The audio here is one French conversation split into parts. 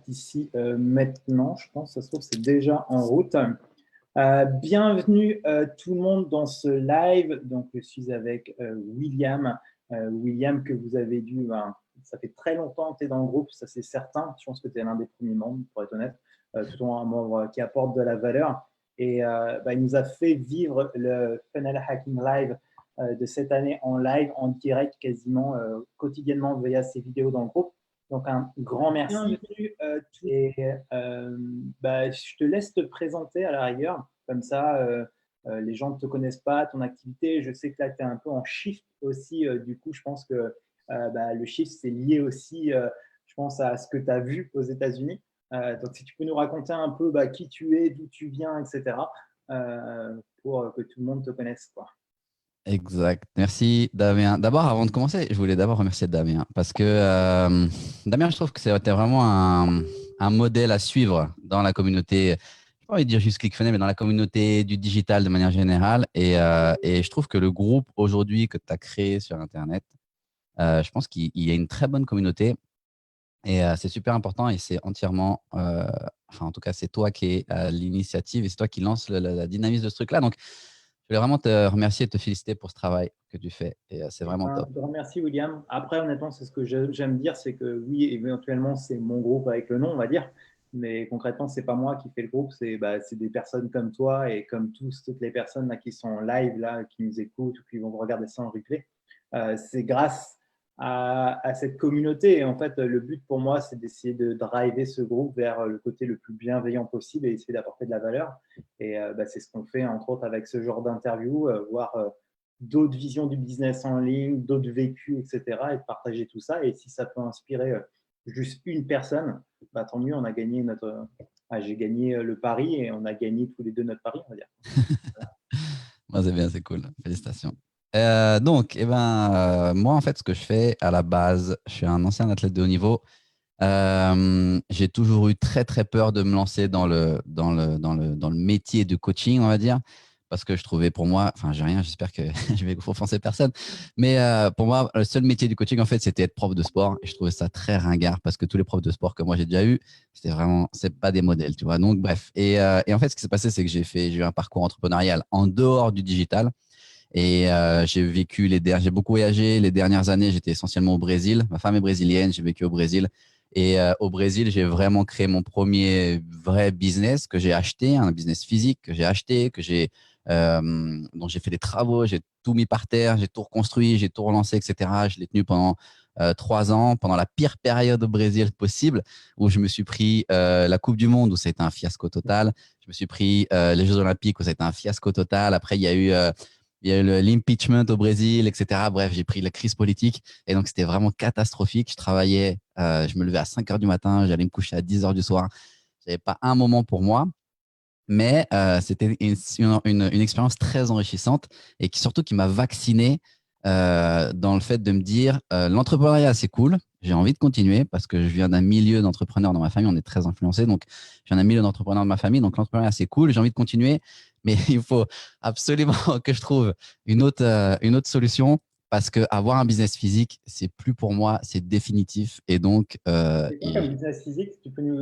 ici maintenant. Je pense que ça se trouve, c'est déjà en route. Bienvenue tout le monde dans ce live. Donc, je suis avec William. William, que vous avez dû, ça fait très longtemps que tu es dans le groupe, ça c'est certain. Je pense que tu es l'un des premiers membres, pour être honnête, tout en un membre qui apporte de la valeur. Et il nous a fait vivre le Funnel Hacking Live de cette année en live, en direct, quasiment quotidiennement via ses vidéos dans le groupe. Donc, un grand merci. Bienvenue. Et je te laisse te présenter à la rigueur. Comme ça, les gens ne te connaissent pas, ton activité. Je sais que là, tu es un peu en shift aussi. Du coup, je pense que le shift, c'est lié aussi, je pense, à ce que tu as vu aux États-Unis. Donc, si tu peux nous raconter un peu qui tu es, d'où tu viens, etc., pour que tout le monde te connaisse, quoi. Exact. Merci, Damien. D'abord, avant de commencer, je voulais d'abord remercier Damien parce que Damien, je trouve que c'était vraiment un modèle à suivre dans la communauté. Je n'ai pas envie de dire juste ClickFunnels, mais dans la communauté du digital de manière générale. Et je trouve que le groupe aujourd'hui que tu as créé sur Internet, je pense qu'il y a une très bonne communauté et c'est super important et c'est entièrement, en tout cas, c'est toi qui es à l'initiative et c'est toi qui lance la dynamisme de ce truc-là. Donc, je voulais vraiment te remercier et te féliciter pour ce travail que tu fais. Et c'est vraiment top. Je te remercie, William. Après, honnêtement, c'est ce que j'aime dire, c'est que oui, éventuellement, c'est mon groupe avec le nom, on va dire. Mais concrètement, c'est pas moi qui fais le groupe, c'est des personnes comme toi et comme toutes les personnes là, qui sont en live, là, qui nous écoutent ou qui vont regarder ça en replay. C'est grâce à cette communauté. Et en fait, le but pour moi, c'est d'essayer de driver ce groupe vers le côté le plus bienveillant possible et essayer d'apporter de la valeur. Et c'est ce qu'on fait, entre autres, avec ce genre d'interview, voir d'autres visions du business en ligne, d'autres vécus, etc. et de partager tout ça. Et si ça peut inspirer juste une personne, tant mieux, on a gagné j'ai gagné le pari et on a gagné tous les deux notre pari, on va dire. C'est bien, c'est cool. Félicitations. Moi, en fait, ce que je fais à la base, je suis un ancien athlète de haut niveau. J'ai toujours eu très, très peur de me lancer dans le métier de coaching, on va dire, parce que je trouvais pour moi, enfin, j'ai rien, j'espère que je vais offenser personne, mais pour moi, le seul métier du coaching, en fait, c'était être prof de sport et je trouvais ça très ringard parce que tous les profs de sport que moi j'ai déjà eu, c'est pas des modèles, tu vois. Donc, bref. Et en fait, ce qui s'est passé, c'est que j'ai eu un parcours entrepreneurial en dehors du digital. Et j'ai beaucoup voyagé. Les dernières années, j'étais essentiellement au Brésil. Ma femme est brésilienne, j'ai vécu au Brésil. Et au Brésil, j'ai vraiment créé mon premier vrai business que j'ai acheté, un business physique que j'ai acheté, dont j'ai fait des travaux, j'ai tout mis par terre, j'ai tout reconstruit, j'ai tout relancé, etc. Je l'ai tenu pendant 3 ans, pendant la pire période au Brésil possible, où je me suis pris la Coupe du Monde, où ça a été un fiasco total. Je me suis pris les Jeux Olympiques, où ça a été un fiasco total. Après, il y a eu l'impeachment au Brésil, etc. Bref, j'ai pris la crise politique et donc c'était vraiment catastrophique. Je travaillais, je me levais à 5 heures du matin, j'allais me coucher à 10 heures du soir. J'avais pas un moment pour moi, mais c'était une expérience très enrichissante et surtout qui m'a vacciné dans le fait de me dire l'entrepreneuriat c'est cool, j'ai envie de continuer parce que je viens d'un milieu d'entrepreneurs dans ma famille, on est très influencé, donc je viens d'un milieu d'entrepreneurs dans ma famille, donc l'entrepreneuriat c'est cool, j'ai envie de continuer, mais il faut absolument que je trouve une autre solution parce que avoir un business physique c'est plus pour moi, c'est définitif et donc C'est quoi comme business physique? Tu peux nous...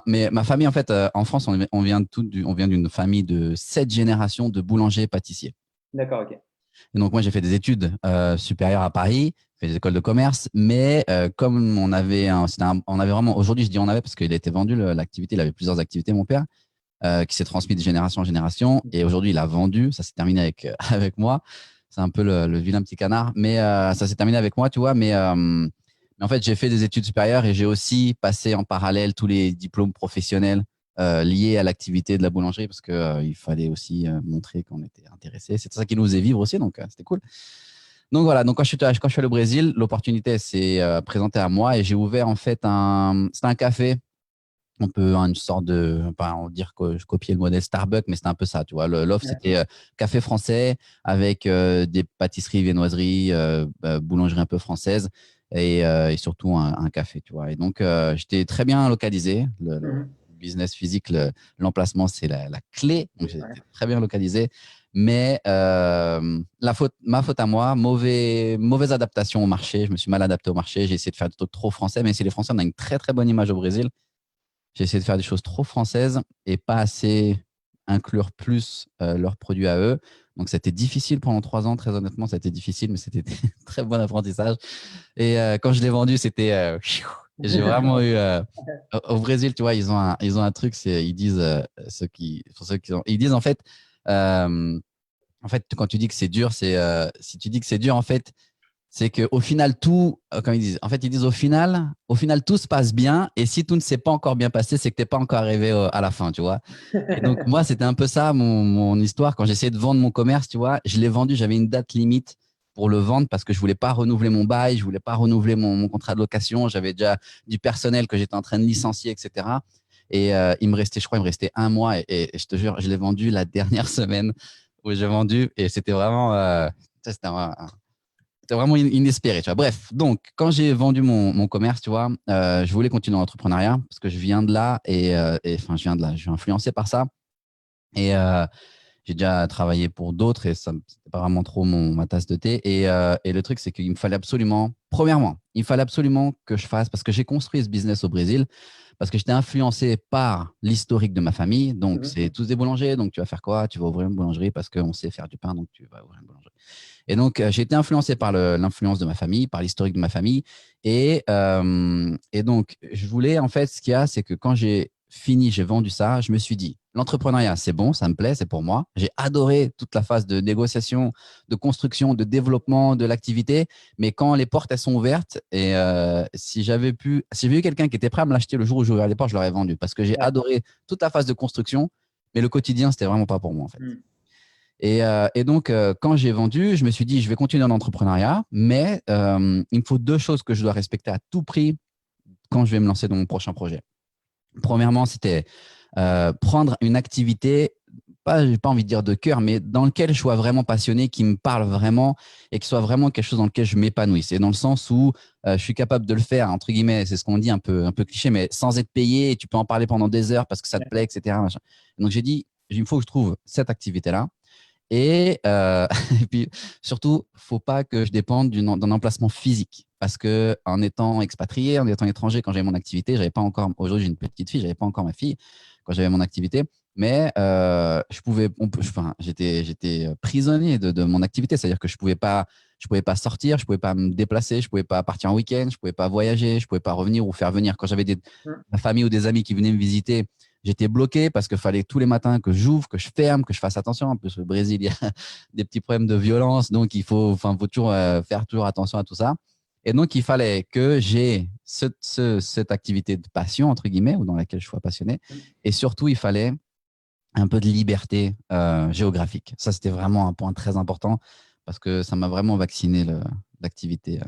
mais ma famille, en fait, en France, on vient d'une famille de 7 générations de boulangers pâtissiers. D'accord, ok. Et donc, moi, j'ai fait des études supérieures à Paris, fait des écoles de commerce, mais comme on avait vraiment, aujourd'hui, je dis on avait parce qu'il a été vendu, l'activité, il avait plusieurs activités, mon père, qui s'est transmis de génération en génération. Et aujourd'hui, il a vendu, ça s'est terminé avec moi. C'est un peu le vilain petit canard, mais ça s'est terminé avec moi, tu vois, mais en fait, j'ai fait des études supérieures et j'ai aussi passé en parallèle tous les diplômes professionnels liés à l'activité de la boulangerie parce que il fallait aussi montrer qu'on était intéressé. C'est ça qui nous faisait vivre aussi, donc c'était cool. Donc voilà, donc quand je suis allé au Brésil, l'opportunité s'est présentée à moi et j'ai ouvert en fait c'était un café. Une sorte de, enfin, on va dire que je copiais le modèle Starbucks, mais c'était un peu ça, tu vois. L'offre, c'était café français avec des pâtisseries, viennoiseries, boulangerie un peu française et surtout un café, tu vois. Et donc, j'étais très bien localisé. Le business physique, l'emplacement, c'est la clé. Donc, j'étais très bien localisé. Mais ma faute à moi, mauvaise adaptation au marché. Je me suis mal adapté au marché. J'ai essayé de faire des trucs trop français, mais si les Français, on a une très, très bonne image au Brésil. j'ai essayé de faire des choses trop françaises et pas assez inclure plus leurs produits à eux. Donc, c'était difficile pendant 3 ans. Très honnêtement, c'était difficile, mais c'était très bon apprentissage. Et quand je l'ai vendu, c'était… j'ai vraiment eu… au Brésil, tu vois, ils ont un truc, ils disent, pour ceux qui ont, ils disent en fait, quand tu dis que c'est dur, si tu dis que c'est dur, en fait, c'est qu'au final, tout, comme ils disent, en fait, ils disent au final, tout se passe bien. Et si tout ne s'est pas encore bien passé, c'est que tu n'es pas encore arrivé à la fin, tu vois. Et donc, moi, c'était un peu ça, mon histoire. Quand j'essayais de vendre mon commerce, tu vois, je l'ai vendu, j'avais une date limite pour le vendre parce que je voulais pas renouveler mon bail, je voulais pas renouveler mon contrat de location. J'avais déjà du personnel que j'étais en train de licencier, etc. Et il me restait, je crois, il me restait un mois. Et je te jure, je l'ai vendu la dernière semaine où j'ai vendu. Et c'était vraiment, c'était vraiment inespéré, tu vois. Bref, donc, quand j'ai vendu mon commerce, tu vois, je voulais continuer l'entrepreneuriat parce que je viens de là enfin, je viens de là, je suis influencé par ça. Et j'ai déjà travaillé pour d'autres et ça c'était pas vraiment trop ma tasse de thé. Et le truc, c'est qu'il me fallait absolument, premièrement, il fallait absolument que je fasse, parce que j'ai construit ce business au Brésil, parce que j'étais influencé par l'historique de ma famille. Donc, Mhm. c'est tous des boulangers. Donc, tu vas faire quoi? Tu vas ouvrir une boulangerie parce qu'on sait faire du pain. Donc, tu vas ouvrir une boulangerie. Et donc, j'ai été influencé par l'influence de ma famille, par l'historique de ma famille. Et donc, je voulais, en fait, ce qu'il y a, c'est que quand j'ai fini, j'ai vendu ça, je me suis dit, l'entrepreneuriat, c'est bon, ça me plaît, c'est pour moi. J'ai adoré toute la phase de négociation, de construction, de développement de l'activité. Mais quand les portes, elles sont ouvertes, et si j'avais eu quelqu'un qui était prêt à me l'acheter le jour où j'ouvrais les portes, je l'aurais vendu parce que j'ai Ouais. adoré toute la phase de construction. Mais le quotidien, c'était vraiment pas pour moi, en fait. Mm. Et donc, quand j'ai vendu, je me suis dit, je vais continuer dans l'entrepreneuriat, mais il me faut 2 choses que je dois respecter à tout prix quand je vais me lancer dans mon prochain projet. Premièrement, c'était prendre une activité, j'ai pas envie de dire de cœur, mais dans lequel je sois vraiment passionné, qui me parle vraiment et qui soit vraiment quelque chose dans lequel je m'épanouisse. C'est dans le sens où je suis capable de le faire, entre guillemets, c'est ce qu'on dit un peu cliché, mais sans être payé, et tu peux en parler pendant des heures parce que ça te plaît, etc. Machin. Donc, j'ai dit, il faut que je trouve cette activité-là. Et, et puis surtout, faut pas que je dépende d'un emplacement physique. Parce que en étant expatrié, en étant étranger, quand j'avais mon activité, j'avais pas encore, aujourd'hui j'ai une petite fille, j'avais pas encore ma fille quand j'avais mon activité, mais je pouvais, enfin, j'étais prisonnier de mon activité, c'est-à-dire que je pouvais pas sortir, je pouvais pas me déplacer, je pouvais pas partir en week-end, je pouvais pas voyager, je pouvais pas revenir ou faire venir. Quand j'avais Mm. ma famille ou des amis qui venaient me visiter, j'étais bloqué parce qu'il fallait tous les matins que j'ouvre, que je ferme, que je fasse attention. En plus, au Brésil, il y a des petits problèmes de violence, donc faut toujours faire toujours attention à tout ça. Et donc, il fallait que j'ai cette activité de passion, entre guillemets, ou dans laquelle je sois passionné. Et surtout, il fallait un peu de liberté géographique. Ça, c'était vraiment un point très important parce que ça m'a vraiment vacciné l'activité.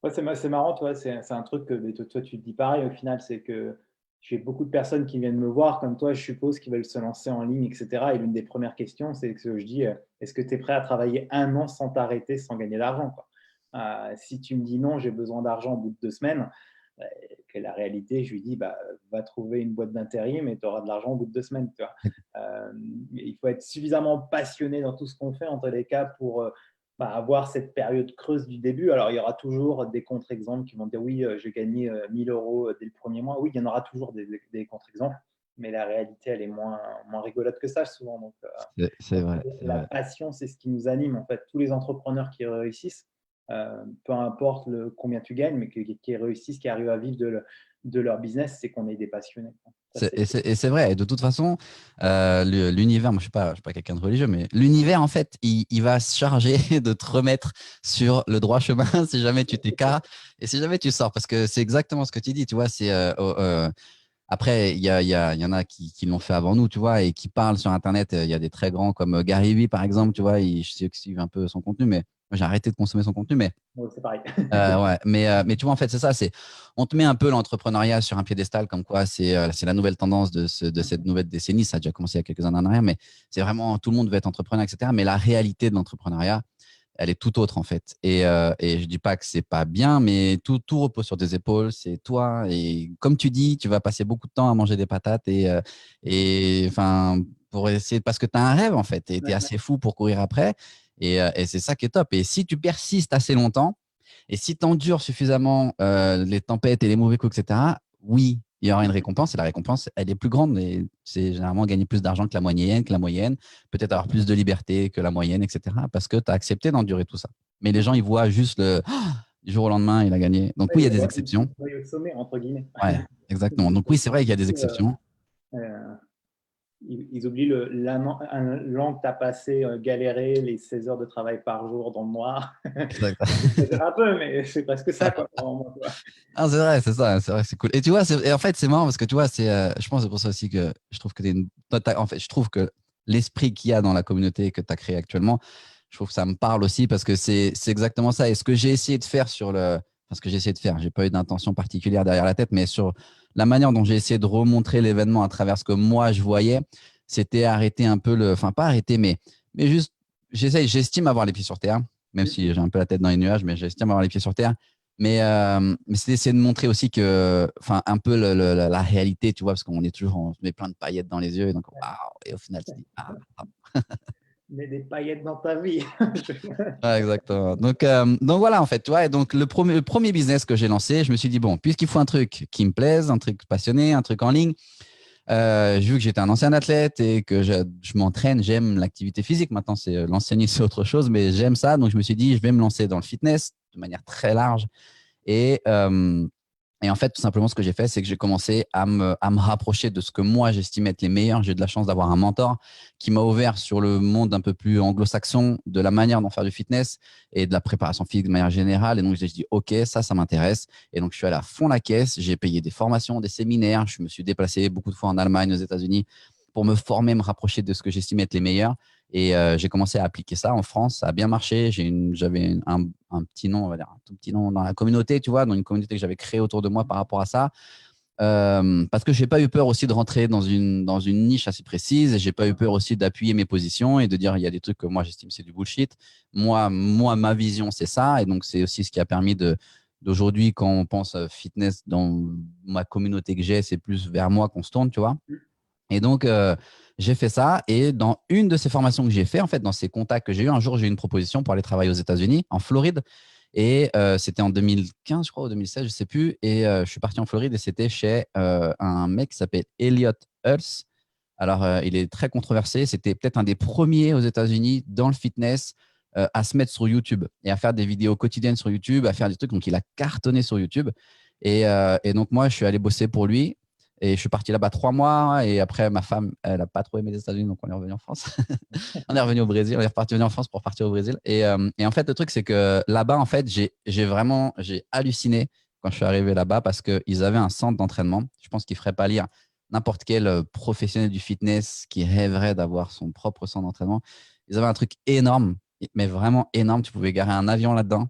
Ouais, c'est marrant, toi, c'est un truc que mais toi, tu te dis pareil au final, c'est que j'ai beaucoup de personnes qui viennent me voir, comme toi, je suppose, qui veulent se lancer en ligne, etc. Et l'une des premières questions, c'est que je dis, est-ce que tu es prêt à travailler un an sans t'arrêter, sans gagner d'argent, quoi. Si tu me dis non, j'ai besoin d'argent au bout de 2 semaines, que la réalité, je lui dis, bah, va trouver une boîte d'intérim et tu auras de l'argent au bout de 2 semaines. Tu vois. Il faut être suffisamment passionné dans tout ce qu'on fait, entre les cas, pour avoir cette période creuse du début. Alors, il y aura toujours des contre-exemples qui vont dire oui, j'ai gagné 1000 euros dès le premier mois. Oui, il y en aura toujours des contre-exemples, mais la réalité, elle est moins rigolote que ça souvent. Donc, C'est vrai, c'est la vrai. passion, c'est ce qui nous anime. En fait, tous les entrepreneurs qui réussissent, peu importe combien tu gagnes, mais qui réussissent, qui arrivent à vivre de leur business, c'est qu'on est des passionnés. Ça, Et c'est vrai. Et de toute façon, l'univers, moi je suis pas quelqu'un de religieux, mais l'univers, en fait, il va se charger de te remettre sur le droit chemin si jamais tu t'écartes et si jamais tu sors. Parce que c'est exactement ce que tu dis, tu vois. Après, il y en a qui l'ont fait avant nous, tu vois, et qui parlent sur Internet. Il y a des très grands comme Gary Vee, par exemple, tu vois. Je sais que suivent un peu son contenu, mais moi, j'ai arrêté de consommer son contenu. Mais c'est pareil. ouais, mais tu vois, en fait, c'est ça. On te met un peu l'entrepreneuriat sur un piédestal, comme quoi c'est la nouvelle tendance de cette nouvelle décennie. Ça a déjà commencé il y a quelques années en arrière, mais c'est vraiment tout le monde veut être entrepreneur, etc. Mais la réalité de l'entrepreneuriat, elle est tout autre, en fait. Et je dis pas que c'est pas bien, mais tout repose sur tes épaules. C'est toi. Et comme tu dis, tu vas passer beaucoup de temps à manger des patates et enfin, pour essayer, parce que tu as un rêve, en fait, et tu es assez fou pour courir après. Et c'est ça qui est top. Et si tu persistes assez longtemps, et si tu endures suffisamment les tempêtes et les mauvais coups, etc., oui, il y aura une récompense et la récompense, elle est plus grande. Et c'est généralement gagner plus d'argent que la moyenne, peut-être avoir plus de liberté que la moyenne, etc. Parce que tu as accepté d'endurer tout ça. Mais les gens, ils voient juste du jour au lendemain, il a gagné. Donc oui, il y a des exceptions. Au sommet, entre guillemets. Ouais, exactement. Donc oui, c'est vrai qu'il y a des exceptions. Ils oublient l'an que tu as passé galérer les 16 heures de travail par jour dans le noir. Exact. C'est un peu, mais c'est presque ça. Quoi, ah, c'est vrai, c'est ça, c'est vrai, c'est cool. Et tu vois, et en fait, c'est marrant parce que tu vois, je pense que c'est pour ça aussi que je trouve que en fait, je trouve que l'esprit qu'il y a dans la communauté que tu as créée actuellement, je trouve que ça me parle aussi parce que c'est exactement ça. Et ce que j'ai essayé de faire ce que j'ai essayé de faire, j'ai pas eu d'intention particulière derrière la tête, mais sur la manière dont j'ai essayé de remontrer l'événement à travers ce que moi je voyais, c'était arrêter un peu enfin pas arrêter, mais juste, j'estime avoir les pieds sur terre, même si j'ai un peu la tête dans les nuages, mais j'estime avoir les pieds sur terre. Mais c'est d'essayer de montrer aussi que, enfin, un peu la réalité, tu vois, parce qu'on est toujours, on se met plein de paillettes dans les yeux, et donc, waouh, et au final, tu dis, ah. Mais des paillettes dans ta vie. Ouais, exactement. Donc voilà, en fait, tu vois, et donc le premier business que j'ai lancé, je me suis dit, bon, puisqu'il faut un truc qui me plaise, un truc passionné, un truc en ligne, j'ai vu que j'étais un ancien athlète et que je m'entraîne, j'aime l'activité physique. Maintenant, c'est l'enseigner, c'est autre chose, mais j'aime ça. Donc, je me suis dit, je vais me lancer dans le fitness de manière très large. Et, euh, et en fait, tout simplement, ce que j'ai fait, c'est que j'ai commencé à me rapprocher de ce que moi, j'estimais être les meilleurs. J'ai eu de la chance d'avoir un mentor qui m'a ouvert sur le monde un peu plus anglo-saxon, de la manière d'en faire du fitness et de la préparation physique de manière générale. Et donc, j'ai dit, OK, ça m'intéresse. Et donc, je suis allé à fond la caisse. J'ai payé des formations, des séminaires. Je me suis déplacé beaucoup de fois en Allemagne, aux États-Unis pour me former, me rapprocher de ce que j'estimais être les meilleurs. Et j'ai commencé à appliquer ça en France. Ça a bien marché. J'avais un petit nom, on va dire, un tout petit nom dans la communauté, tu vois, dans une communauté que j'avais créée autour de moi par rapport à ça. Parce que j'ai pas eu peur aussi de rentrer dans une niche assez précise et j'ai pas eu peur aussi d'appuyer mes positions et de dire il y a des trucs que moi j'estime c'est du bullshit. Moi, ma vision c'est ça et donc c'est aussi ce qui a permis d'aujourd'hui quand on pense fitness dans ma communauté que j'ai, c'est plus vers moi qu'on se tourne, tu vois. Et donc, j'ai fait ça. Et dans une de ces formations que j'ai fait, en fait, dans ces contacts que j'ai eu, un jour, j'ai eu une proposition pour aller travailler aux États-Unis, en Floride. Et c'était en 2015, je crois, ou 2016, je ne sais plus. Et je suis parti en Floride et c'était chez un mec qui s'appelle Elliot Hulse. Alors, il est très controversé. C'était peut-être un des premiers aux États-Unis dans le fitness à se mettre sur YouTube et à faire des vidéos quotidiennes sur YouTube, à faire des trucs. Donc, il a cartonné sur YouTube. Et donc, moi, je suis allé bosser pour lui. Et je suis parti là-bas 3 mois. Et après, ma femme, elle n'a pas trop aimé les États-Unis. Donc, on est revenu en France. On est revenu au Brésil. On est reparti en France pour partir au Brésil. Et en fait, le truc, c'est que là-bas, en fait, j'ai halluciné quand je suis arrivé là-bas parce qu'ils avaient un centre d'entraînement. Je pense qu'il ne ferait pas lire n'importe quel professionnel du fitness qui rêverait d'avoir son propre centre d'entraînement. Ils avaient un truc énorme, mais vraiment énorme. Tu pouvais garer un avion là-dedans.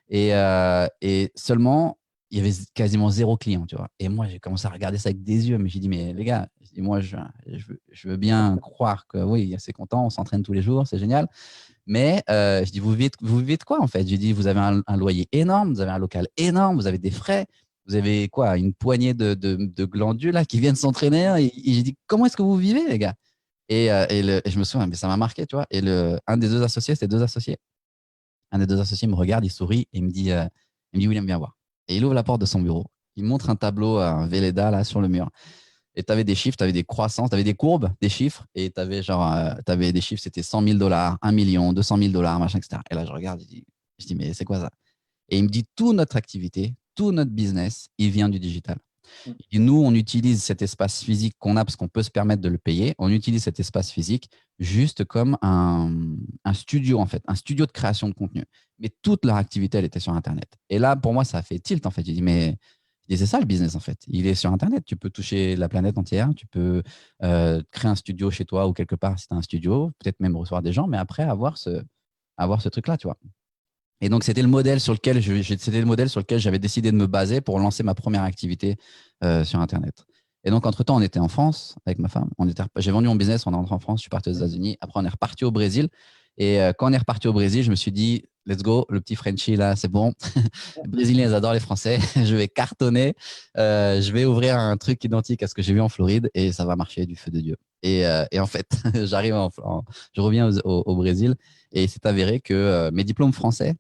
Et seulement, il y avait quasiment 0 client, tu vois. Et moi, j'ai commencé à regarder ça avec des yeux, mais j'ai dit, mais les gars, moi, je veux bien croire que oui, c'est content, on s'entraîne tous les jours, c'est génial. Mais je dis, vous vivez de quoi en fait? J'ai dit, vous avez un loyer énorme, vous avez un local énorme, vous avez des frais, vous avez quoi? Une poignée de glandules là, qui viennent s'entraîner. Et j'ai dit, comment est-ce que vous vivez, les gars? Et je me souviens, mais ça m'a marqué, tu vois. Et un des deux associés, c'était deux associés. Un des deux associés me regarde, il sourit et il me dit, William, viens voir. Et il ouvre la porte de son bureau. Il montre un tableau, un Velleda là sur le mur. Et tu avais des chiffres, tu avais des croissances, tu avais des courbes, des chiffres. Et tu avais des chiffres, c'était 100 000 $, 1 million, 200 000 $, machin, etc. Et là, je regarde, je dis, mais c'est quoi ça? Et il me dit, toute notre activité, tout notre business, il vient du digital. Et nous, on utilise cet espace physique qu'on a parce qu'on peut se permettre de le payer. On utilise cet espace physique juste comme un studio, en fait, un studio de création de contenu. Mais toute leur activité, elle était sur Internet. Et là, pour moi, ça a fait tilt, en fait. J'ai dit, mais c'est ça le business, en fait. Il est sur Internet. Tu peux toucher la planète entière. Tu peux créer un studio chez toi ou quelque part si tu as un studio, peut-être même recevoir des gens, mais après, avoir ce truc-là, tu vois. Et donc, c'était le modèle sur lequel j'avais décidé de me baser pour lancer ma première activité sur Internet. Et donc, entre-temps, on était en France avec ma femme. J'ai vendu mon business, on est rentré en France, je suis parti aux États-Unis. Après, on est reparti au Brésil. Et quand on est reparti au Brésil, je me suis dit, let's go, le petit Frenchie, là, c'est bon. Les Brésiliens, ils adorent les Français. Je vais cartonner. Je vais ouvrir un truc identique à ce que j'ai vu en Floride et ça va marcher du feu de Dieu. Et en fait, je reviens au Brésil et il s'est avéré que mes diplômes français,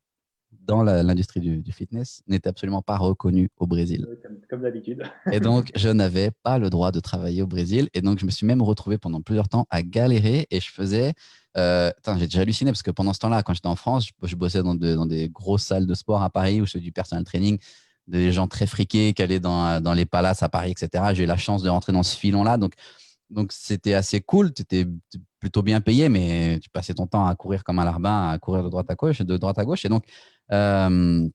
dans l'industrie du fitness n'était absolument pas reconnu au Brésil. Comme d'habitude. Et donc, je n'avais pas le droit de travailler au Brésil. Et donc, je me suis même retrouvé pendant plusieurs temps à galérer. Et je faisais. J'ai déjà halluciné parce que pendant ce temps-là, quand j'étais en France, je bossais dans des grosses salles de sport à Paris où je faisais du personal training, des gens très friqués qui allaient dans les palaces à Paris, etc. J'ai eu la chance de rentrer dans ce filon-là. Donc c'était assez cool. Tu étais plutôt bien payé, mais tu passais ton temps à courir comme un larbin, à courir de droite à gauche, de droite à gauche. Et donc, euh,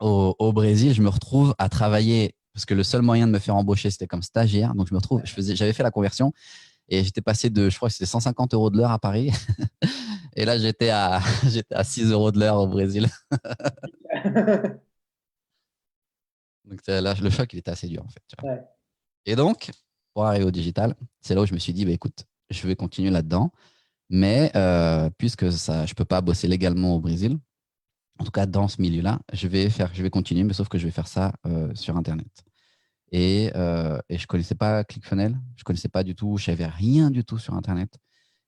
au Brésil, je me retrouve à travailler parce que le seul moyen de me faire embaucher, c'était comme stagiaire. Donc, je me retrouve, j'avais fait la conversion et j'étais passé je crois que c'était 150 € de l'heure à Paris. Et là, j'étais à 6 € de l'heure au Brésil. Donc, là, le choc, il était assez dur, en fait. Tu vois. Ouais. Et donc, pour arriver au digital, c'est là où je me suis dit, bah, écoute, je vais continuer là-dedans. Mais puisque je ne peux pas bosser légalement au Brésil, en tout cas dans ce milieu-là, je vais continuer, mais sauf que je vais faire ça sur Internet. Et je ne connaissais pas ClickFunnels, je ne connaissais pas du tout, je ne savais rien du tout sur Internet.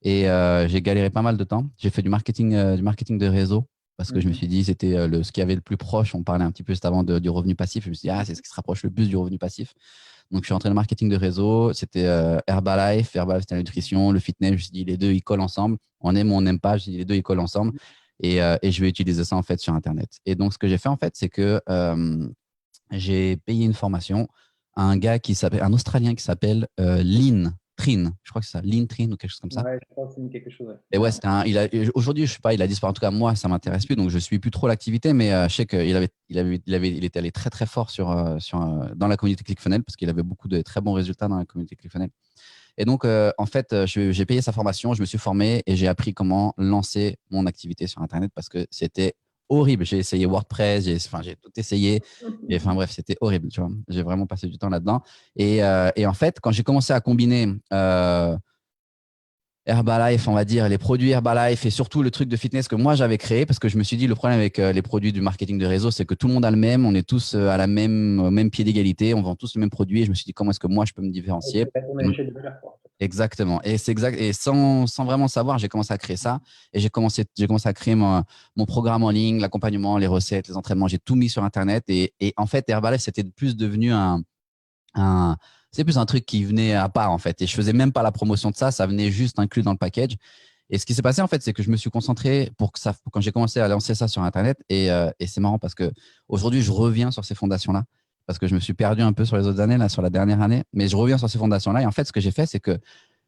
Et j'ai galéré pas mal de temps. J'ai fait du marketing de réseau parce que je me suis dit c'était ce qui avait le plus proche. On parlait un petit peu juste avant du revenu passif. Je me suis dit, c'est ce qui se rapproche le plus du revenu passif. Donc, je suis entré dans le marketing de réseau. C'était Herbalife. Herbalife, c'était la nutrition, le fitness. Je me suis dit, les deux, ils collent ensemble. On aime ou on n'aime pas. Je dis, les deux, ils collent ensemble. Et je vais utiliser ça, en fait, sur Internet. Et donc, ce que j'ai fait, en fait, c'est que j'ai payé une formation à un Australien qui s'appelle Lynn Trine. Je crois que c'est ça, Lynn Trine ou quelque chose comme ça. Ouais, je pense que c'est quelque chose. Ouais. Et ouais, aujourd'hui, je sais pas, il a disparu. En tout cas, moi, ça m'intéresse plus, donc je suis plus trop l'activité, mais je sais qu'il était allé très très fort dans la communauté ClickFunnels parce qu'il avait beaucoup de très bons résultats dans la communauté ClickFunnels. Et donc, en fait, j'ai payé sa formation, je me suis formé et j'ai appris comment lancer mon activité sur Internet parce que c'était horrible. J'ai essayé WordPress, j'ai tout essayé. Et enfin bref, c'était horrible, tu vois. J'ai vraiment passé du temps là-dedans. Et en fait, quand j'ai commencé à combiner Herbalife, on va dire, les produits Herbalife et surtout le truc de fitness que moi j'avais créé parce que je me suis dit le problème avec les produits du marketing de réseau, c'est que tout le monde a le même, on est tous au même pied d'égalité, on vend tous le même produit et je me suis dit comment est-ce que moi je peux me différencier. Exactement. Et c'est exact. Et sans vraiment savoir, j'ai commencé à créer ça et j'ai commencé à créer mon programme en ligne, l'accompagnement, les recettes, les entraînements. J'ai tout mis sur Internet et en fait, Herbalife, c'était plus devenu c'est plus un truc qui venait à part en fait. Et je faisais même pas la promotion de ça, ça venait juste inclus dans le package. Et ce qui s'est passé en fait, c'est que je me suis concentré quand j'ai commencé à lancer ça sur Internet. Et c'est marrant parce que aujourd'hui, je reviens sur ces fondations-là parce que je me suis perdu un peu sur les autres années, là, sur la dernière année. Mais je reviens sur ces fondations-là. Et en fait, ce que j'ai fait, c'est que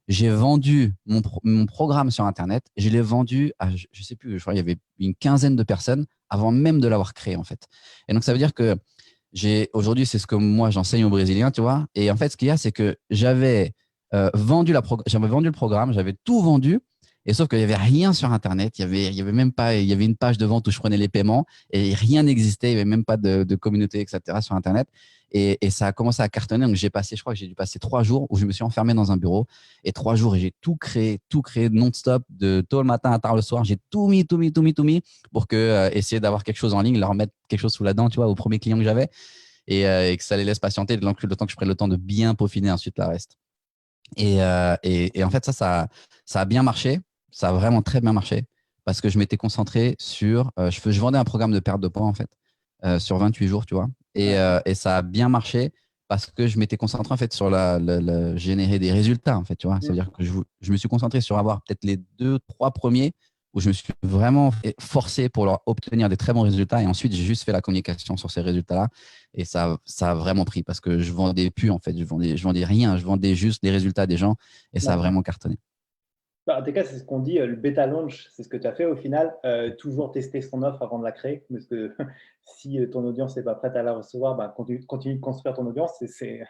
j'ai vendu mon programme sur Internet. Je l'ai vendu à, je sais plus, je crois qu'il y avait une quinzaine de personnes avant même de l'avoir créé en fait. Et donc, ça veut dire que aujourd'hui, c'est ce que moi j'enseigne aux Brésiliens, tu vois. Et en fait, ce qu'il y a, c'est que j'avais vendu le programme, j'avais tout vendu. Et sauf qu'il n'y avait rien sur Internet. Il y avait même pas, il y avait une page de vente où je prenais les paiements et rien n'existait. Il n'y avait même pas de communauté, etc. sur Internet. Et ça a commencé à cartonner. Donc, je crois que j'ai dû passer 3 jours où je me suis enfermé dans un bureau. Et 3 jours, et j'ai tout créé non-stop, de tôt le matin à tard le soir. J'ai tout mis pour essayer d'avoir quelque chose en ligne, leur mettre quelque chose sous la dent, tu vois, au premier client que j'avais. Et que ça les laisse patienter le temps que je prenne le temps de bien peaufiner ensuite la reste. Et en fait, ça a bien marché. Ça a vraiment très bien marché parce que je m'étais concentré sur… je vendais un programme de perte de poids, en fait, sur 28 jours, tu vois. Et ça a bien marché parce que je m'étais concentré, en fait, sur générer des résultats, en fait, tu vois. Ça veut dire que je me suis concentré sur avoir peut-être les 2-3 premiers où je me suis vraiment forcé pour leur obtenir des très bons résultats. Et ensuite, j'ai juste fait la communication sur ces résultats-là. Et ça a vraiment pris parce que je vendais plus, en fait. Je vendais rien. Je vendais juste les résultats des gens et ça a vraiment cartonné. En tout cas, c'est ce qu'on dit, le bêta launch, c'est ce que tu as fait au final. Toujours tester son offre avant de la créer. Parce que si ton audience n'est pas prête à la recevoir, continue de construire ton audience. C'est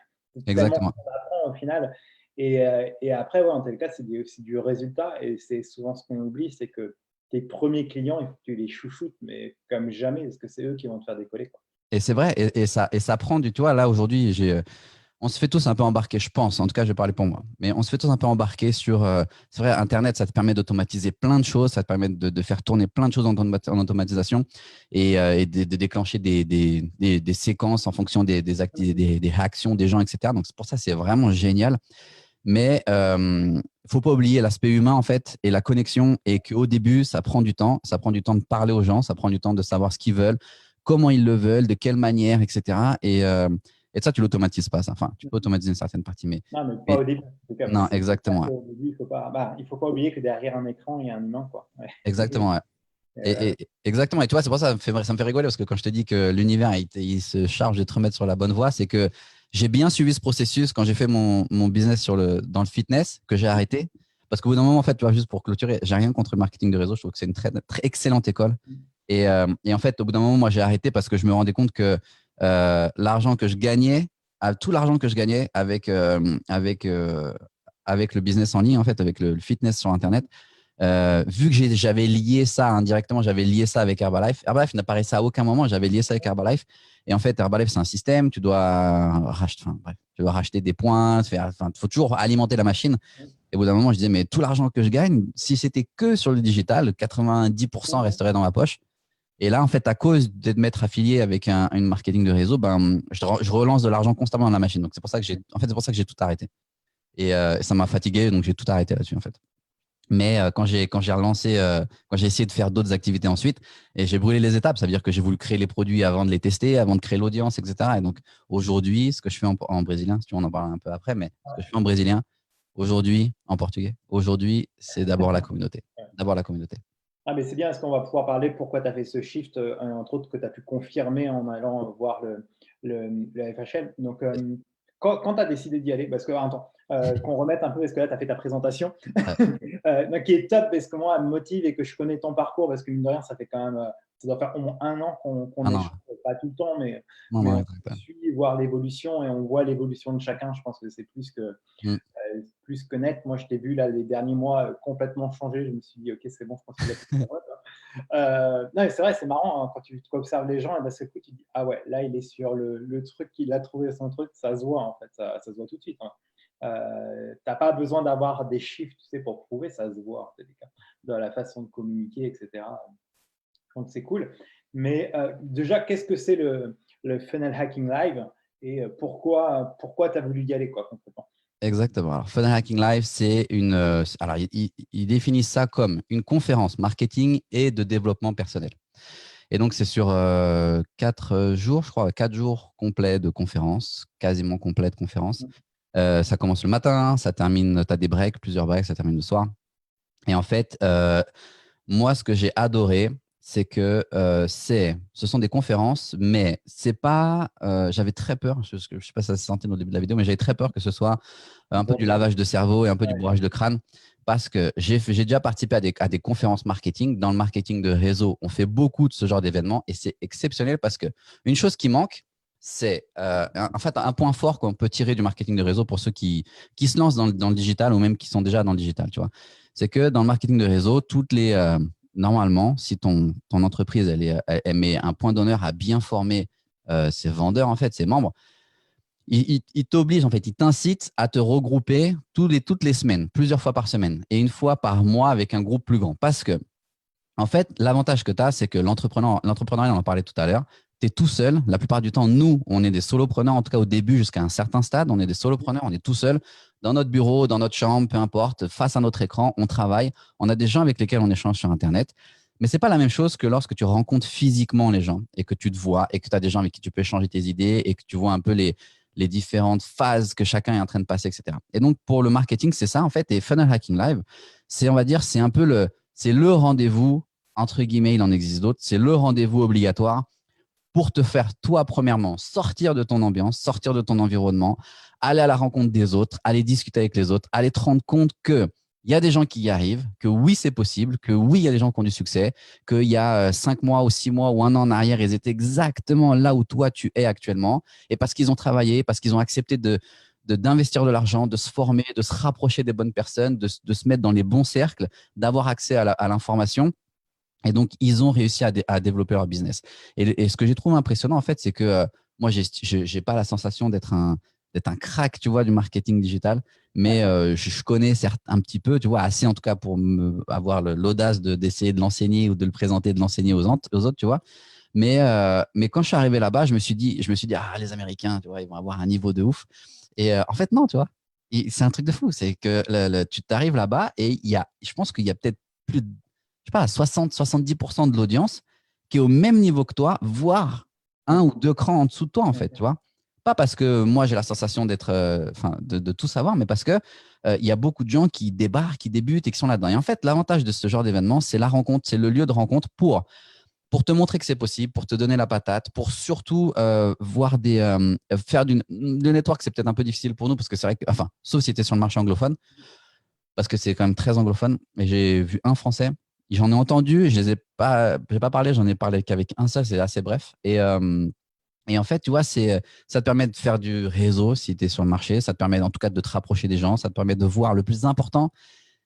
exactement ce qu'on apprend au final. Et après, en tout cas, c'est du résultat. Et c'est souvent ce qu'on oublie, c'est que tes premiers clients, il faut que tu les chouchoutes, mais comme jamais, parce que c'est eux qui vont te faire décoller, quoi. Et c'est vrai, et ça prend du… Tu vois, là, aujourd'hui, on se fait tous un peu embarquer, je pense. En tout cas, je vais parler pour moi. Mais on se fait tous un peu embarquer sur… c'est vrai, Internet, ça te permet d'automatiser plein de choses. Ça te permet de faire tourner plein de choses en automatisation et de déclencher des séquences en fonction des actions des gens, etc. Donc, c'est pour ça, c'est vraiment génial. Mais faut pas oublier l'aspect humain en fait et la connexion et qu'au début ça prend du temps, de parler aux gens, ça prend du temps de savoir ce qu'ils veulent, comment ils le veulent, de quelle manière, etc. Et ça tu l'automatises pas ça. Enfin, tu peux automatiser une certaine partie, Non, mais pas mais au début. En tout cas, non, c'est clair exactement, ouais. qu'au début, il faut pas oublier que derrière un écran, il y a un humain, quoi. Ouais. Exactement, ouais. Voilà. Exactement. Et tu vois, c'est pour ça, ça me fait rigoler parce que quand je te dis que l'univers, il se charge de te remettre sur la bonne voie, c'est que j'ai bien suivi ce processus quand j'ai fait mon business dans le fitness, que j'ai arrêté. Parce qu'au bout d'un moment, en fait, tu vois, juste pour clôturer, j'ai rien contre le marketing de réseau. Je trouve que c'est une très, très excellente école. Et en fait, au bout d'un moment, moi, j'ai arrêté parce que je me rendais compte que l'argent que je gagnais, tout l'argent que je gagnais avec le business en ligne, en fait, avec le fitness sur Internet, vu que j'avais lié ça indirectement, j'avais lié ça avec Herbalife. Herbalife n'apparaissait à aucun moment, j'avais lié ça avec Herbalife. Et en fait, Herbalife, c'est un système, tu dois racheter des points, faut toujours alimenter la machine. Et au bout d'un moment, je disais, mais tout l'argent que je gagne, si c'était que sur le digital, 90% resterait dans ma poche. Et là, en fait, à cause de m'être affilié avec une marketing de réseau, ben, je relance de l'argent constamment dans la machine. Donc, c'est pour ça que j'ai tout arrêté. Et ça m'a fatigué, donc j'ai tout arrêté là-dessus, en fait. Mais quand j'ai relancé, quand j'ai essayé de faire d'autres activités ensuite, et j'ai brûlé les étapes, ça veut dire que j'ai voulu créer les produits avant de les tester, avant de créer l'audience, etc. Et donc aujourd'hui, ce que je fais en brésilien, si tu veux, on en parle un peu après, mais ce que je fais en brésilien, aujourd'hui, en portugais, aujourd'hui, c'est d'abord la communauté. D'abord la communauté. Ah, mais c'est bien parce qu'on va pouvoir parler pourquoi tu as fait ce shift, entre autres que tu as pu confirmer en allant voir le FHL. Donc, quand tu as décidé d'y aller, parce que, attends, qu'on remette un peu, parce que là, tu as fait ta présentation, Ouais. donc, qui est top, parce que moi, elle me motive et que je connais ton parcours, parce que mine de rien, ça fait quand même, ça doit faire au moins un an qu'on Ah non, échange, pas tout le temps, non, mais non, on exactement. suit voir l'évolution et on voit l'évolution de chacun. Je pense que c'est Mm. plus que net. Moi, je t'ai vu là les derniers mois complètement changé. Je me suis dit, ok, c'est bon, je pense qu'il a fait ça. Non, mais c'est vrai, c'est marrant hein, quand tu observes les gens, et d'un seul coup, tu te dis, ah ouais, là, il est sur le truc, il a trouvé son truc, ça se voit en fait, ça se voit tout de suite. Hein. T'as pas besoin d'avoir des chiffres, tu sais, pour prouver, ça se voit en fait, dans la façon de communiquer, etc. Donc, c'est cool. Mais déjà, qu'est-ce que c'est le Funnel Hacking Live et pourquoi tu as voulu y aller, quoi, concrètement? Exactement. Alors, Funnel Hacking Live, c'est alors, ils définissent ça comme une conférence marketing et de développement personnel. Et donc, c'est sur 4 jours, je crois, 4 jours complets de conférences, quasiment complets de conférences. Ça commence le matin, ça termine, tu as des breaks, plusieurs breaks, ça termine le soir. Et en fait, moi, ce que j'ai adoré, c'est que ce sont des conférences, mais c'est pas. J'avais très peur, je ne sais pas si ça se sentait au début de la vidéo, mais j'avais très peur que ce soit un peu Bon, du lavage de cerveau et un peu du bourrage de crâne, parce que j'ai déjà participé à des conférences marketing. Dans le marketing de réseau, on fait beaucoup de ce genre d'événements et c'est exceptionnel parce que une chose qui manque, c'est en fait un point fort qu'on peut tirer du marketing de réseau pour ceux qui se lancent dans le digital ou même qui sont déjà dans le digital, tu vois. C'est que dans le marketing de réseau, normalement, si ton entreprise elle met un point d'honneur à bien former ses vendeurs, en fait, ses membres, il t'oblige, en fait, il t'incite à te regrouper toutes les semaines, plusieurs fois par semaine et une fois par mois avec un groupe plus grand. Parce que, en fait, l'avantage que tu as, c'est que l'entrepreneuriat, on en parlait tout à l'heure, tu es tout seul. La plupart du temps, nous, on est des solopreneurs, en tout cas au début, jusqu'à un certain stade, on est des solopreneurs, on est tout seul dans notre bureau, dans notre chambre, peu importe, face à notre écran, on travaille. On a des gens avec lesquels on échange sur Internet. Mais ce n'est pas la même chose que lorsque tu rencontres physiquement les gens et que tu te vois et que tu as des gens avec qui tu peux échanger tes idées et que tu vois un peu les différentes phases que chacun est en train de passer, etc. Et donc, pour le marketing, c'est ça, en fait. Et Funnel Hacking Live, on va dire, c'est le rendez-vous, entre guillemets, il en existe d'autres, c'est le rendez-vous obligatoire pour te faire, toi, premièrement, sortir de ton ambiance, sortir de ton environnement, aller à la rencontre des autres, aller discuter avec les autres, aller te rendre compte que il y a des gens qui y arrivent, que oui, c'est possible, que oui, il y a des gens qui ont du succès, qu'il y a 5 mois ou 6 mois ou un an en arrière, ils étaient exactement là où toi, tu es actuellement. Et parce qu'ils ont travaillé, parce qu'ils ont accepté d'investir de l'argent, de se former, de se rapprocher des bonnes personnes, de se mettre dans les bons cercles, d'avoir accès à l'information. Et donc, ils ont réussi à développer leur business. Et ce que j'ai trouvé impressionnant, en fait, c'est que moi, j'ai pas la sensation d'être un crack, tu vois, du marketing digital, mais je connais certes un petit peu, tu vois, assez en tout cas pour avoir l'audace d'essayer de l'enseigner ou de le présenter, de l'enseigner aux autres, tu vois. Mais quand je suis arrivé là-bas, je me suis dit, ah, les Américains, tu vois, ils vont avoir un niveau de ouf. Et en fait, non, tu vois. c'est un truc de fou. C'est que tu t'arrives là-bas et je pense qu'il y a peut-être plus de, je sais pas, 60-70% de l'audience qui est au même niveau que toi, voire un ou deux crans en dessous de toi, en fait, tu vois. Pas parce que moi, j'ai la sensation d'être, de tout savoir, mais parce que il y a beaucoup de gens qui débarquent, qui débutent et qui sont là-dedans. Et en fait, l'avantage de ce genre d'événement, c'est la rencontre, c'est le lieu de rencontre pour te montrer que c'est possible, pour te donner la patate, pour surtout voir faire du network, c'est peut-être un peu difficile pour nous parce que c'est vrai que, enfin, sauf si tu es sur le marché anglophone, parce que c'est quand même très anglophone. Et j'ai vu un Français, j'en ai entendu, je les ai pas, j'ai pas parlé, j'en ai parlé qu'avec un seul, c'est assez bref. Et en fait, tu vois, ça te permet de faire du réseau si tu es sur le marché, ça te permet en tout cas de te rapprocher des gens, ça te permet de voir le plus important.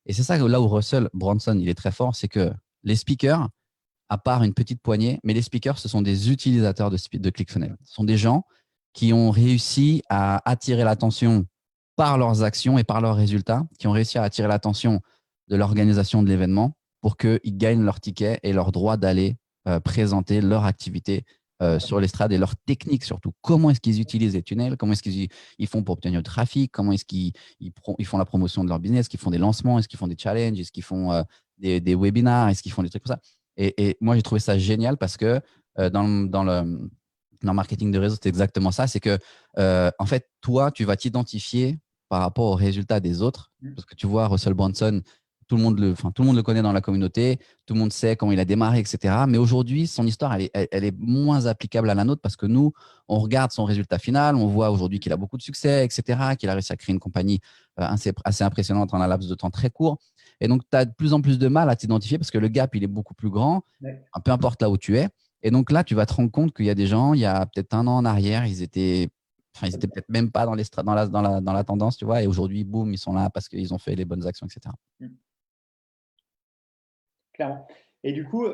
Et c'est ça là où Russell Brunson, il est très fort, c'est que les speakers, à part une petite poignée, mais les speakers, ce sont des utilisateurs de ClickFunnels. Ce sont des gens qui ont réussi à attirer l'attention par leurs actions et par leurs résultats, qui ont réussi à attirer l'attention de l'organisation de l'événement pour qu'ils gagnent leur ticket et leur droit d'aller présenter leur activité sur l'estrade et leur technique surtout. Comment est-ce qu'ils utilisent les tunnels? Comment est-ce qu'ils font pour obtenir du trafic? Comment est-ce qu'ils font la promotion de leur business? Est-ce qu'ils font des lancements? Est-ce qu'ils font des challenges? Est-ce qu'ils font des webinars? Est-ce qu'ils font des trucs comme ça? Et moi, j'ai trouvé ça génial parce que dans le marketing de réseau, c'est exactement ça. C'est que, en fait, toi, tu vas t'identifier par rapport aux résultats des autres. Parce que tu vois, Russell Brunson, tout le monde le connaît dans la communauté, tout le monde sait comment il a démarré, etc. Mais aujourd'hui, son histoire, elle est moins applicable à la nôtre parce que nous, on regarde son résultat final, on voit aujourd'hui qu'il a beaucoup de succès, etc., qu'il a réussi à créer une compagnie assez impressionnante en un laps de temps très court. Et donc, tu as de plus en plus de mal à t'identifier parce que le gap, il est beaucoup plus grand, peu importe là où tu es. Et donc là, tu vas te rendre compte qu'il y a des gens, il y a peut-être un an en arrière, ils étaient peut-être même pas dans la tendance, tu vois. Et aujourd'hui, boum, ils sont là parce qu'ils ont fait les bonnes actions, etc. Clairement. Et du coup,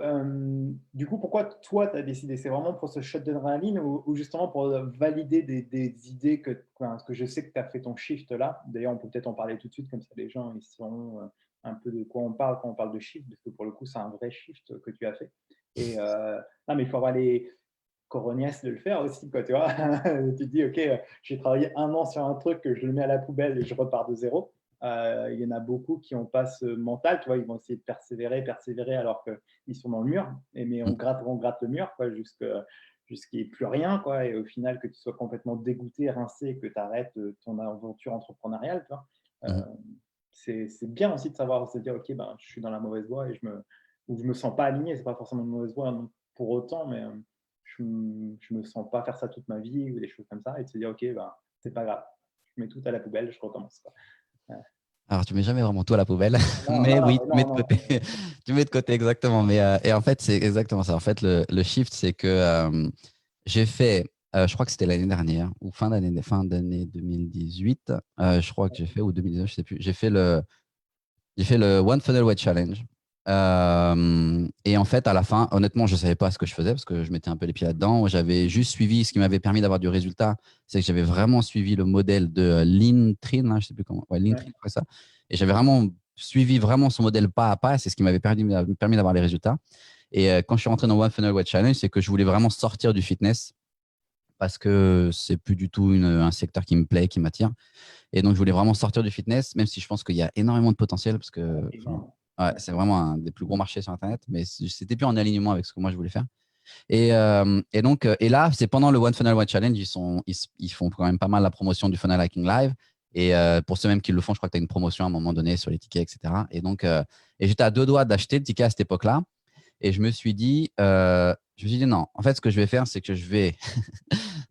pourquoi toi, tu as décidé? C'est vraiment pour ce shot d'adrénaline ou justement pour valider des idées parce que je sais que tu as fait ton shift là. D'ailleurs, on peut peut-être en parler tout de suite, comme ça les gens ils sauront un peu de quoi on parle quand on parle de shift, parce que pour le coup, c'est un vrai shift que tu as fait. Et non, mais il faut avoir les corognas de le faire aussi, quoi, tu vois. Tu te dis, OK, j'ai travaillé un an sur un truc, que je le mets à la poubelle et je repars de zéro. Il y en a beaucoup qui n'ont pas ce mental, tu vois, ils vont essayer de persévérer alors qu'ils sont dans le mur, mais on gratte le mur quoi, jusqu'il n'y ait plus rien, quoi, et au final que tu sois complètement dégoûté, rincé, que tu arrêtes ton aventure entrepreneuriale, tu vois. C'est bien aussi de savoir se dire, OK, ben, je suis dans la mauvaise voie et je me sens pas aligné, c'est pas forcément une mauvaise voie pour autant, mais je me sens pas faire ça toute ma vie ou des choses comme ça, et de se dire, OK, ben, c'est pas grave, je mets tout à la poubelle, je recommence, quoi. Alors, tu mets jamais vraiment tout à la poubelle, Non, mais non, oui, mais tu mets non, de non. côté. Tu mets de côté exactement. Et en fait, c'est exactement ça. En fait, le shift, c'est que j'ai fait, je crois que c'était l'année dernière ou fin d'année 2018, je crois que j'ai fait, ou 2019, je sais plus. J'ai fait le One Funnel Way Challenge. Et en fait, à la fin, honnêtement, je ne savais pas ce que je faisais parce que je mettais un peu les pieds là-dedans. J'avais juste suivi ce qui m'avait permis d'avoir du résultat. C'est que j'avais vraiment suivi le modèle de Lean Trin, hein, je ne sais plus comment. Ouais, Lean Trin, après ça. Et j'avais vraiment suivi vraiment son modèle pas à pas. C'est ce qui m'avait permis d'avoir les résultats. Et quand je suis rentré dans One Funnel Way Challenge, c'est que je voulais vraiment sortir du fitness parce que c'est plus du tout un secteur qui me plaît, qui m'attire. Et donc, je voulais vraiment sortir du fitness, même si je pense qu'il y a énormément de potentiel parce que c'est vraiment un des plus gros marchés sur Internet, mais c'était plus en alignement avec ce que moi je voulais faire. Et là, c'est pendant le One Funnel One Challenge, ils font quand même pas mal la promotion du Funnel Hacking Live. Et pour ceux même qui le font, je crois que tu as une promotion à un moment donné sur les tickets, etc. Et donc, j'étais à 2 doigts d'acheter le ticket à cette époque-là. Et je me suis dit non. En fait, ce que je vais faire, c'est que je vais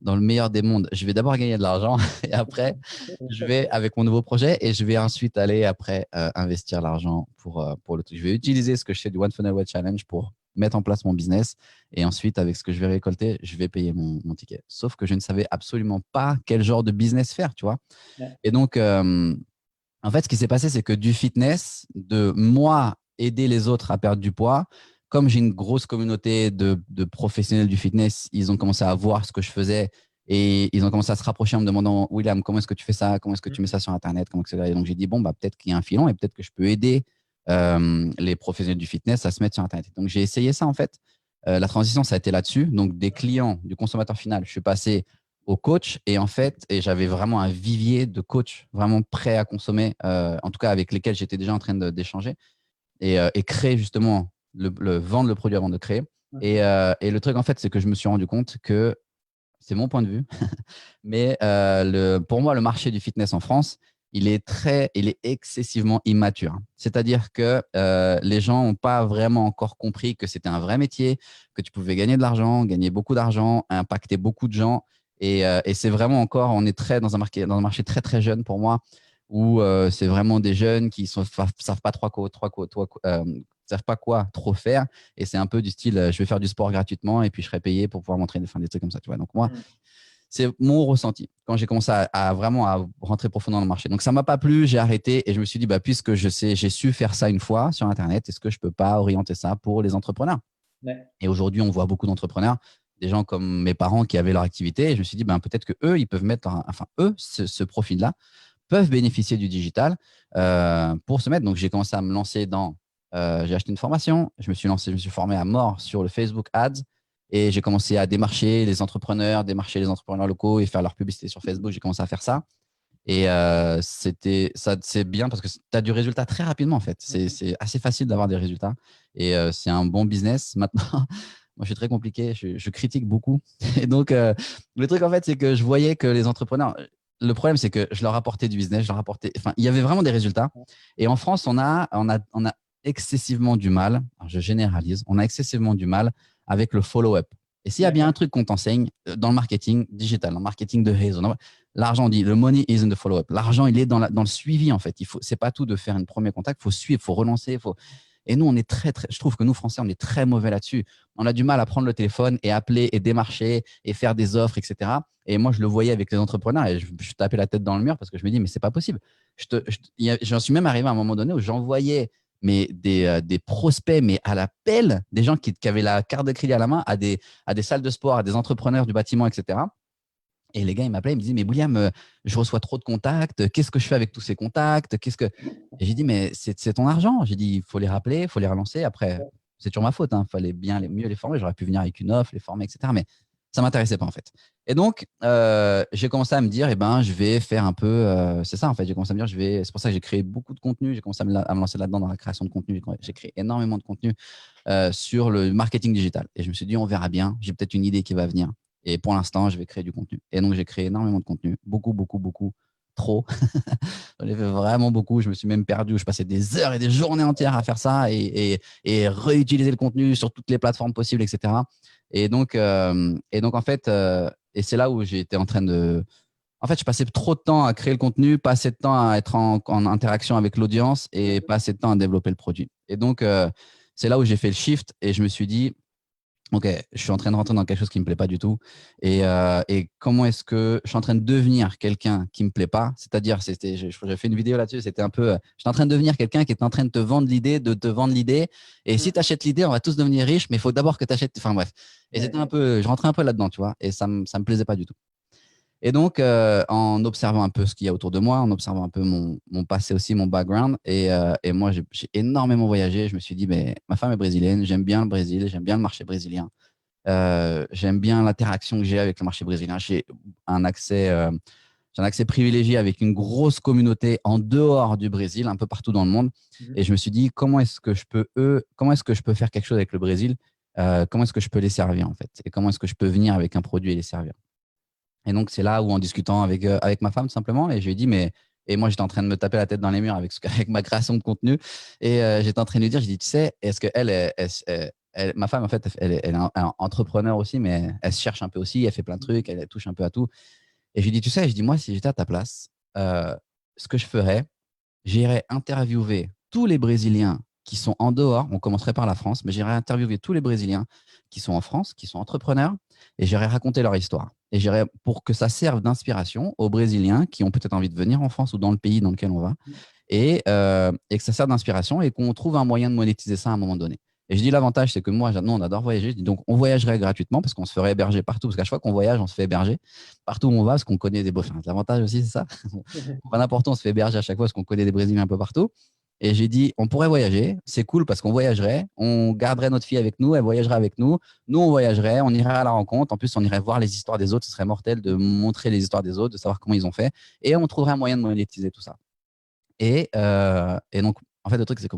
dans le meilleur des mondes, je vais d'abord gagner de l'argent et après, je vais avec mon nouveau projet et je vais ensuite aller après investir l'argent pour le truc. Je vais utiliser ce que je fais du One Funnel Way Challenge pour mettre en place mon business et ensuite, avec ce que je vais récolter, je vais payer mon ticket. Sauf que je ne savais absolument pas quel genre de business faire, tu vois. Et donc, en fait, ce qui s'est passé, c'est que du fitness, de moi aider les autres à perdre du poids, comme j'ai une grosse communauté de professionnels du fitness, ils ont commencé à voir ce que je faisais et ils ont commencé à se rapprocher en me demandant, William, comment est-ce que tu fais ça? Comment est-ce que tu mets ça sur Internet? Comment et donc, j'ai dit, bon, bah, peut-être qu'il y a un filon et peut-être que je peux aider les professionnels du fitness à se mettre sur Internet. Donc, j'ai essayé ça, en fait. La transition, ça a été là-dessus. Donc, des clients, du consommateur final, je suis passé aux coachs. Et en fait, j'avais vraiment un vivier de coachs vraiment prêts à consommer, en tout cas avec lesquels j'étais déjà en train d'échanger et créer justement, vendre le produit avant de créer. Et le truc, en fait, c'est que je me suis rendu compte que, c'est mon point de vue, mais pour moi, le marché du fitness en France, il est excessivement immature. C'est-à-dire que les gens n'ont pas vraiment encore compris que c'était un vrai métier, que tu pouvais gagner de l'argent, gagner beaucoup d'argent, impacter beaucoup de gens. Et c'est vraiment encore, on est dans un marché très, très jeune pour moi, où c'est vraiment des jeunes qui savent pas savent pas quoi trop faire. Et c'est un peu du style, je vais faire du sport gratuitement et puis je serai payé pour pouvoir m'entraîner, des trucs comme ça. Tu vois. Donc moi, c'est mon ressenti quand j'ai commencé à vraiment à rentrer profondément dans le marché. Donc, ça m'a pas plu, j'ai arrêté et je me suis dit, bah, puisque j'ai su faire ça une fois sur Internet, est-ce que je peux pas orienter ça pour les entrepreneurs? Ouais. Et aujourd'hui, on voit beaucoup d'entrepreneurs, des gens comme mes parents qui avaient leur activité. Et je me suis dit, ben, peut-être que eux, ils peuvent ce profil-là, peuvent bénéficier du digital pour se mettre. Donc, j'ai commencé à me lancer j'ai acheté une formation, je me suis formé à mort sur le Facebook Ads et j'ai commencé à démarcher démarcher les entrepreneurs locaux et faire leur publicité sur Facebook. J'ai commencé à faire ça. Et c'est bien parce que tu as du résultat très rapidement en fait. C'est assez facile d'avoir des résultats et c'est un bon business. Maintenant, moi je suis très compliqué, je critique beaucoup. Et donc, le truc en fait, c'est que je voyais que les entrepreneurs, le problème c'est que je leur apportais du business, enfin, il y avait vraiment des résultats. Et en France, on a excessivement du mal, alors je généralise, on a excessivement du mal avec le follow-up. Et s'il y a bien un truc qu'on t'enseigne dans le marketing digital, dans le marketing de réseau, l'argent dit, le money is in the follow-up. L'argent, il est dans le suivi, en fait. C'est pas tout de faire un premier contact, il faut suivre, il faut relancer. Et nous, on est je trouve que nous, Français, on est très mauvais là-dessus. On a du mal à prendre le téléphone et appeler et démarcher et faire des offres, etc. Et moi, je le voyais avec les entrepreneurs et je tapais la tête dans le mur parce que je me dis, mais c'est pas possible. J'en suis même arrivé à un moment donné où j'envoyais des prospects, mais à la pelle, des gens qui avaient la carte de crédit à la main à des salles de sport, à des entrepreneurs du bâtiment, etc. Et les gars, ils m'appelaient, ils me disaient, mais William, je reçois trop de contacts. Qu'est-ce que je fais avec tous ces contacts? Et j'ai dit, mais c'est ton argent. J'ai dit, il faut les rappeler, il faut les relancer. Après, c'est toujours ma faute. Il fallait mieux les former. J'aurais pu venir avec une offre, les former, etc. Mais ça ne m'intéressait pas, en fait. Et donc, j'ai commencé à me dire, eh ben, je vais faire un peu. C'est ça, en fait. J'ai commencé à me dire, c'est pour ça que j'ai créé beaucoup de contenu. J'ai commencé à me lancer là-dedans dans la création de contenu. J'ai créé énormément de contenu sur le marketing digital. Et je me suis dit, on verra bien. J'ai peut-être une idée qui va venir. Et pour l'instant, je vais créer du contenu. Et donc, j'ai créé énormément de contenu. Beaucoup, beaucoup, beaucoup. Trop. J'en ai fait vraiment beaucoup. Je me suis même perdu. Je passais des heures et des journées entières à faire ça et réutiliser le contenu sur toutes les plateformes possibles, etc. Et donc en fait, et c'est là où j'ai été en train de. En fait, je passais trop de temps à créer le contenu, pas assez de temps à être en interaction avec l'audience et pas assez de temps à développer le produit. Et donc, c'est là où j'ai fait le shift et je me suis dit, OK, je suis en train de rentrer dans quelque chose qui me plaît pas du tout. Et comment est-ce que je suis en train de devenir quelqu'un qui me plaît pas? C'est-à-dire, j'ai fait une vidéo là-dessus, c'était un peu, j'étais en train de devenir quelqu'un qui est en train de te vendre l'idée, de te vendre l'idée. Et si tu achètes l'idée, on va tous devenir riches, mais il faut d'abord que tu achètes. Enfin bref. Et c'était un peu, je rentrais un peu là-dedans, tu vois. Et ça me plaisait pas du tout. Et donc, en observant un peu ce qu'il y a autour de moi, en observant un peu mon passé aussi, mon background, et moi, j'ai énormément voyagé. Je me suis dit, mais ma femme est brésilienne, j'aime bien le Brésil, j'aime bien le marché brésilien. J'aime bien l'interaction que j'ai avec le marché brésilien. Un accès, j'ai un accès privilégié avec une grosse communauté en dehors du Brésil, un peu partout dans le monde. Et je me suis dit, comment est-ce que je peux faire quelque chose avec le Brésil? Comment est-ce que je peux les servir, en fait? Et comment est-ce que je peux venir avec un produit et les servir? Et donc, c'est là où, en discutant avec ma femme, simplement, et je lui ai dit, et moi, j'étais en train de me taper la tête dans les murs avec ma création de contenu. Et j'étais en train de lui dire, j'ai dit, tu sais, est-ce que ma femme, en fait, elle est un entrepreneur aussi, mais elle se cherche un peu aussi, elle fait plein de trucs, elle touche un peu à tout. Et je lui dis, tu sais, je dis, moi, si j'étais à ta place, ce que je ferais, j'irais interviewer tous les Brésiliens qui sont en dehors. On commencerait par la France, mais j'irais interviewer tous les Brésiliens qui sont en France, qui sont entrepreneurs, et j'irais raconter leur histoire. Et j'irais pour que ça serve d'inspiration aux Brésiliens qui ont peut-être envie de venir en France ou dans le pays dans lequel on va, et que ça serve d'inspiration et qu'on trouve un moyen de monétiser ça à un moment donné. Et je dis l'avantage, c'est que moi, nous, on adore voyager. Je dis donc, on voyagerait gratuitement parce qu'on se ferait héberger partout. Parce qu'à chaque fois qu'on voyage, on se fait héberger partout où on va parce qu'on connaît des beaux. Enfin, l'avantage aussi, c'est ça. Pas n'importe où, on se fait héberger à chaque fois parce qu'on connaît des Brésiliens un peu partout. Et j'ai dit, on pourrait voyager, c'est cool parce qu'on voyagerait, on garderait notre fille avec nous, elle voyagerait avec nous, nous on voyagerait, on irait à la rencontre, en plus on irait voir les histoires des autres, ce serait mortel de montrer les histoires des autres, de savoir comment ils ont fait, et on trouverait un moyen de monétiser tout ça. Et donc, en fait, le truc, c'est que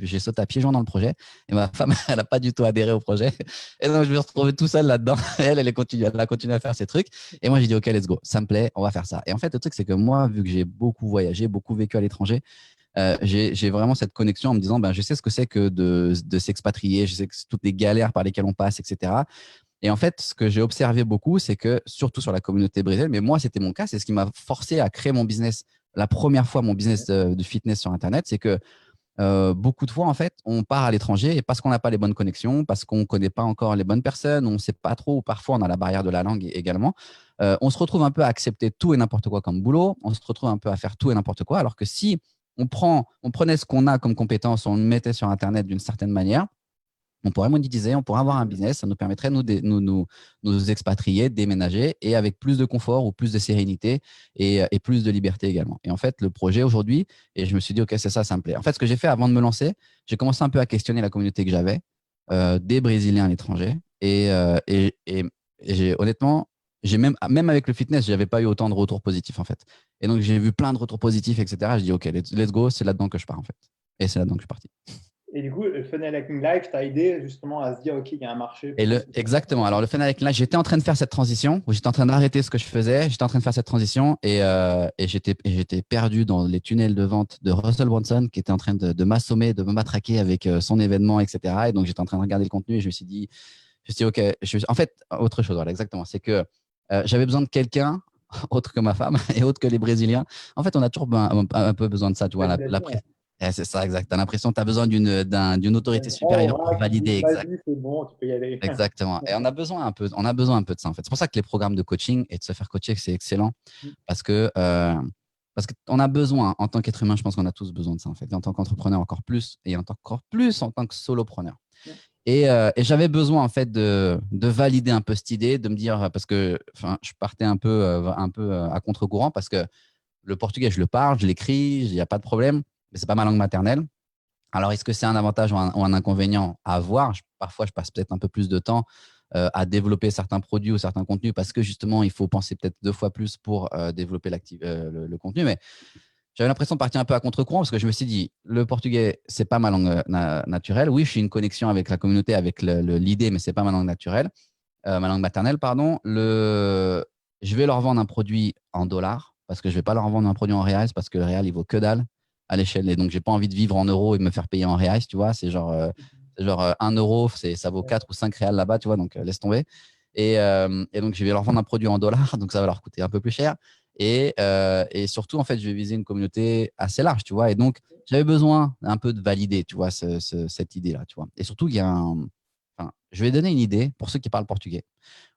j'ai sauté à pieds joints dans le projet et ma femme, elle n'a pas du tout adhéré au projet. Et donc, je me suis retrouvé tout seul là-dedans. Elle a continué à faire ses trucs. Et moi, j'ai dit, OK, let's go. Ça me plaît, on va faire ça. Et en fait, le truc, c'est que moi, vu que j'ai beaucoup voyagé, beaucoup vécu à l'étranger, j'ai vraiment cette connexion en me disant, ben, je sais ce que c'est que de s'expatrier, je sais que c'est toutes les galères par lesquelles on passe, etc. Et en fait, ce que j'ai observé beaucoup, c'est que, surtout sur la communauté brésilienne, mais moi, c'était mon cas, c'est ce qui m'a forcé à créer mon business, la première fois, mon business de fitness sur Internet, c'est que beaucoup de fois, en fait, on part à l'étranger et parce qu'on n'a pas les bonnes connexions, parce qu'on ne connaît pas encore les bonnes personnes, on ne sait pas trop, ou parfois on a la barrière de la langue également, on se retrouve un peu à accepter tout et n'importe quoi comme boulot, on se retrouve un peu à faire tout et n'importe quoi, alors que si on prenait ce qu'on a comme compétence, on le mettait sur Internet d'une certaine manière, on pourrait monétiser, on pourrait avoir un business, ça nous permettrait de nous expatrier, de déménager et avec plus de confort ou plus de sérénité et plus de liberté également. Et en fait, le projet aujourd'hui, et je me suis dit, OK, c'est ça, ça me plaît. En fait, ce que j'ai fait avant de me lancer, j'ai commencé un peu à questionner la communauté que j'avais, des Brésiliens à l'étranger. Et j'ai honnêtement, même avec le fitness, je n'avais pas eu autant de retours positifs en fait. Et donc, j'ai vu plein de retours positifs, etc. Je dis, OK, let's go, c'est là-dedans que je pars en fait. Et c'est là-dedans que je suis parti. Et du coup, le Funnel Hacking Live t'a aidé justement à se dire, OK, il y a un marché Et pour ce exactement. Alors, le Fnac, là, j'étais en train de faire cette transition, où j'étais en train d'arrêter ce que je faisais, j'étais en train de faire cette transition et j'étais perdu dans les tunnels de vente de Russell Brunson qui était en train de m'assommer, de me matraquer avec son événement, etc. Et donc, j'étais en train de regarder le contenu et je me suis dit, OK, en fait, autre chose, voilà, exactement. C'est que j'avais besoin de quelqu'un autre que ma femme et autre que les Brésiliens. En fait, on a toujours un peu besoin de ça, tu vois, validation. c'est ça, exact. Tu as l'impression que tu as besoin d'une autorité Oh, supérieure pour voilà, qui valider, dit, exact. vas-y, c'est bon, tu peux y aller. Exactement. Et on a besoin un peu de ça, en fait. C'est pour ça que les programmes de coaching et de se faire coacher, c'est excellent parce que, parce qu'on a besoin, en tant qu'être humain, je pense qu'on a tous besoin de ça, en fait. Et en tant qu'entrepreneur, encore plus, et encore plus en tant que solopreneur. Et j'avais besoin, en fait, de valider un peu cette idée, de me dire, parce que, enfin, je partais un peu à contre-courant parce que le portugais, je le parle, je l'écris, il n'y a pas de problème, mais c'est pas ma langue maternelle. Alors, est-ce que c'est un avantage ou un inconvénient à voir? Parfois, je passe peut-être un peu plus de temps à développer certains produits ou certains contenus parce que justement, il faut penser peut-être 2 fois plus pour développer le contenu. Mais j'avais l'impression de partir un peu à contre-courant parce que je me suis dit, le portugais, c'est pas ma langue naturelle. Oui, je suis une connexion avec la communauté, avec l'idée, mais c'est pas ma langue naturelle, ma langue maternelle, pardon. Je vais leur vendre un produit en dollars parce que je vais pas leur vendre un produit en reals parce que le real, il vaut que dalle à l'échelle. Et donc, j'ai pas envie de vivre en euros et de me faire payer en reals, tu vois. C'est genre 1 euro, ça vaut 4 ou 5 réals là-bas, tu vois. Donc, laisse tomber. Et donc, je vais leur vendre un produit en dollars, donc ça va leur coûter un peu plus cher. Et surtout, en fait, je vais viser une communauté assez large, tu vois. Et donc, j'avais besoin un peu de valider, tu vois, cette idée-là, tu vois. Et surtout, enfin, je vais donner une idée pour ceux qui parlent portugais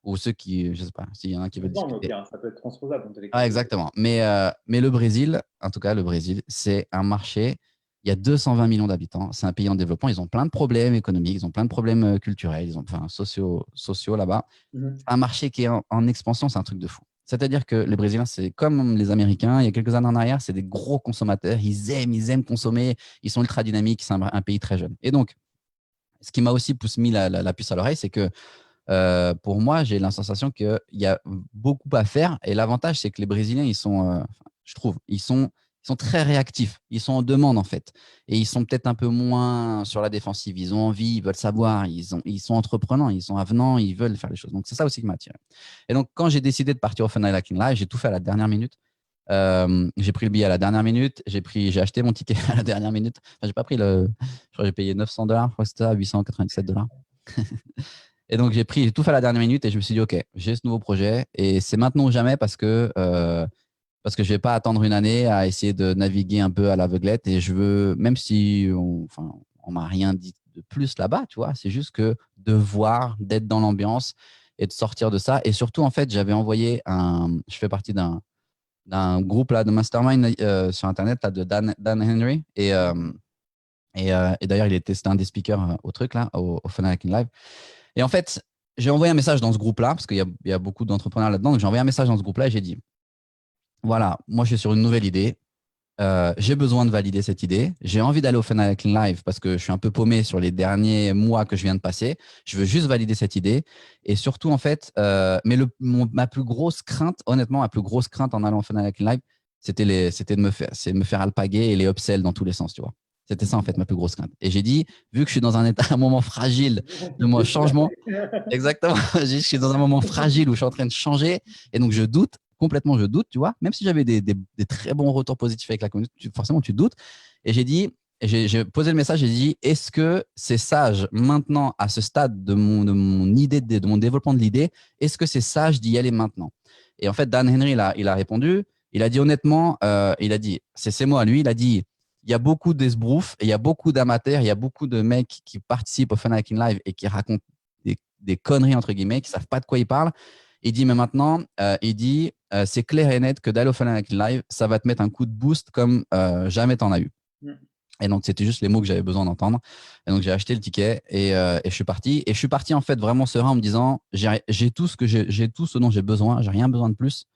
ou ceux qui, je sais pas, s'il y en a qui veulent Non, mais discuter. bien, ça peut être transposable dans tous les cas. Ah, exactement. Mais le Brésil, en tout cas, le Brésil, c'est un marché. Il y a 220 millions d'habitants. C'est un pays en développement. Ils ont plein de problèmes économiques, ils ont plein de problèmes culturels, enfin, sociaux là-bas. C'est un marché qui est en expansion, c'est un truc de fou. C'est-à-dire que les Brésiliens, c'est comme les Américains, il y a quelques années en arrière, c'est des gros consommateurs. Ils aiment consommer. Ils sont ultra dynamiques. C'est un pays très jeune. Et donc, ce qui m'a aussi mis la puce à l'oreille, c'est que pour moi, j'ai la sensation qu'il y a beaucoup à faire. Et l'avantage, c'est que les Brésiliens, je trouve, ils sont très réactifs. Ils sont en demande, en fait. Et ils sont peut-être un peu moins sur la défensive. Ils ont envie, ils veulent savoir, ils sont entreprenants, ils sont avenants, ils veulent faire les choses. Donc, c'est ça aussi qui m'a attiré. Et donc, quand j'ai décidé de partir au Funnel Hacking Live, j'ai tout fait à la dernière minute. J'ai pris le billet à la dernière minute. J'ai acheté mon ticket à la dernière minute. Enfin, j'ai pas pris je crois que j'ai payé $900. Je crois que c'était à $897. Et donc, j'ai tout fait à la dernière minute et je me suis dit, OK, j'ai ce nouveau projet et c'est maintenant ou jamais parce que je vais pas attendre une année à essayer de naviguer un peu à l'aveuglette et je veux, même si on m'a rien dit de plus là-bas, tu vois, c'est juste que de voir, d'être dans l'ambiance et de sortir de ça. Et surtout, en fait, je fais partie d'un groupe là de mastermind sur Internet là, de Dan Henry et d'ailleurs, c'était un des speakers au truc là, au Funnel Hacking Live. Et en fait, j'ai envoyé un message dans ce groupe-là, parce qu'il y a beaucoup d'entrepreneurs là-dedans. Donc, j'ai envoyé un message dans ce groupe-là et j'ai dit, voilà, moi, je suis sur une nouvelle idée. j'ai besoin de valider cette idée. J'ai envie d'aller au Funnel Hacking Live parce que je suis un peu paumé sur les derniers mois que je viens de passer. Je veux juste valider cette idée. Et surtout, en fait, mais ma plus grosse crainte, honnêtement, ma plus grosse crainte en allant au Funnel Hacking Live, c'était de me faire alpaguer et les upsells dans tous les sens, tu vois. C'était ça, en fait, ma plus grosse crainte. Et j'ai dit, vu que je suis dans un moment fragile de mon changement, exactement. Je suis dans un moment fragile où je suis en train de changer et donc je doute complètement, je doute, tu vois. Même si j'avais des très bons retours positifs avec la communauté, forcément tu doutes. Et j'ai dit, j'ai posé le message, j'ai dit, est-ce que c'est sage maintenant à ce stade de mon idée, de mon développement de l'idée, est-ce que c'est sage d'y aller maintenant? Et en fait, Dan Henry, il a répondu, il a dit honnêtement, il a dit, c'est moi lui, il a dit, il y a beaucoup d'esbroufs, il y a beaucoup d'amateurs, il y a beaucoup de mecs qui participent au Funnel Hacking Live et qui racontent des conneries, entre guillemets, qui ne savent pas de quoi ils parlent. Il dit, mais maintenant, c'est clair et net que d'aller au Funnel Hacking Live, ça va te mettre un coup de boost comme jamais tu en as eu. Et donc, c'était juste les mots que j'avais besoin d'entendre. Et donc, j'ai acheté le ticket et je suis parti. Et je suis parti, en fait, vraiment serein en me disant, j'ai tout ce dont j'ai besoin, j'ai rien besoin de plus.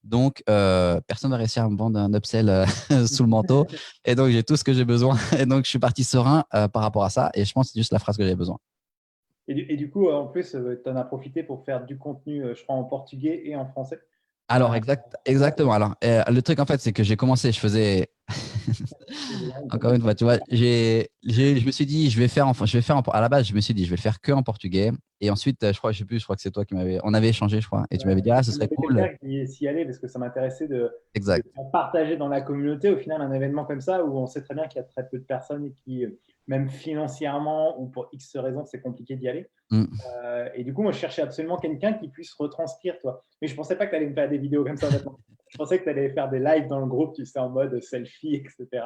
Donc, personne ne va réussir à me vendre un upsell sous le manteau. Et donc, j'ai tout ce que j'ai besoin. Et donc, je suis parti serein par rapport à ça. Et je pense que c'est juste la phrase que j'avais besoin. Et du coup, en plus, tu en as profité pour faire du contenu, je crois, en portugais et en français. Alors, exactement. Alors, le truc, en fait, c'est que j'ai commencé, je faisais, encore une fois, tu vois, je me suis dit, à la base, je me suis dit, je vais le faire que en portugais. Et ensuite, je crois que c'est toi on avait échangé, je crois. Et tu m'avais dit, ah, ce Il y serait avait cool. quelqu'un qui s'y allait parce que ça m'intéressait de Exact. partager dans la communauté au final un événement comme ça où on sait très bien qu'il y a très peu de personnes et qui, même financièrement ou pour X raisons, c'est compliqué d'y aller. Mm. Et du coup, moi, je cherchais absolument quelqu'un qui puisse retranscrire, toi. Mais je ne pensais pas que tu allais me faire des vidéos comme ça, honnêtement. Je pensais que tu allais faire des lives dans le groupe, tu sais, en mode selfie, etc.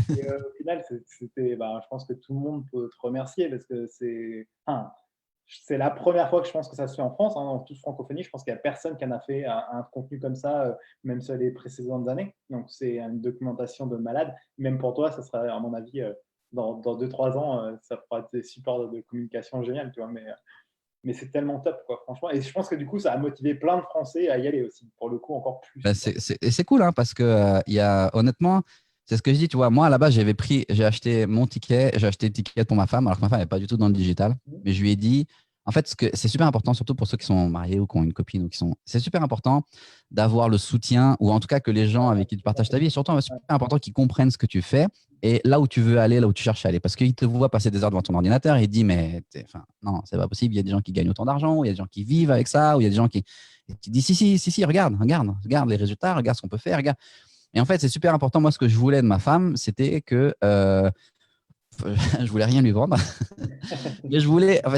Et au final, je pense que tout le monde peut te remercier parce que c'est la première fois que je pense que ça se fait en France, hein, dans toute francophonie. Je pense qu'il n'y a personne qui en a fait un contenu comme ça, même sur les précédentes années. Donc, c'est une documentation de malade. Même pour toi, ça sera, à mon avis, dans 2-3 ans, ça fera des supports de communication génial, tu vois. Mais c'est tellement top, quoi, franchement. Et je pense que du coup, ça a motivé plein de Français à y aller aussi. Pour le coup, encore plus. Ben, c'est cool, hein, parce que honnêtement, c'est ce que je dis, tu vois. Moi, à la base, j'ai acheté mon ticket, j'ai acheté le ticket pour ma femme, alors que ma femme n'est pas du tout dans le digital. Mais je lui ai dit, en fait, c'est super important, surtout pour ceux qui sont mariés ou qui ont une copine c'est super important d'avoir le soutien, ou en tout cas que les gens avec qui tu partages ta vie, et surtout, c'est super important qu'ils comprennent ce que tu fais et là où tu veux aller, là où tu cherches à aller. Parce qu'ils te voient passer des heures devant ton ordinateur et ils disent, mais non, c'est pas possible. Il y a des gens qui gagnent autant d'argent, il y a des gens qui vivent avec ça, ou il y a des gens qui disent, si, regarde les résultats, regarde ce qu'on peut faire, regarde. Et en fait, c'est super important. Moi, ce que je voulais de ma femme, c'était que je voulais rien lui vendre. Mais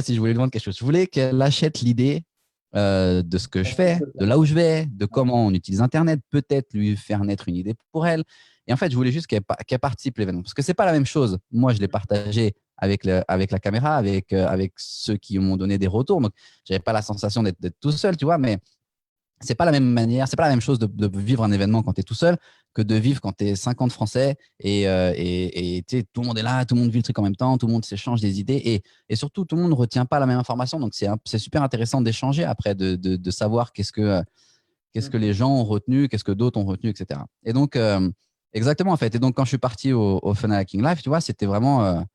si je voulais lui vendre quelque chose, je voulais qu'elle achète l'idée de ce que je fais, de là où je vais, de comment on utilise Internet, peut-être lui faire naître une idée pour elle. Et en fait, je voulais juste qu'elle participe à l'événement. Parce que ce n'est pas la même chose. Moi, je l'ai partagé avec la caméra, avec ceux qui m'ont donné des retours. Donc, je n'avais pas la sensation d'être tout seul, tu vois, mais c'est pas la même manière, c'est pas la même chose de vivre un événement quand tu es tout seul que de vivre quand tu es 50 Français et tout le monde est là, tout le monde vit le truc en même temps, tout le monde s'échange des idées et surtout tout le monde ne retient pas la même information. Donc c'est super intéressant d'échanger après, de savoir qu'est-ce que les gens ont retenu, qu'est-ce que d'autres ont retenu, etc. Et donc, exactement en fait. Et donc, quand je suis parti au Funnel Hacking Live, tu vois, c'était vraiment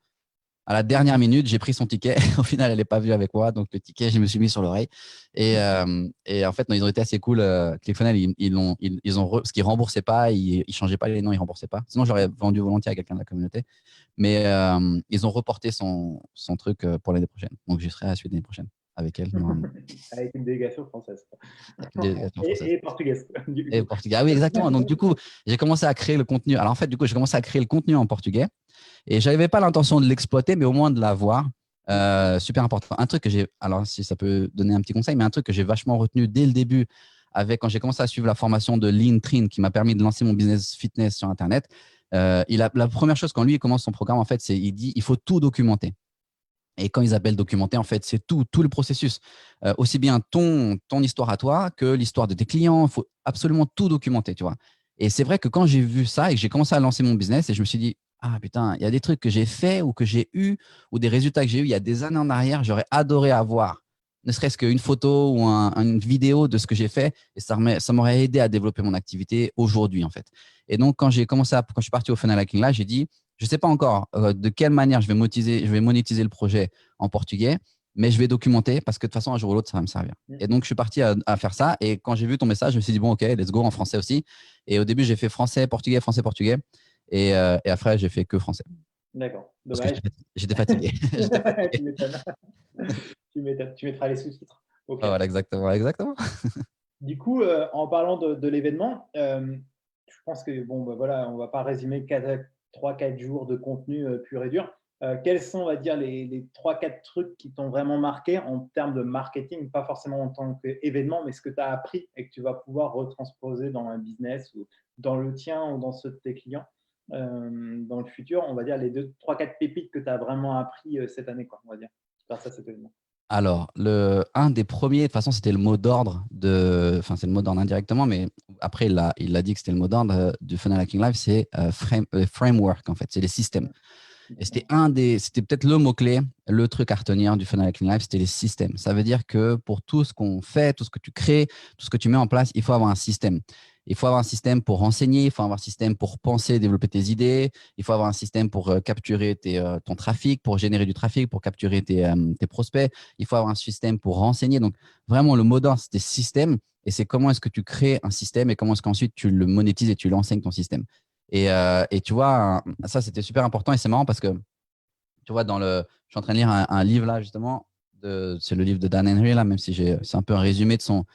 à la dernière minute, j'ai pris son ticket. Au final, elle n'est pas venue avec moi. Donc, le ticket, je me suis mis sur l'oreille. Et en fait, non, ils ont été assez cool. ClickFunnels, parce qu'ils ne remboursaient pas, ils ne changeaient pas les noms, ils ne remboursaient pas. Sinon, j'aurais vendu volontiers à quelqu'un de la communauté. Mais ils ont reporté son truc pour l'année prochaine. Donc, je serai à la suite l'année prochaine avec elle. Avec une délégation française. Avec une délégation française. Et portugaise. Et portugais. Ah oui, exactement. Donc, du coup, j'ai commencé à créer le contenu. Alors, en fait, du coup, j'ai commencé à créer le contenu en portugais. Et je n'avais pas l'intention de l'exploiter, mais au moins de l'avoir. Super important. Un truc que alors si ça peut donner un petit conseil, mais un truc que j'ai vachement retenu dès le début, quand j'ai commencé à suivre la formation de Lean Trin, qui m'a permis de lancer mon business fitness sur Internet. La première chose quand lui commence son programme, en fait, il dit il faut tout documenter. Et quand ils appellent documenter, en fait, c'est tout le processus. Aussi bien ton histoire à toi que l'histoire de tes clients. Il faut absolument tout documenter, tu vois. Et c'est vrai que quand j'ai vu ça et que j'ai commencé à lancer mon business, et je me suis dit, ah putain, il y a des trucs que j'ai fait ou que j'ai eu ou des résultats que j'ai eu il y a des années en arrière, j'aurais adoré avoir, ne serait-ce qu'une photo ou une vidéo de ce que j'ai fait. Et ça m'aurait aidé à développer mon activité aujourd'hui, en fait. Et donc, quand je suis parti au Funnel Hacking Live, j'ai dit, je ne sais pas encore de quelle manière je vais monétiser le projet en portugais, mais je vais documenter parce que de toute façon, un jour ou l'autre, ça va me servir. Et donc, je suis parti à faire ça. Et quand j'ai vu ton message, je me suis dit, bon, OK, let's go en français aussi. Et au début, j'ai fait français, portugais, français, portugais. Et après, j'ai fait que français. D'accord. Parce que Dommage. j'étais fatigué. J'étais Tu fatigué. m'étonnes. Tu m'étonnes. Tu mettras les sous-titres. OK. Ah, voilà, exactement, exactement. Du coup, en parlant de l'événement, je pense que bon, bah, voilà, on ne va pas résumer 3-4 jours de contenu pur et dur. Quels sont, on va dire, les 3-4 trucs qui t'ont vraiment marqué en termes de marketing, pas forcément en tant qu'événement, mais ce que tu as appris et que tu vas pouvoir retransposer dans un business ou dans le tien ou dans ceux de tes clients dans le futur, on va dire les 3-4 pépites que tu as vraiment appris cette année, quoi, on va dire, grâce à cet événement. Alors, un des premiers, de toute façon, c'était le mot d'ordre enfin, c'est le mot d'ordre indirectement, mais après, il a dit que c'était le mot d'ordre du Funnel Hacking Live, c'est framework, en fait, c'est les systèmes. Et c'était peut-être le mot-clé, le truc à retenir du Funnel Hacking Live, c'était les systèmes. Ça veut dire que pour tout ce qu'on fait, tout ce que tu crées, tout ce que tu mets en place, il faut avoir un système. Il faut avoir un système pour renseigner, il faut avoir un système pour penser, développer tes idées, il faut avoir un système pour capturer ton trafic, pour générer du trafic, pour capturer tes prospects. Il faut avoir un système pour renseigner. Donc, vraiment, le mot d'ordre, c'était système. Et c'est comment est-ce que tu crées un système et comment est-ce qu'ensuite tu le monétises et tu l'enseignes ton système. Et tu vois, ça, c'était super important et c'est marrant parce que, tu vois, je suis en train de lire un livre là, justement, c'est le livre de Dan Henry, là, même si c'est un peu un résumé de son.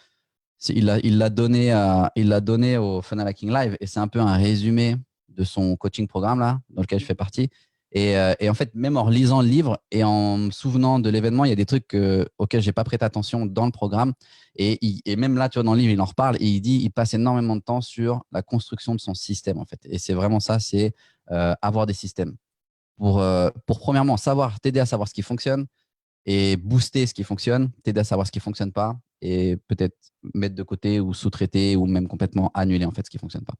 Il l'a donné au Funnel Hacking Live et c'est un peu un résumé de son coaching programme là, dans lequel je fais partie. Et en fait, même en lisant le livre et en me souvenant de l'événement, il y a des trucs auxquels j'ai pas prêté attention dans le programme. Et même là, tu vois, dans le livre, il en reparle et il dit il passe énormément de temps sur la construction de son système en fait. Et c'est vraiment ça, c'est avoir des systèmes pour premièrement t'aider à savoir ce qui fonctionne et booster ce qui fonctionne, t'aider à savoir ce qui fonctionne pas et peut-être mettre de côté ou sous-traiter ou même complètement annuler en fait ce qui fonctionne pas.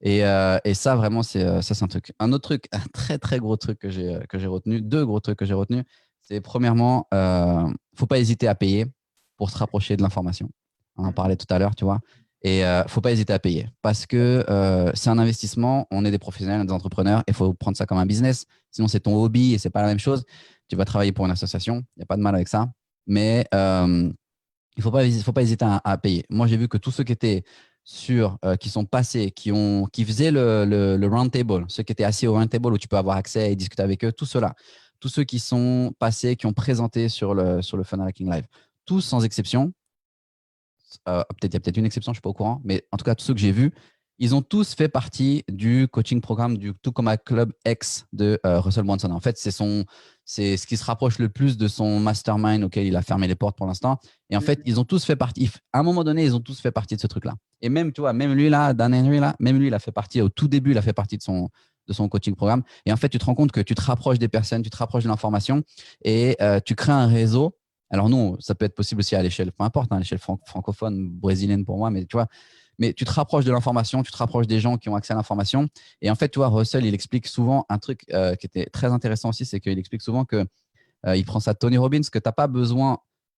Et ça vraiment c'est un truc. Un autre truc, un très très gros truc que j'ai retenu, deux gros trucs que j'ai retenu, c'est premièrement, faut pas hésiter à payer pour se rapprocher de l'information. On en parlait tout à l'heure, tu vois. Et faut pas hésiter à payer parce que c'est un investissement. On est des professionnels, des entrepreneurs, et faut prendre ça comme un business. Sinon, c'est ton hobby et c'est pas la même chose. Tu vas travailler pour une association, il n'y a pas de mal avec ça. Mais il faut pas hésiter à payer. Moi, j'ai vu que tous ceux qui étaient qui sont passés, qui faisaient le round table, ceux qui étaient assis au round table où tu peux avoir accès et discuter avec eux, tous ceux-là, tous ceux qui sont passés, qui ont présenté sur le Funnel Hacking Live, tous sans exception, il y a peut-être une exception, je ne suis pas au courant, mais en tout cas, tous ceux que j'ai vus, ils ont tous fait partie du coaching programme du Tucumã Club X de Russell Brunson. En fait, c'est ce qui se rapproche le plus de son mastermind auquel il a fermé les portes pour l'instant. Et en fait, ils ont tous fait partie, à un moment donné, ils ont tous fait partie de ce truc-là. Et même, tu vois, même lui là, Dan Henry là, même lui, il a fait partie, au tout début, il a fait partie de son coaching programme. Et en fait, tu te rends compte que tu te rapproches des personnes, tu te rapproches de l'information et tu crées un réseau. Alors non, ça peut être possible aussi à l'échelle, peu importe, à l'échelle francophone, brésilienne pour moi, mais tu vois, mais tu te rapproches de l'information, tu te rapproches des gens qui ont accès à l'information. Et en fait, tu vois, Russell, il explique souvent un truc qui était très intéressant aussi, c'est qu'il explique souvent que il prend ça de Tony Robbins, que tu n'as pas besoin.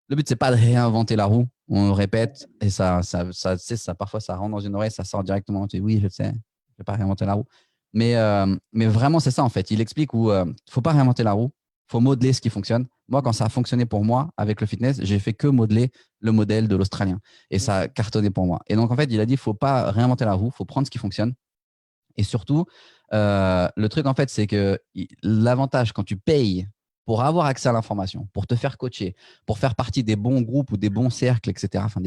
Le but, c'est pas de réinventer la roue. On le répète et parfois, ça rentre dans une oreille, ça sort directement. Tu dis, oui, je sais, je ne vais pas réinventer la roue. Mais vraiment, c'est ça, en fait. Il explique où il ne faut pas réinventer la roue, il faut modeler ce qui fonctionne. Moi, quand ça a fonctionné pour moi avec le fitness, j'ai fait que modeler le modèle de l'Australien. Et ça a cartonné pour moi. Et donc, en fait, il a dit, il ne faut pas réinventer la roue, il faut prendre ce qui fonctionne. Et surtout, le truc, en fait, c'est que l'avantage quand tu payes pour avoir accès à l'information, pour te faire coacher, pour faire partie des bons groupes ou des bons cercles, etc., enfin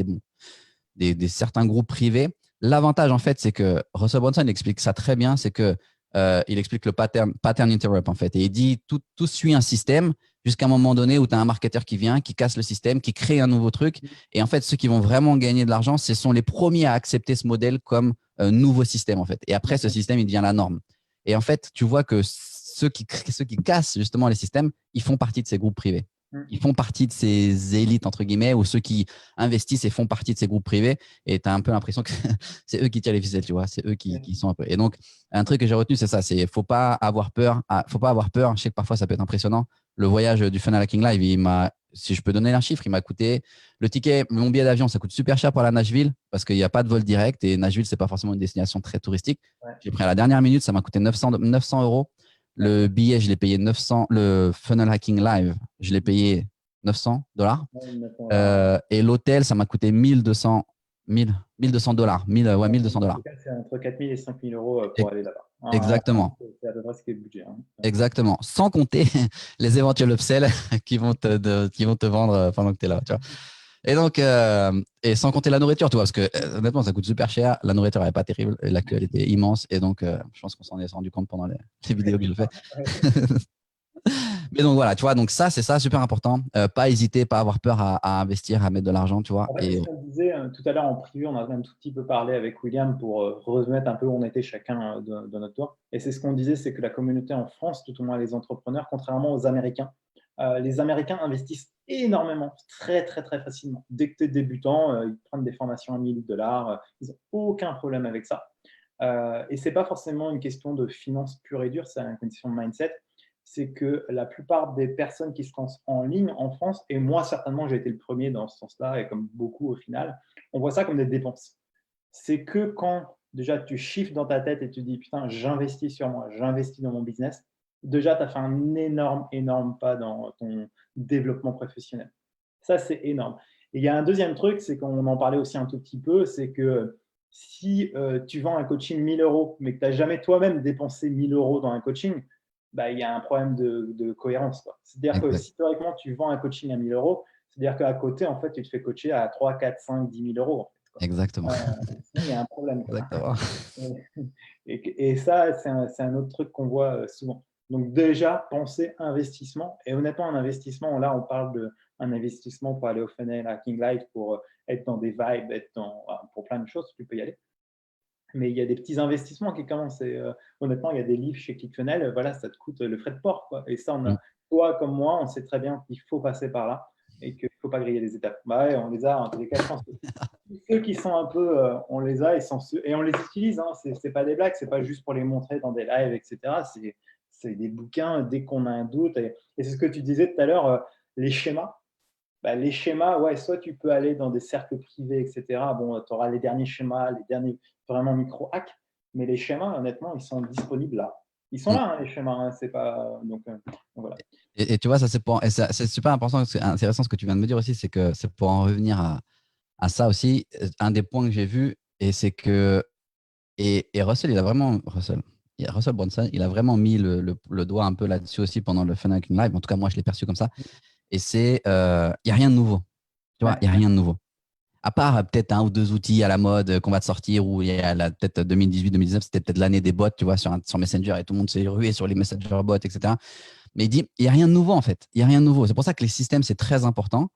des certains groupes privés, l'avantage, en fait, c'est que Russell Brunson explique ça très bien, c'est que il explique le pattern interrupt, en fait. Et il dit, tout suit un système jusqu'à un moment donné où tu as un marketeur qui vient, qui casse le système, qui crée un nouveau truc. Et en fait, ceux qui vont vraiment gagner de l'argent, ce sont les premiers à accepter ce modèle comme un nouveau système, en fait. Et après, ce système, il devient la norme. Et en fait, tu vois que ceux qui cassent justement les systèmes, ils font partie de ces groupes privés. Ils font partie de ces élites, entre guillemets, ou ceux qui investissent et font partie de ces groupes privés. Et tu as un peu l'impression que c'est eux qui tirent les ficelles, tu vois. C'est eux qui sont un peu. Et donc, un truc que j'ai retenu, c'est ça. Faut pas avoir peur. Faut pas avoir peur. Je sais que parfois, ça peut être impressionnant. le voyage du Funnel Hacking Live, si je peux donner un chiffre, il m'a coûté le ticket, mon billet d'avion, ça coûte super cher pour aller à Nashville parce qu'il n'y a pas de vol direct et Nashville, c'est pas forcément une destination très touristique. Ouais. J'ai pris à la dernière minute, ça m'a coûté 900 €. Le billet, je l'ai payé 900. Le Funnel Hacking Live, je l'ai payé 900 $. Et l'hôtel, ça m'a coûté 1200 $. 1200 $. C'est entre 4 000 et 5 000 euros pour aller là-bas. Exactement. C'est à peu près ce qui est le budget. Exactement. Sans compter les éventuels upsells qui vont te vendre pendant que tu es là. Tu vois. Et donc, et sans compter la nourriture, tu vois, parce que honnêtement, ça coûte super cher. La nourriture n'est pas terrible. La queue, elle était immense. Et donc, je pense qu'on s'en est rendu compte pendant les vidéos que je fais. Mais donc, voilà, tu vois, donc ça, c'est ça, super important. Pas hésiter, pas avoir peur à investir, à mettre de l'argent, tu vois. En fait, c'est ce qu'on disait tout à l'heure en privé, on a un tout petit peu parlé avec William pour remettre un peu où on était chacun de notre tour. Et c'est ce qu'on disait, c'est que la communauté en France, tout au moins les entrepreneurs, contrairement aux Américains, les Américains investissent énormément, très, très, très facilement. Dès que tu es débutant, ils prennent des formations à 1 000 $, ils n'ont aucun problème avec ça. Et ce n'est pas forcément une question de finance pure et dure, c'est une question de mindset. C'est que la plupart des personnes qui se lancent en ligne en France, et moi certainement j'ai été le premier dans ce sens-là, et comme beaucoup au final, on voit ça comme des dépenses. C'est que quand déjà tu chiffres dans ta tête et tu dis putain, j'investis sur moi, j'investis dans mon business, déjà tu as fait un énorme, énorme pas dans ton développement professionnel. Ça, c'est énorme. Et il y a un deuxième truc, c'est qu'on en parlait aussi un tout petit peu, c'est que si tu vends un coaching 1 000 €, mais que tu n'as jamais toi-même dépensé 1 000 € dans un coaching, bah, il y a un problème de cohérence. C'est-à-dire que si théoriquement tu vends un coaching à 1 000 €, c'est-à-dire qu'à côté, en fait, tu te fais coacher à 3, 4, 5, 10 000 €. En fait, Exactement. Sinon, il y a un problème. Exactement. Et ça, c'est un autre truc qu'on voit souvent. Donc déjà, penser investissement. Et honnêtement, un investissement, là, on parle d'un investissement pour aller au Funnel Hacking Live, pour être dans des vibes, pour plein de choses, tu peux y aller. Mais il y a des petits investissements qui commencent. Et, honnêtement, il y a des livres chez ClickFunnels, voilà, ça te coûte le frais de port, quoi. Et ça, toi comme moi, on sait très bien qu'il faut passer par là et qu'il ne faut pas griller les étapes. Bah ouais, on les a, en tous les cas, je pense que ceux qui sont un peu, on les a et on les utilise. Hein. C'est pas des blagues, c'est pas juste pour les montrer dans des lives, etc. C'est des bouquins dès qu'on a un doute. Et c'est ce que tu disais tout à l'heure, les schémas. Bah, les schémas, ouais, soit tu peux aller dans des cercles privés, etc. Bon, tu auras les derniers schémas, les derniers vraiment micro-hacks, mais les schémas, honnêtement, ils sont disponibles là. Ils sont là, hein, les schémas. Hein, c'est pas donc voilà. Et tu vois, ça c'est super important, c'est intéressant ce que tu viens de me dire aussi, c'est que c'est pour en revenir à ça aussi. Un des points que j'ai vu, et c'est que et Russell, Russell Brunson, il a vraiment mis le doigt un peu là-dessus aussi pendant le Funnel Hacking Live. En tout cas, moi, je l'ai perçu comme ça. Et c'est, il n'y a rien de nouveau. Tu vois, il n'y a rien de nouveau. À part peut-être un ou deux outils à la mode qu'on va te sortir, ou il y a peut-être 2018-2019, c'était peut-être l'année des bots, tu vois, sur Messenger, et tout le monde s'est rué sur les Messenger bots, etc. Mais il dit, il n'y a rien de nouveau en fait. Il n'y a rien de nouveau. C'est pour ça que les systèmes, c'est très important.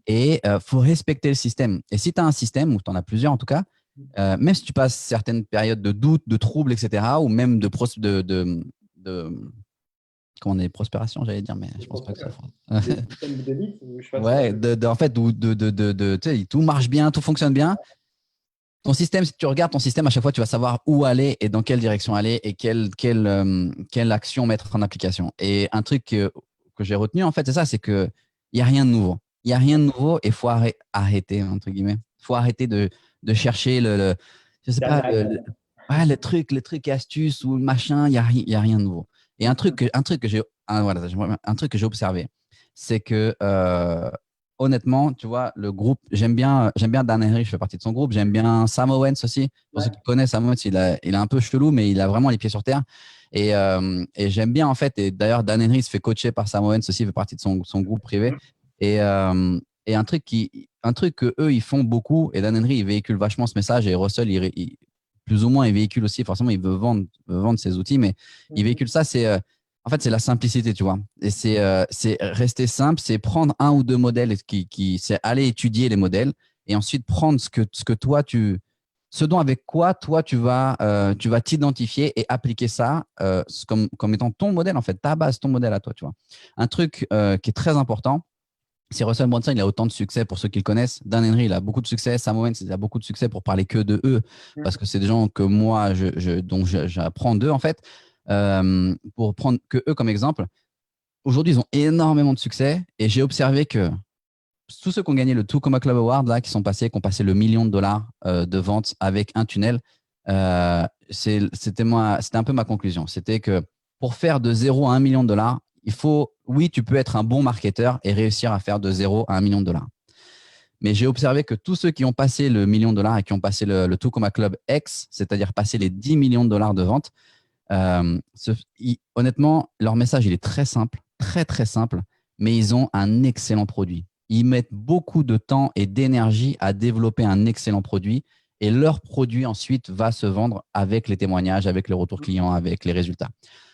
Et il faut respecter le système. Et si tu as un système, ou tu en as plusieurs en tout cas, même si tu passes certaines périodes de doute, de troubles, etc., ou même de comment on est, prospération, j'allais dire, mais je pense pas que ça soit. Ouais, en fait, où tu sais, tout marche bien, tout fonctionne bien. Ton système, si tu regardes ton système, à chaque fois, tu vas savoir où aller et dans quelle direction aller et quelle action mettre en application. Et un truc que j'ai retenu, en fait, c'est ça, c'est qu'il n'y a rien de nouveau. Il n'y a rien de nouveau et il faut arrêter, entre guillemets. Il faut arrêter de chercher je sais pas, les trucs et astuces ou le machin, il n'y a rien de nouveau. Et un truc que j'ai observé, c'est que honnêtement, tu vois, le groupe, j'aime bien Dan Henry, je fais partie de son groupe. J'aime bien Sam Owens aussi. Pour ceux qui connaissent, Sam Owens, il est un peu chelou, mais il a vraiment les pieds sur terre. Et j'aime bien, en fait. Et d'ailleurs, Dan Henry se fait coacher par Sam Owens aussi, il fait partie de son groupe privé. Et un truc que eux, ils font beaucoup, et Dan Henry, il véhicule vachement ce message, et Russell, plus ou moins, il véhicule aussi. Forcément, il veut vendre ses outils, mais il véhicule ça, en fait, c'est la simplicité, tu vois. Et c'est rester simple, c'est prendre un ou deux modèles, c'est aller étudier les modèles et ensuite prendre ce que toi, ce dont avec quoi toi, tu vas t'identifier et appliquer ça comme étant ton modèle, en fait, ta base, ton modèle à toi, tu vois. Un truc qui est très important, c'est Russell Brunson, il a autant de succès pour ceux qui le connaissent. Dan Henry, il a beaucoup de succès. Sam Owens, il a beaucoup de succès pour parler que de eux, parce que c'est des gens que moi, dont j'apprends d'eux, en fait. Pour prendre que eux comme exemple, aujourd'hui, ils ont énormément de succès et j'ai observé que tous ceux qui ont gagné le Tacoma Club Award, là, qui ont passé le million de dollars de ventes avec un tunnel, c'était un peu ma conclusion. C'était que pour faire de 0 à 1 million de dollars, oui, tu peux être un bon marketeur et réussir à faire de 0 à 1 million de dollars. Mais j'ai observé que tous ceux qui ont passé le million de dollars et qui ont passé le Tacoma Club X, c'est-à-dire passé les 10 millions de dollars de vente, honnêtement, leur message, il est très simple, très, très simple, mais ils ont un excellent produit. Ils mettent beaucoup de temps et d'énergie à développer un excellent produit et leur produit ensuite va se vendre avec les témoignages, avec les retours clients, avec les résultats.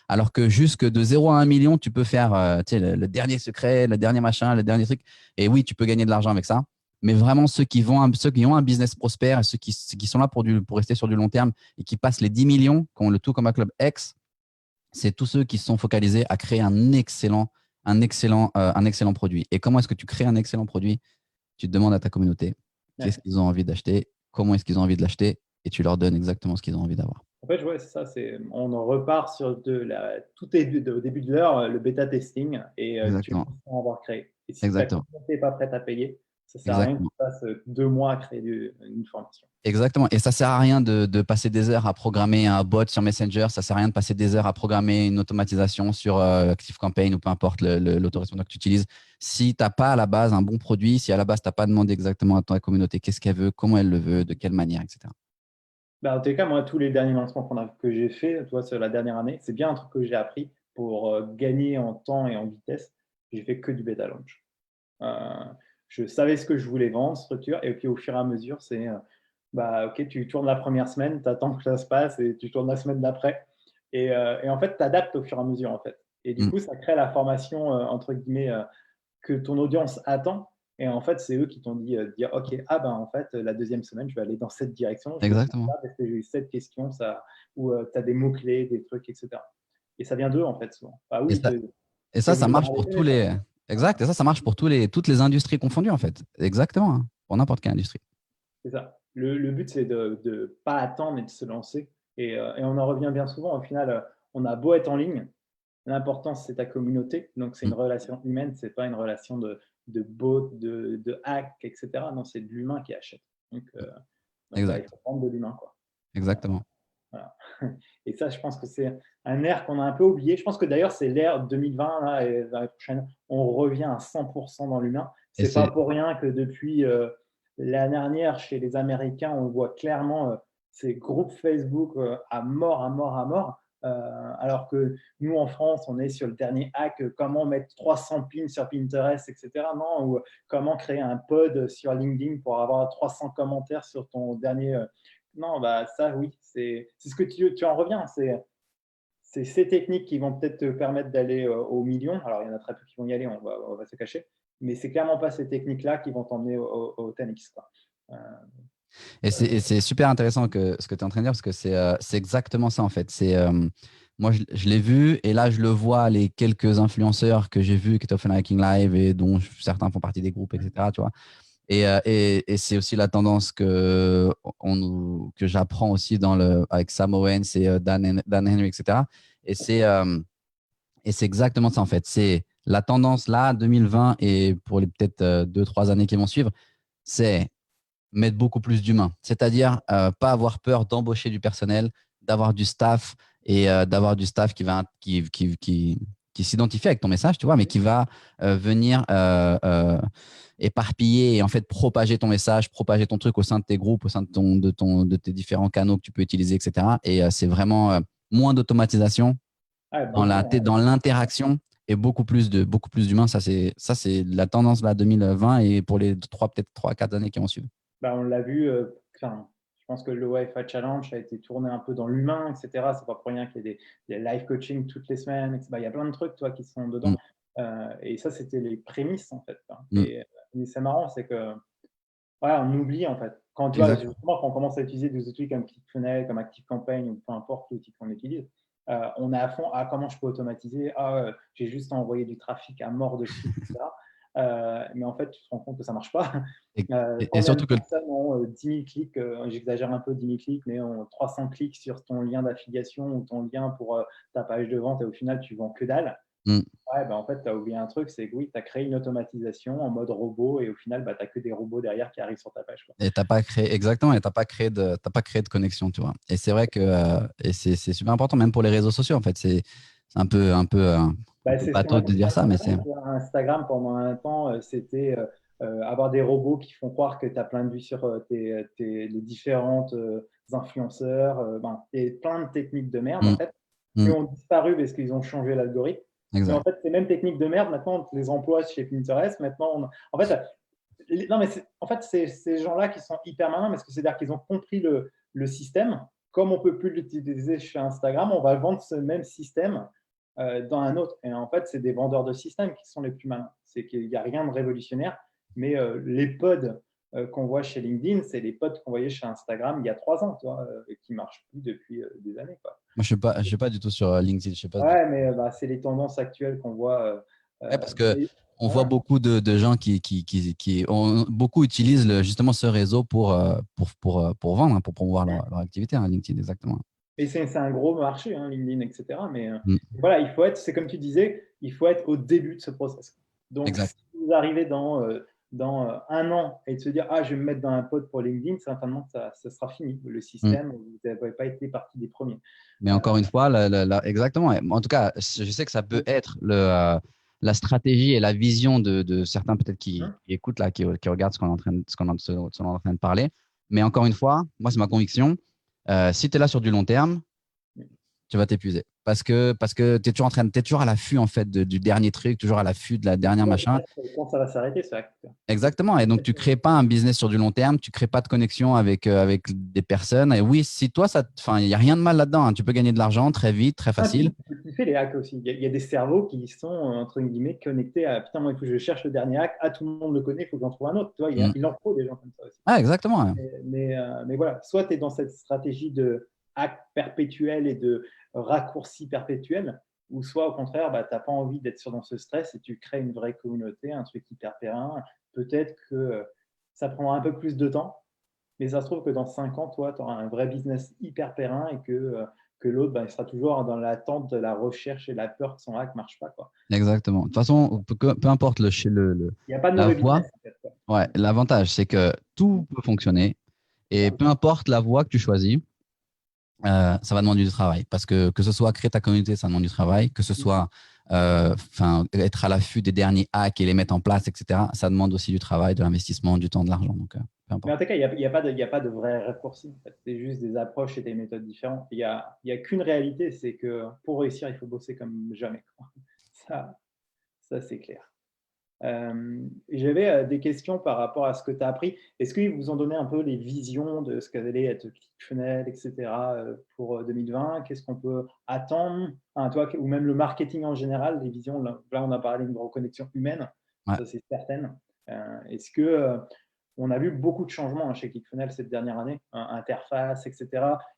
Alors que jusque de 0 à 1 million, tu peux faire le dernier secret, le dernier machin, le dernier truc. Et oui, tu peux gagner de l'argent avec ça. Mais vraiment, ceux qui ont un business prospère et ceux qui sont là pour rester sur du long terme et qui passent les 10 millions, qui ont le Tacoma Club X, c'est tous ceux qui se sont focalisés à créer un excellent produit. Et comment est-ce que tu crées un excellent produit? Tu te demandes à ta communauté qu'est-ce qu'ils ont envie d'acheter, comment est-ce qu'ils ont envie de l'acheter, et tu leur donnes exactement ce qu'ils ont envie d'avoir. En fait, ouais, c'est ça. On en repart sur tout est au début de l'heure, le bêta testing, et tu Exactement. penses en avoir créé. Et si ta Exactement. communauté n'est pas prête à payer, ça ne sert à rien que tu Exactement. passes 2 mois à créer une formation. Exactement. Et ça sert à rien de passer des heures à programmer un bot sur Messenger. Ça sert à rien de passer des heures à programmer une automatisation sur ActiveCampaign ou peu importe l'autorisation que tu utilises. Si tu n'as pas à la base un bon produit, si à la base tu n'as pas demandé exactement à ta communauté qu'est-ce qu'elle veut, comment elle le veut, de quelle manière, etc. Bah, en tout cas, moi, tous les derniers lancements que j'ai fait, toi, sur la dernière année, c'est bien un truc que j'ai appris pour gagner en temps et en vitesse. J'ai fait que du bêta launch. Euh, je savais ce que je voulais vendre, structure, et puis au fur et à mesure, c'est bah, ok, tu tournes la première semaine, tu attends que ça se passe et tu tournes la semaine d'après. Et en fait, tu adaptes au fur et à mesure, en fait. Et du Mm. coup, ça crée la formation, entre guillemets, que ton audience attend. Et en fait, c'est eux qui t'ont dit, dire, OK, ah ben en fait, la deuxième semaine, je vais aller dans cette direction, je vais faire Exactement. ça parce que j'ai eu cette question, ça, ou tu as des mots-clés, des trucs, etc. Et ça vient d'eux, en fait, souvent. Ah Et oui, ça, et c'est ça, ça obligé marche d'avoir des pour tous connaissances. les. Exact. Et ça marche pour toutes les industries confondues, en fait. Exactement. Hein. Pour n'importe quelle industrie. C'est ça. Le but, c'est de ne pas attendre et de se lancer. Et on en revient bien souvent. Au final, on a beau être en ligne, l'important, c'est ta communauté. Donc, c'est une Mm. relation humaine, c'est pas une relation de bot, de hack, etc. Non, c'est de l'humain qui achète. Donc bah, il Exact. faut prendre de l'humain, quoi. Exactement. Voilà. Et ça, je pense que c'est un ère qu'on a un peu oublié. Je pense que d'ailleurs, c'est l'ère 2020, là, et l'année prochaine, on revient à 100% dans l'humain. Et C'est pas c'est pour rien que depuis l'année dernière, chez les Américains, on voit clairement ces groupes Facebook à mort, à mort, à mort. Alors que nous, en France, on est sur le dernier hack, comment mettre 300 pins sur Pinterest, etc. Non, ou comment créer un pod sur LinkedIn pour avoir 300 commentaires sur ton dernier non, bah ça, oui, c'est ce que tu en reviens. C'est ces techniques qui vont peut-être te permettre d'aller au million. Alors, il y en a très peu qui vont y aller, on va se cacher. Mais c'est clairement pas ces techniques-là qui vont t'emmener au 10X, quoi. Euh, et c'est super intéressant ce que tu es en train de dire parce que c'est exactement ça en fait. Moi, je l'ai vu et là, je le vois, les quelques influenceurs que j'ai vus qui étaient au Fun Hacking Live et dont certains font partie des groupes, etc. Tu vois. Et c'est aussi la tendance que j'apprends aussi avec Sam Owens et Dan Henry, etc. Et c'est exactement ça en fait. C'est la tendance là, 2020 et pour les peut-être 2, 3 années qui vont suivre, c'est mettre beaucoup plus d'humains. C'est-à-dire pas avoir peur d'embaucher du personnel, d'avoir du staff et d'avoir du staff qui s'identifie avec ton message, tu vois, mais qui va venir éparpiller et en fait propager ton message, propager ton truc au sein de tes groupes, au sein de tes différents canaux que tu peux utiliser, etc. Et c'est vraiment moins d'automatisation ah, bon point, hein. dans l'interaction et beaucoup plus d'humains. Ça, c'est la tendance là 2020 et pour les peut-être 3, 4 années qui vont suivre. Bah, on l'a vu, je pense que le Wi-Fi Challenge a été tourné un peu dans l'humain, etc. C'est pas pour rien qu'il y ait des live coaching toutes les semaines, etc. Bah, il y a plein de trucs, toi, qui sont dedans. Mm, Et ça, c'était les prémices, en fait, hein. mm, Et c'est marrant, c'est que ouais, on oublie en fait. Quand tu vois, exact. justement, quand on commence à utiliser des outils comme ClickFunnels, comme ActiveCampaign ou peu importe l'outil qu'on utilise, on est à fond. Ah, comment je peux automatiser? Ah, j'ai juste envoyé du trafic à mort dessus, etc. Mais en fait, tu te rends compte que ça ne marche pas. Et, et Combien de surtout que personnes ont 10 000 clics, j'exagère un peu 10 000 clics, mais ont 300 clics sur ton lien d'affiliation ou ton lien pour ta page de vente et au final, tu vends que dalle. Mm. Ouais, en fait, tu as oublié un truc, c'est que oui, tu as créé une automatisation en mode robot et au final, tu n'as que des robots derrière qui arrivent sur ta page, quoi. Et t'as pas créé, exactement, et t'as pas créé de connexion, tu vois. Et c'est vrai que et c'est super important, même pour les réseaux sociaux, en fait. C'est un peu C'est ce qu'on bateau de appelle dire ça, mais c'est Instagram pendant un temps, c'était avoir des robots qui font croire que tu as plein de vues sur les différentes influenceurs, et plein de techniques de merde, en Mm. fait, qui Mm. ont disparu parce qu'ils ont changé l'algorithme. Mais en Exact. fait, ces mêmes techniques de merde, maintenant, on les emploie chez Pinterest. Maintenant, en fait, non, mais en fait, c'est ces gens-là qui sont hyper malins parce que c'est-à-dire qu'ils ont compris le système. Comme on ne peut plus l'utiliser chez Instagram, on va vendre ce même système dans un autre. Et en fait, c'est des vendeurs de systèmes qui sont les plus malins. C'est qu'il n'y a rien de révolutionnaire, mais les pods qu'on voit chez LinkedIn, c'est les pods qu'on voyait chez Instagram il y a 3 ans, tu vois, et qui ne marchent plus depuis des années, quoi. Moi, je suis pas du tout sur LinkedIn. Je sais pas du Ouais, mais c'est les tendances actuelles qu'on voit. Ouais, parce que on voit Voilà. beaucoup de gens beaucoup utilisent justement ce réseau pour vendre, hein, pour promouvoir leur activité, hein, LinkedIn, exactement. Et c'est un gros marché, hein, LinkedIn, etc. Mais Mm. voilà, c'est comme tu disais, il faut être au début de ce process. Donc, si Exact. vous arrivez dans un an et de se dire, ah, je vais me mettre dans un pod pour LinkedIn, certainement, ça sera fini. Le Mm. système, vous n'avez pas été partie des premiers. Mais encore une fois, exactement. En tout cas, je sais que ça peut être la stratégie et la vision de certains peut-être qui écoutent là, qui regardent ce qu'on est en train de parler. Mais encore une fois, moi, c'est ma conviction. Si tu es là sur du long terme, tu vas t'épuiser. Parce que tu es toujours t'es toujours à l'affût en fait du dernier truc, toujours à l'affût de la dernière machin. Quand ça va s'arrêter, c'est vrai. Exactement. Et donc, tu crées pas un business sur du long terme, tu crées pas de connexion avec des personnes. Et oui, si toi, enfin, il n'y a rien de mal là-dedans, hein. Tu peux gagner de l'argent très vite, très facile. Tu peux kiffer les hacks aussi. Il y a des cerveaux qui sont, entre guillemets, connectés à putain, moi, il faut que je cherche le dernier hack. Ah, tout le monde le connaît, il faut que j'en trouve un autre. Tu vois, Mm. il en faut des gens comme ça aussi. Ah, exactement. Ouais. Mais voilà, soit tu es dans cette stratégie de hack perpétuel et de raccourci perpétuel, ou soit au contraire, tu n'as pas envie d'être dans ce stress et tu crées une vraie communauté, un truc hyper périn. Peut-être que ça prendra un peu plus de temps, mais ça se trouve que dans 5 ans, toi, tu auras un vrai business hyper périn et que l'autre, il sera toujours dans l'attente de la recherche et la peur que son hack ne marche pas, quoi. Exactement. De toute façon, peu importe Il n'y a pas de la mauvais voie, business, en fait, quoi. ouais, l'avantage, c'est que tout peut fonctionner. Et peu importe la voie que tu choisis, ça va demander du travail. Parce que ce soit créer ta communauté, ça demande du travail. Que ce soit être à l'affût des derniers hacks et les mettre en place, etc., ça demande aussi du travail, de l'investissement, du temps, de l'argent. Donc, peu Mais importe. en tout cas, il n'y a pas de vrai raccourci. En fait. C'est juste des approches et des méthodes différentes. Il y a qu'une réalité, c'est que pour réussir, il faut bosser comme jamais, quoi. Ça, ça c'est clair. J'avais des questions par rapport à ce que tu as appris. Est-ce qu'ils vous ont donné un peu les visions de ce qu'allait être ClickFunnels, etc. Pour 2020? Qu'est-ce qu'on peut attendre, hein, toi, ou même le marketing en général, les visions? Là, on a parlé d'une reconnexion humaine, Ouais. ça c'est certain. Est-ce que on a vu beaucoup de changements chez ClickFunnels cette dernière année, hein, interface, etc.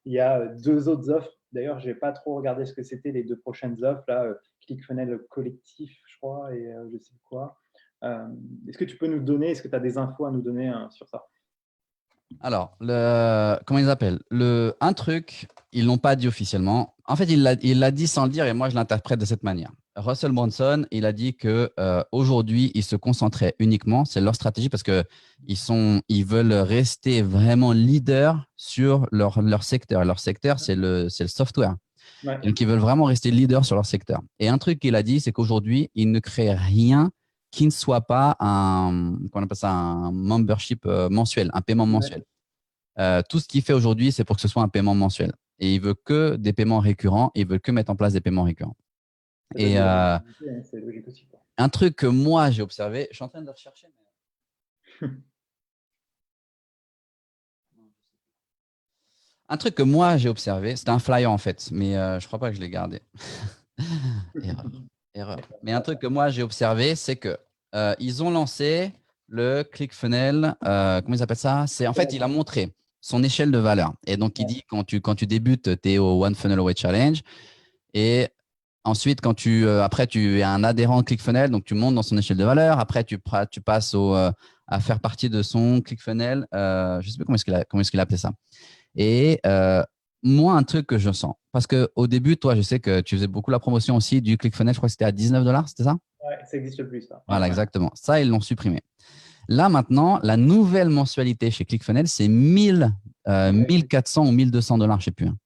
Il y a 2 autres offres. D'ailleurs, je n'ai pas trop regardé ce que c'était les 2 prochaines offres, là, ClickFunnels collectif, je crois, et je sais quoi. Est-ce que tu peux nous donner, est-ce que tu as des infos à nous donner sur ça? Alors, comment ils appellent? Un truc, ils l'ont pas dit officiellement. En fait, il l'a dit sans le dire et moi, je l'interprète de cette manière. Russell Brunson, il a dit que aujourd'hui, ils se concentraient uniquement, c'est leur stratégie parce que ils veulent rester vraiment leaders sur leur secteur. Leur secteur, c'est le software. Ouais. Donc, ils veulent vraiment rester leaders sur leur secteur. Et un truc qu'il a dit, c'est qu'aujourd'hui, ils ne créent rien qui ne soit pas qu'on appelle ça, un membership mensuel, un paiement mensuel. Tout ce qu'il fait aujourd'hui, c'est pour que ce soit un paiement mensuel. Et il veut que des paiements récurrents, il veut que mettre en place des paiements récurrents. Et c'est logique aussi, quoi. un truc que moi, j'ai observé, je suis en train de le rechercher. Un truc que moi, j'ai observé, c'était un flyer en fait, mais je ne crois pas que je l'ai gardé. Erreur. Mais un truc que moi, j'ai observé, c'est que ils ont lancé le ClickFunnels. Comment ils appellent ça? En fait, il a montré son échelle de valeur. Et donc, il dit quand tu débutes, tu es au One Funnel Away Challenge. Et ensuite, après, tu es un adhérent ClickFunnels, donc tu montes dans son échelle de valeur. Après, tu passes à faire partie de son ClickFunnels. Je ne sais plus comment est-ce qu'il a appelé ça. Et moi, un truc que je sens. Parce qu'au début, toi, je sais que tu faisais beaucoup la promotion aussi du ClickFunnels. Je crois que c'était à 19 $, c'était ça? Ouais, ça n'existe plus, ça. Ouais, Voilà, ouais. exactement. Ça, ils l'ont supprimé. Là, maintenant, la nouvelle mensualité chez ClickFunnels, c'est 1400 ou 1200 $, je ne sais plus, hein.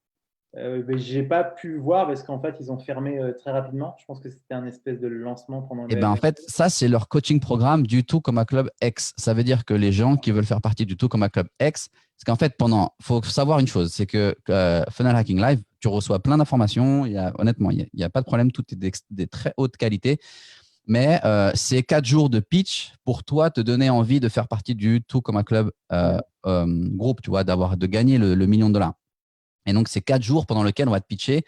Mais j'ai pas pu voir parce qu'en fait, ils ont fermé très rapidement. Je pense que c'était un espèce de lancement pendant Et le ben en event. fait, ça, c'est leur coaching programme du Tout comme un club X. Ça veut dire que les gens qui veulent faire partie du Tout comme un club X, parce qu'en fait, faut savoir une chose, c'est que Funnel Hacking Live, tu reçois plein d'informations. Honnêtement, il y a pas de problème, tout est des très haute qualité. Mais c'est 4 jours de pitch pour toi te donner envie de faire partie du Tout comme un club groupe, tu vois, de gagner le million de dollars. Et donc, c'est 4 jours pendant lesquels on va te pitcher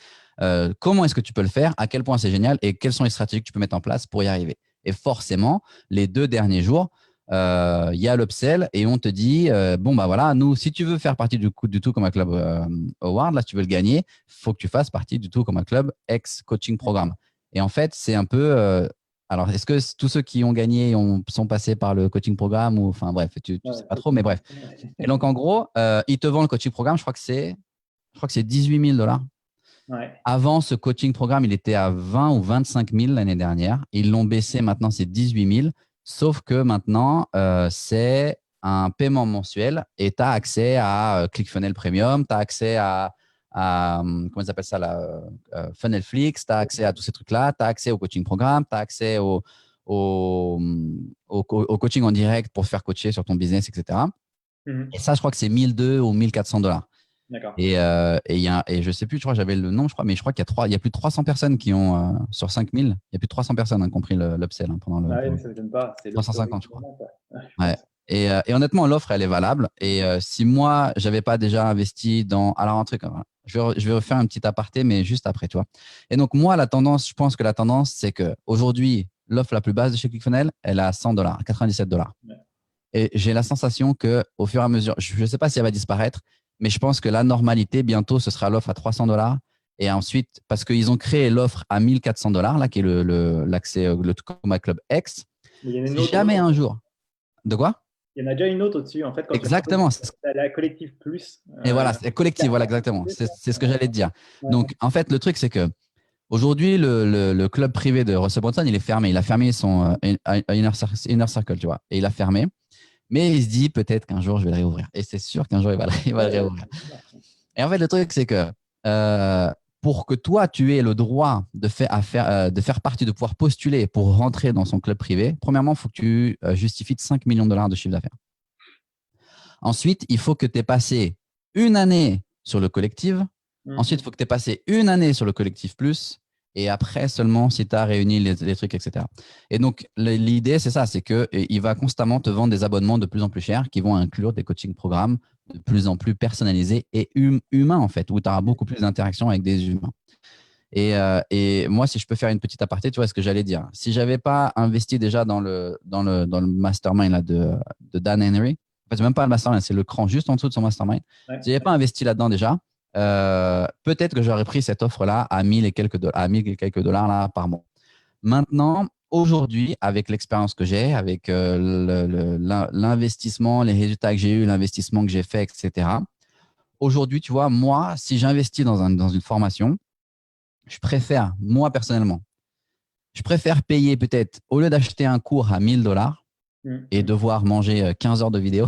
comment est-ce que tu peux le faire, à quel point c'est génial et quelles sont les stratégies que tu peux mettre en place pour y arriver. Et forcément, les 2 derniers jours, il y a l'upsell et on te dit bon, bah voilà, nous, si tu veux faire partie du Tout comme un club award, là, si tu veux le gagner, il faut que tu fasses partie du Tout comme un club ex-coaching programme. Et en fait, c'est un peu. Alors, est-ce que tous ceux qui ont gagné sont passés par le coaching programme ou, enfin, bref, tu Ouais, sais pas trop, mais bref. Et donc, en gros, ils te vendent le coaching programme, je crois que c'est 18 000 $. ouais. Avant, ce coaching programme, il était à 20 ou 25 000 l'année dernière. Ils l'ont baissé, maintenant c'est 18 000. Sauf que maintenant, c'est un paiement mensuel et tu as accès à ClickFunnels Premium, tu as accès comment ils appellent ça là, Funnelflix, tu as accès à tous ces trucs-là, tu as accès au coaching programme, tu as accès au coaching en direct pour faire coacher sur ton business, etc. Mhm. Et ça, je crois que c'est 1 200 ou 1 400 $. D'accord. Et je sais plus, je crois, j'avais le nom, je crois, mais je crois qu'il y a plus de 300 personnes qui ont, sur 5000, il y a plus de 300 personnes, hein, compris l'upsell, hein, Ah ouais, mais ça ne m'étonne pas. C'est le story 350, je du crois. moment, quoi. Ouais, je Ouais. pense. Et honnêtement, l'offre, elle est valable. Et si moi, j'avais pas déjà investi dans. Alors, un truc, voilà. Je vais refaire un petit aparté, mais juste après, tu vois. Et donc, moi, je pense que la tendance, c'est que aujourd'hui, l'offre la plus basse de chez ClickFunnels, elle est à 100 $, 97 $. Ouais. Et j'ai la sensation que au fur et à mesure, je ne sais pas si elle va disparaître, mais je pense que la normalité, bientôt, ce sera l'offre à 300 $. Et ensuite, parce qu'ils ont créé l'offre à 1 400 $, là, qui est l'accès, le Tacoma Club X. Mais il y en a une Si autre jamais au-dessus. un jour, de quoi? Il y en a déjà une autre au-dessus. En fait, quand tu Exactement. as la collective plus. Et voilà, c'est collectif, voilà, exactement. C'est ce que j'allais te dire. Ouais. Donc, en fait, le truc, c'est que aujourd'hui, le club privé de Russell Brunson, il est fermé. Il a fermé son Inner Circle, tu vois. Et il a fermé. Mais il se dit peut-être qu'un jour, je vais le réouvrir. Et c'est sûr qu'un jour, il va le Ouais, réouvrir. Et en fait, le truc, c'est que pour que toi, tu aies le droit de faire partie, de pouvoir postuler pour rentrer dans son club privé, premièrement, il faut que tu justifies de 5 millions de dollars de chiffre d'affaires. Ensuite, il faut que tu aies passé une année sur le collectif. Ensuite, il faut que tu aies passé une année sur le collectif plus. Et après, seulement si tu as réuni les trucs, etc. Et donc, l'idée, c'est ça, c'est qu'il va constamment te vendre des abonnements de plus en plus chers qui vont inclure des coaching programmes de plus en plus personnalisés et humains, en fait, où tu auras beaucoup plus d'interactions avec des humains. Et moi, si je peux faire une petite aparté, tu vois ce que j'allais dire. Si j'avais pas investi déjà dans le mastermind là, de Dan Henry, en fait, c'est même pas le mastermind, c'est le cran juste en dessous de son mastermind. ouais. Si j'avais pas investi là-dedans déjà, peut-être que j'aurais pris cette offre-là à 1000 et quelques dollars là, par mois. Maintenant, aujourd'hui, avec l'expérience que j'ai, avec l'investissement, les résultats que j'ai eu, l'investissement que j'ai fait, etc. Aujourd'hui, tu vois, moi, si j'investis dans une formation, je préfère, moi personnellement, je préfère payer peut-être, au lieu d'acheter un cours à 1000 $ et devoir manger 15 heures de vidéo,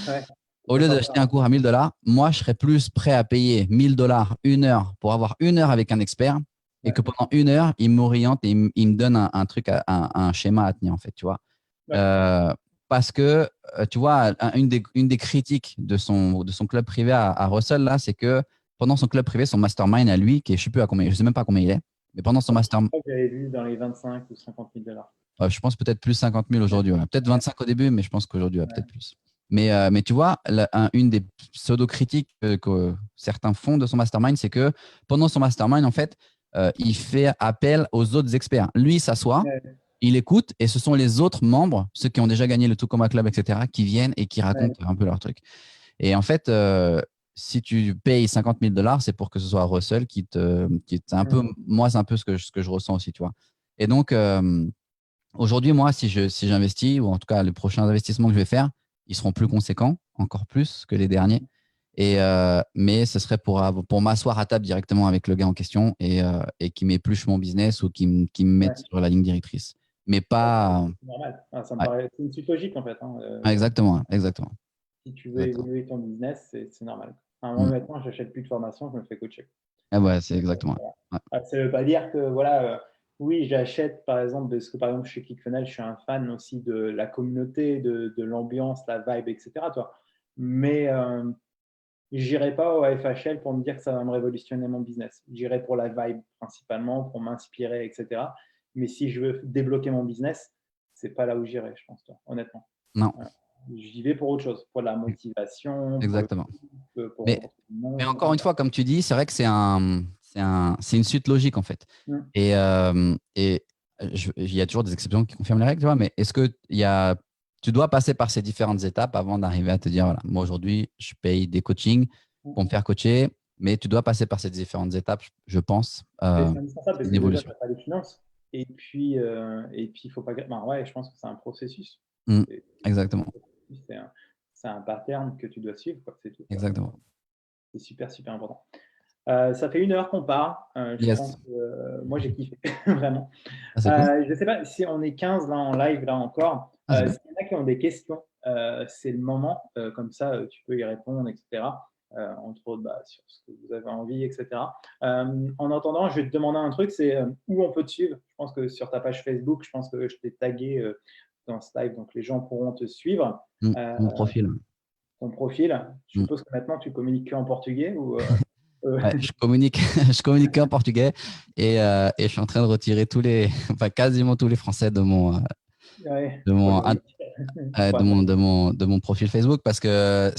Ouais. au lieu d'acheter un cours à 1000 $, moi, je serais plus prêt à payer 1000 $ 1 heure pour avoir 1 heure avec un expert et Ouais. que pendant 1 heure, il m'oriente et il me donne un truc, un schéma à tenir, en fait, tu vois. Ouais. Euh, Parce que, tu vois, une des critiques de son club privé à Russell, là, c'est que pendant son club privé, son mastermind à lui, qui est, je sais plus à combien, je sais même pas combien il est, mais pendant son mastermind, J'avais vu dans les 25 ou 50 000 $. je pense peut-être plus 50 000 aujourd'hui, ouais. Peut-être Ouais. 25 au début, mais je pense qu'aujourd'hui, peut-être Ouais. plus. Mais tu vois, une des pseudo-critiques que certains font de son mastermind, c'est que pendant son mastermind, en fait, il fait appel aux autres experts. Lui, il s'assoit, Ouais. il écoute, et ce sont les autres membres, ceux qui ont déjà gagné le Tacoma Club, etc., qui viennent et qui Ouais. racontent un peu leur truc. Et en fait, si tu payes 50 000 $, c'est pour que ce soit Russell c'est un peu, moi, c'est un peu ce que je ressens aussi, tu vois. Et donc, aujourd'hui, moi, si j'investis, ou en tout cas les prochains investissements que je vais faire, ils seront plus conséquents, encore plus que les derniers. Mais ce serait pour m'asseoir à table directement avec le gars en question et qui m'épluche mon business ou qui me mette Ouais. sur la ligne directrice. Mais pas. C'est normal. Ça me Ouais, paraît, c'est une suite logique en fait. Hein. exactement, exactement, Si tu veux exactement. évoluer ton business, c'est normal. Enfin, moi, Mm. maintenant, j'achète plus de formation, je me fais coacher. Ah ouais, c'est exactement. Ouais. Ça ne veut pas dire que, voilà, oui, j'achète par exemple, parce que par exemple, chez ClickFunnels, je suis un fan aussi de la communauté, de l'ambiance, la vibe, etc. Toi. Mais j'irai pas au FHL pour me dire que ça va me révolutionner mon business. J'irai pour la vibe principalement, pour m'inspirer, etc. Mais si je veux débloquer mon business, c'est pas là où j'irai, je pense, toi, honnêtement. Non, Voilà. J'y vais pour autre chose, pour la motivation, pour exactement. pour Mais, rencontrer du mais monde. encore une fois, comme tu dis, c'est vrai que c'est une suite logique en fait. Mm. Et il y a toujours des exceptions qui confirment les règles, tu vois, mais est-ce que tu dois passer par ces différentes étapes avant d'arriver à te dire, voilà, moi aujourd'hui, je paye des coachings pour me faire coacher, mais tu dois passer par ces différentes étapes, je pense. C'est indispensable C'est parce une que déjà, tu évolution. n'as pas les finances. Et puis, il faut pas. Ben, ouais, je pense que c'est un processus. Mm, C'est exactement, c'est un pattern que tu dois suivre, quoi, c'est tout. Quoi. exactement. C'est super, super important. Ça fait 1 heure qu'on part. Je pense Yes. que moi, j'ai kiffé, vraiment. Ah, c'est cool. Je ne sais pas si on est 15 là en live, là encore. Ah, c'est cool. S'il y en a qui ont des questions, c'est le moment. Comme ça, tu peux y répondre, etc. Entre autres, bah, sur ce que vous avez envie, etc. En attendant, je vais te demander un truc, c'est où on peut te suivre. Je pense que sur ta page Facebook, je pense que je t'ai tagué dans ce live, donc les gens pourront te suivre. Mm, Euh, mon profil. Ton profil, je Mm. suppose que maintenant tu communiques en portugais ou Ouais, je communique, je communique en portugais et je suis en train de retirer enfin quasiment tous les Français ouais, de faut mon, le in- remettre. Ouais, de mon profil Facebook parce que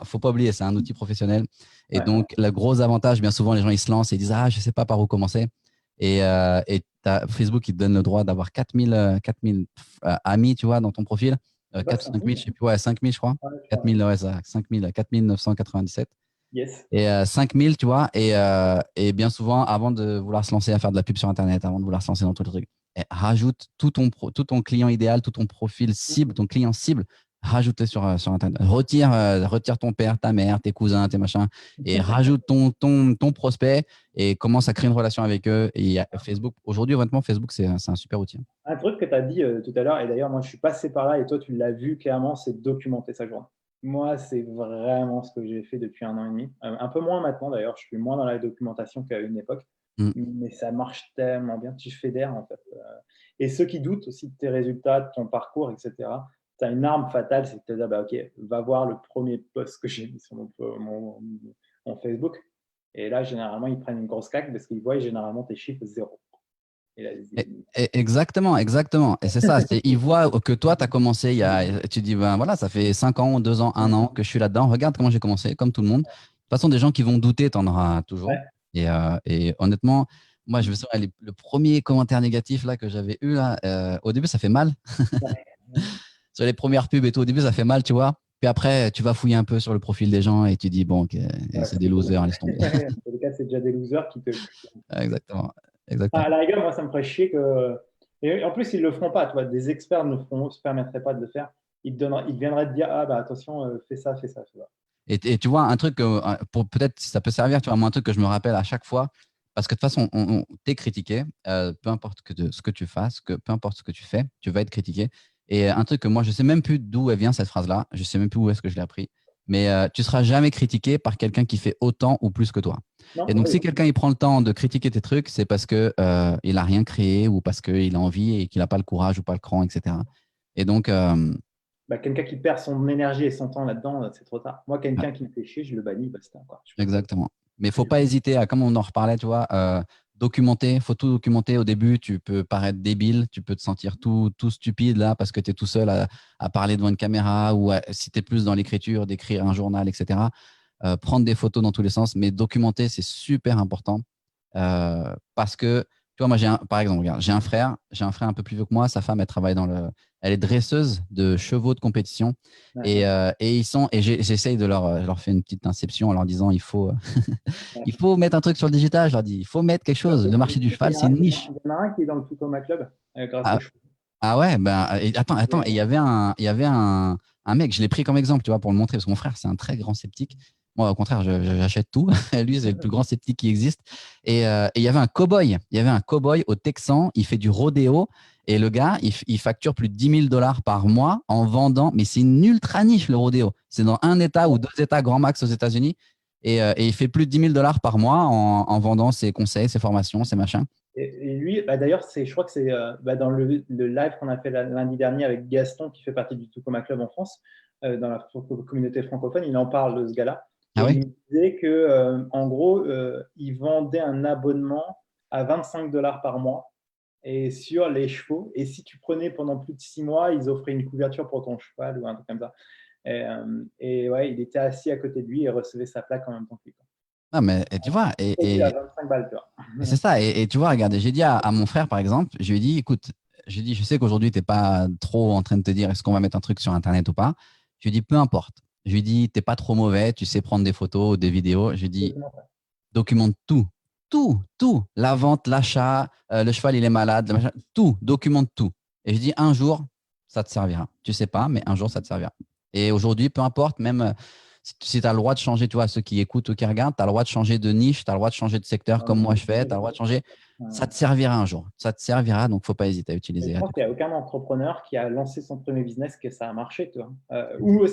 faut pas oublier, c'est un outil professionnel. Et ouais, donc, le gros avantage, bien souvent, les gens, ils se lancent et ils disent, ah, je sais pas par où commencer. Et Facebook, il te donne le droit d'avoir 4000 amis, tu vois, dans ton profil. c'est pas 4 ou 5000, 5000. je sais plus, ouais, 5000, je crois. Ouais, je crois, ouais. 4000, ouais, ça, 5000, 4997. Yes. Et 5000, tu vois, et bien souvent, avant de vouloir se lancer à faire de la pub sur Internet, avant de vouloir se lancer dans tout le truc, rajoute tout ton client idéal, tout ton profil cible, ton client cible, rajoute-le sur Internet. Retire ton père, ta mère, tes cousins, tes machins, et rajoute ton prospect et commence à créer une relation avec eux. Et Facebook, aujourd'hui, honnêtement, Facebook, c'est un super outil. Un truc que tu as dit tout à l'heure, et d'ailleurs, moi je suis passé par là et toi tu l'as vu clairement, c'est documenter sa journée. Moi, c'est vraiment ce que j'ai fait depuis 1 an et demi. Un peu moins maintenant d'ailleurs, je suis moins dans la documentation qu'à une époque, Mm. mais ça marche tellement bien, tu fédères en fait. Et ceux qui doutent aussi de tes résultats, de ton parcours, etc., tu as une arme fatale, c'est de te dire, bah, ok, va voir le premier post que j'ai mis sur mon Facebook. Et là, généralement, ils prennent une grosse claque parce qu'ils voient généralement tes chiffres zéro. Et là, Exactement, exactement. Et c'est ça, ils voient que toi, tu as commencé tu dis, ben voilà, ça fait 5 ans, 2 ans, 1 an que je suis là-dedans. Regarde comment j'ai commencé, comme tout le monde. De toute façon, des gens qui vont douter, tu en auras toujours. ouais, Et honnêtement, moi, je me souviens, le premier commentaire négatif là, que j'avais eu, là, au début, ça fait mal. ouais. Sur les premières pubs et tout, au début, ça fait mal, tu vois. Puis après, tu vas fouiller un peu sur le profil des gens et tu dis, bon, ok, Ouais, c'est des losers, laisse tomber. dans tous les cas, c'est déjà des losers qui te. Exactement, À exactement. la rigueur, moi, ça me ferait chier que. Et en plus, ils ne le feront pas. Tu vois, des experts ne se permettraient pas de le faire. Ils viendraient te dire, ah, bah attention, fais ça, fais ça. Tu vois. Et tu vois, un truc, pour peut-être si ça peut servir, tu vois, moi, un truc que je me rappelle à chaque fois, parce que de toute façon, t'es critiqué, peu importe ce que tu fasses, peu importe ce que tu fais, tu vas être critiqué. Et un truc que moi, je sais même plus d'où elle vient cette phrase-là, je sais même plus où est-ce que je l'ai appris, mais tu seras jamais critiqué par quelqu'un qui fait autant ou plus que toi. Et Non, donc, oui. si quelqu'un il prend le temps de critiquer tes trucs, c'est parce que il a rien créé ou parce qu'il a envie et qu'il n'a pas le courage ou pas le cran, etc. Et donc, Bah, quelqu'un qui perd son énergie et son temps là-dedans, c'est trop tard. Moi, ouais, quelqu'un qui me fait chier, je le bannis, basta. Quoi. Je fais pas. exactement. Mais il faut pas hésiter à, comme on en reparlait, tu vois, documenter. Il faut tout documenter. Au début, tu peux paraître débile, tu peux te sentir tout stupide là parce que tu es tout seul à parler devant une caméra ou si tu es plus dans l'écriture, d'écrire un journal, etc. Prendre des photos dans tous les sens, mais documenter, c'est super important parce que, tu vois, moi, par exemple, regarde, j'ai un frère un peu plus vieux que moi. Sa femme, elle est dresseuse de chevaux de compétition. Ouais, Et j'essaye de leur faire une petite inception en leur disant ouais. il faut mettre un truc sur le digital. Je leur dis il faut mettre quelque chose. Le marché du cheval, c'est une niche. Il y en a un qui est dans le Futoma Club grâce au Ah, cheveu. ah ouais, ben et il y avait un mec, je l'ai pris comme exemple, tu vois, pour le montrer, parce que mon frère, c'est un très grand sceptique. Moi, au contraire, j'achète tout. Lui, c'est le plus grand sceptique qui existe. Et il y avait un cow-boy. Il y avait un cow-boy au Texan. Il fait du rodéo. Et le gars, il facture plus de 10 000 dollars par mois en vendant. Mais c'est une ultra niche, le rodéo. C'est dans un État ou deux États grand max aux États-Unis. Et il fait plus de 10 000 dollars par mois en vendant ses conseils, ses formations, ses machins. Et lui, bah, d'ailleurs, je crois que c'est bah, dans le live qu'on a fait lundi dernier avec Gaston, qui fait partie du Tucoma Club en France, dans la communauté francophone, il en parle de ce gars-là. Et Ah oui? il me disait que, en gros, il vendait un abonnement à 25 dollars par mois et sur les chevaux. Et si tu prenais pendant plus de 6 mois, ils offraient une couverture pour ton cheval ou un truc comme ça. Et ouais, il était assis à côté de lui et recevait sa plaque en même temps que lui. Ah, mais et tu vois, Produit à 25 balles, tu vois. et c'est ça. Et tu vois, regarde, j'ai dit à mon frère, par exemple, je lui ai dit, écoute, j'ai dit, je sais qu'aujourd'hui, tu n'es pas trop en train de te dire est-ce qu'on va mettre un truc sur Internet ou pas. Je lui ai dit, peu importe. Je lui ai dit, t'es pas trop mauvais, tu sais prendre des photos, des vidéos. Je lui ai dit, documente tout. Tout, tout. La vente, l'achat, le cheval, il est malade, le machin, tout, documente tout. Et je dis, un jour, ça te servira. Tu sais pas, mais un jour, ça te servira. Et aujourd'hui, peu importe, même si tu as le droit de changer, tu vois, ceux qui écoutent ou qui regardent, tu as le droit de changer de niche, tu as le droit de changer de secteur comme moi je fais, tu as le droit de changer. Ça te servira un jour. Ça te servira, donc faut pas hésiter à Et utiliser. je pense qu'il n'y a aucun entrepreneur qui a lancé son premier business que ça a marché, tu vois. Ou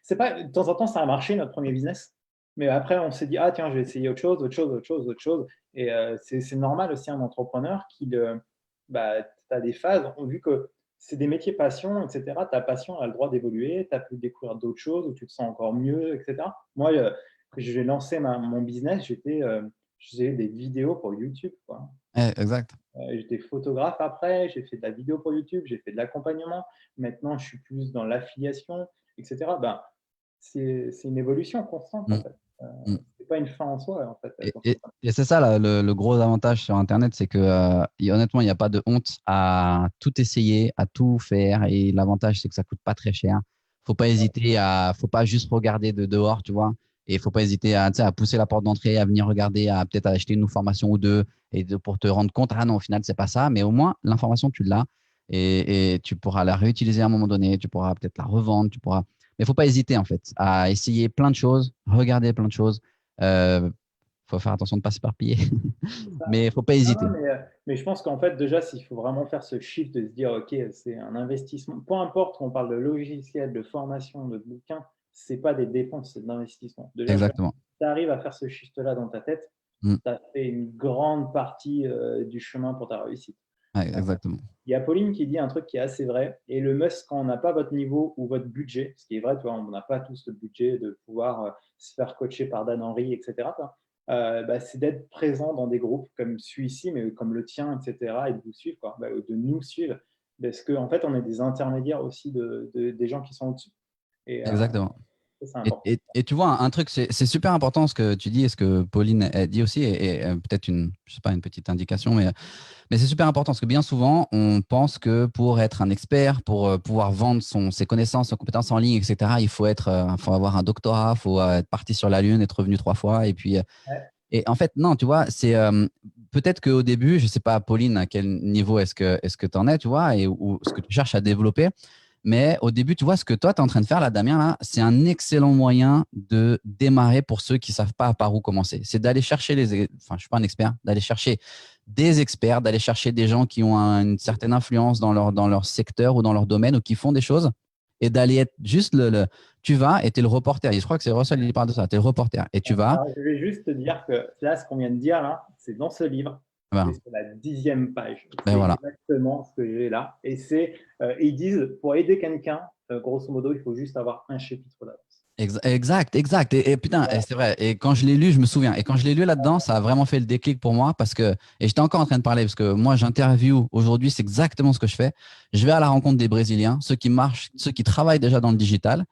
c'est pas, de temps en temps, ça a marché, notre premier business. Mais après, on s'est dit, ah tiens, je vais essayer autre chose, autre chose, autre chose, autre chose. Et c'est normal aussi, un entrepreneur qui, bah, tu as des phases, vu que c'est des métiers passion, etc. Ta passion a le droit d'évoluer, tu as pu découvrir d'autres choses où tu te sens encore mieux, etc. Moi, j'ai lancé mon business, je faisais des vidéos pour YouTube, quoi. Exact. J'étais photographe après, j'ai fait de la vidéo pour YouTube, j'ai fait de l'accompagnement. Maintenant, je suis plus dans l'affiliation, etc. Ben, c'est une évolution constante, en Mm, fait. mm. C'est pas une fin en soi, en fait. Et c'est ça là, le gros avantage sur Internet, c'est que honnêtement, il n'y a pas de honte à tout essayer, à tout faire. Et l'avantage, c'est que ça coûte pas très cher. Faut pas juste regarder de dehors, tu vois. Et faut pas hésiter à, tu sais, à pousser la porte d'entrée, à venir regarder, à peut-être acheter une formation ou deux, pour te rendre compte, ah non, au final, c'est pas ça. Mais au moins, l'information, tu l'as et tu pourras la réutiliser à un moment donné. Tu pourras peut-être la revendre, tu pourras. Mais faut pas hésiter en fait à essayer plein de choses, regarder plein de choses. Euh, Faut faire attention de ne pas s'éparpiller, mais il faut pas Non, hésiter. non, mais je pense qu'en fait, déjà, s'il faut vraiment faire ce shift de se dire, OK, c'est un investissement, peu importe qu'on parle de logiciel, de formation, de bouquin, c'est pas des dépenses, c'est de l'investissement. Déjà, je pense que Exactement. si tu arrives à faire ce shift-là dans ta tête, Mm. tu as fait une grande partie du chemin pour ta réussite. Ouais, exactement. Il y a Pauline qui dit un truc qui est assez vrai. Et le must, quand on n'a pas votre niveau ou votre budget, ce qui est vrai, tu vois, on n'a pas tous le budget de pouvoir se faire coacher par Dan Henry, etc., bah, c'est d'être présent dans des groupes comme celui-ci, mais comme le tien, etc., et de vous suivre, quoi, bah, de nous suivre. Parce qu'en fait, on est des intermédiaires aussi des gens qui sont au-dessus. Et Exactement. ça, c'est Et, important. et tu vois, un truc, c'est super important ce que tu dis et ce que Pauline a dit aussi, et peut-être je sais pas, une petite indication, mais c'est super important parce que bien souvent, on pense que pour être un expert, pour pouvoir vendre ses connaissances, ses compétences en ligne, etc., faut avoir un doctorat, il faut être parti sur la Lune, être revenu 3 fois. Ouais. Et en fait, non, tu vois, c'est peut-être qu'au début, je sais pas, Pauline, à quel niveau est-ce que tu en es, tu vois, ou ce que tu cherches à développer. Mais au début, tu vois, ce que toi, tu es en train de faire là, Damien, là, c'est un excellent moyen de démarrer pour ceux qui savent pas par où commencer. C'est d'aller chercher enfin, je suis pas un expert, d'aller chercher des experts, d'aller chercher des gens qui ont une certaine influence dans leur secteur ou dans leur domaine ou qui font des choses et d'aller être juste tu vas et tu es le reporter. Et je crois que c'est Russell qui parle de ça. Tu es le reporter et tu vas. Alors, je vais juste te dire que là, ce qu'on vient de dire, là, c'est dans ce livre. C'est Ben, sur la 10e page. ben C'est voilà. exactement ce que j'ai là. Et ils disent, pour aider quelqu'un, grosso modo, il faut juste avoir un chapitre d'avance. Exact, exact. Et putain, et Voilà. c'est vrai. Et quand je l'ai lu, je me souviens. Et quand je l'ai lu là-dedans, ça a vraiment fait le déclic pour moi parce que, et j'étais encore en train de parler parce que moi, j'interview aujourd'hui, c'est exactement ce que je fais. Je vais à la rencontre des Brésiliens, ceux qui marchent, ceux qui travaillent déjà dans le digital.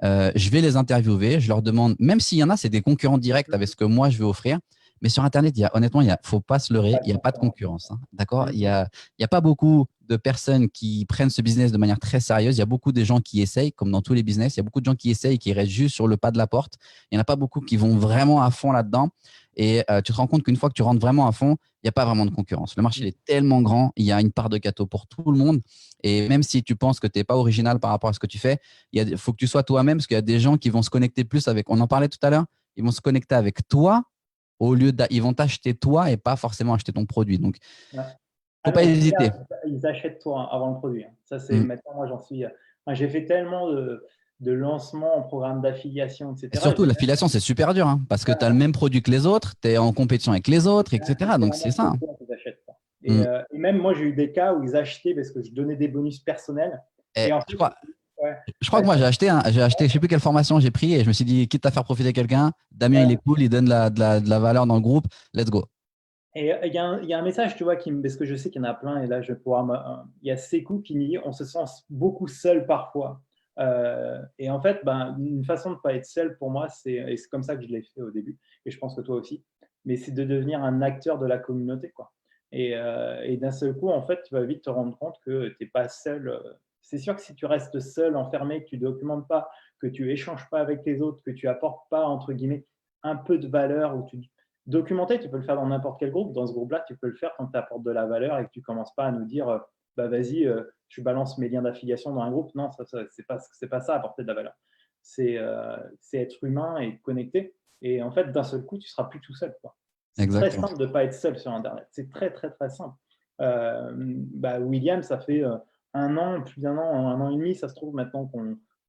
Je vais les interviewer, je leur demande, même s'il y en a, c'est des concurrents directs avec ce que moi je vais offrir. Mais sur Internet, honnêtement, faut pas se leurrer, il n'y a pas de concurrence. Hein, d'accord? Il y a pas beaucoup de personnes qui prennent ce business de manière très sérieuse. Il y a beaucoup de gens qui essayent, comme dans tous les business. Il y a beaucoup de gens qui essayent, qui restent juste sur le pas de la porte. Il n'y en a pas beaucoup qui vont vraiment à fond là-dedans. Et tu te rends compte qu'une fois que tu rentres vraiment à fond, il n'y a pas vraiment de concurrence. Le marché est tellement grand, il y a une part de gâteau pour tout le monde. Et même si tu penses que tu n'es pas original par rapport à ce que tu fais, faut que tu sois toi-même parce qu'il y a des gens qui vont se connecter plus avec. On en parlait tout à l'heure. ils vont se connecter avec toi au lieu ils vont t'acheter toi et pas forcément acheter ton produit. Donc, Ouais. faut Ah pas non, hésiter. ils achètent toi avant le produit. Ça, c'est Mm. maintenant, moi, j'en suis. Moi, j'ai fait tellement de lancements en programme d'affiliation, Et etc. surtout, l'affiliation, c'est super dur hein, parce que tu as le même produit que les autres, tu es en compétition avec les autres, etc. C'est Donc, c'est vraiment que ça. toi qu'ils achètent. Quoi. Mm. Et même moi, j'ai eu des cas où ils achetaient parce que je donnais des bonus personnels. Et Et en je fait, crois, ouais, je crois que moi, j'ai acheté, je sais plus quelle formation j'ai pris et je me suis dit, quitte à faire profiter quelqu'un, Damien, il est ouais. cool, il donne de la valeur dans le groupe, let's go. Et il y a un message, tu vois, parce que je sais qu'il y en a plein, et là, je vais pouvoir. Il y a Sekou qui me dit on se sent beaucoup seul parfois. Et en fait, ben, une façon de ne pas être seul pour moi, et c'est comme ça que je l'ai fait au début, et je pense que toi aussi, mais c'est de devenir un acteur de la communauté, quoi. Et d'un seul coup, en fait, tu vas vite te rendre compte que tu n'es pas seul. C'est sûr que si tu restes seul, enfermé, que tu ne documentes pas, que tu échanges pas avec les autres, que tu apportes pas, entre guillemets, un peu de valeur, ou tu documenter, tu peux le faire dans n'importe quel groupe. Dans ce groupe-là, tu peux le faire quand tu apportes de la valeur et que tu ne commences pas à nous dire bah vas-y, je balance mes liens d'affiliation dans un groupe. Non, c'est pas ça, apporter de la valeur. C'est être humain et connecté. Et en fait, d'un seul coup, tu ne seras plus tout seul. Quoi. C'est très Exactement. simple de ne pas être seul sur Internet. C'est très, très, très simple. William, ça fait un an, plus d'un an, un an et demi, ça se trouve maintenant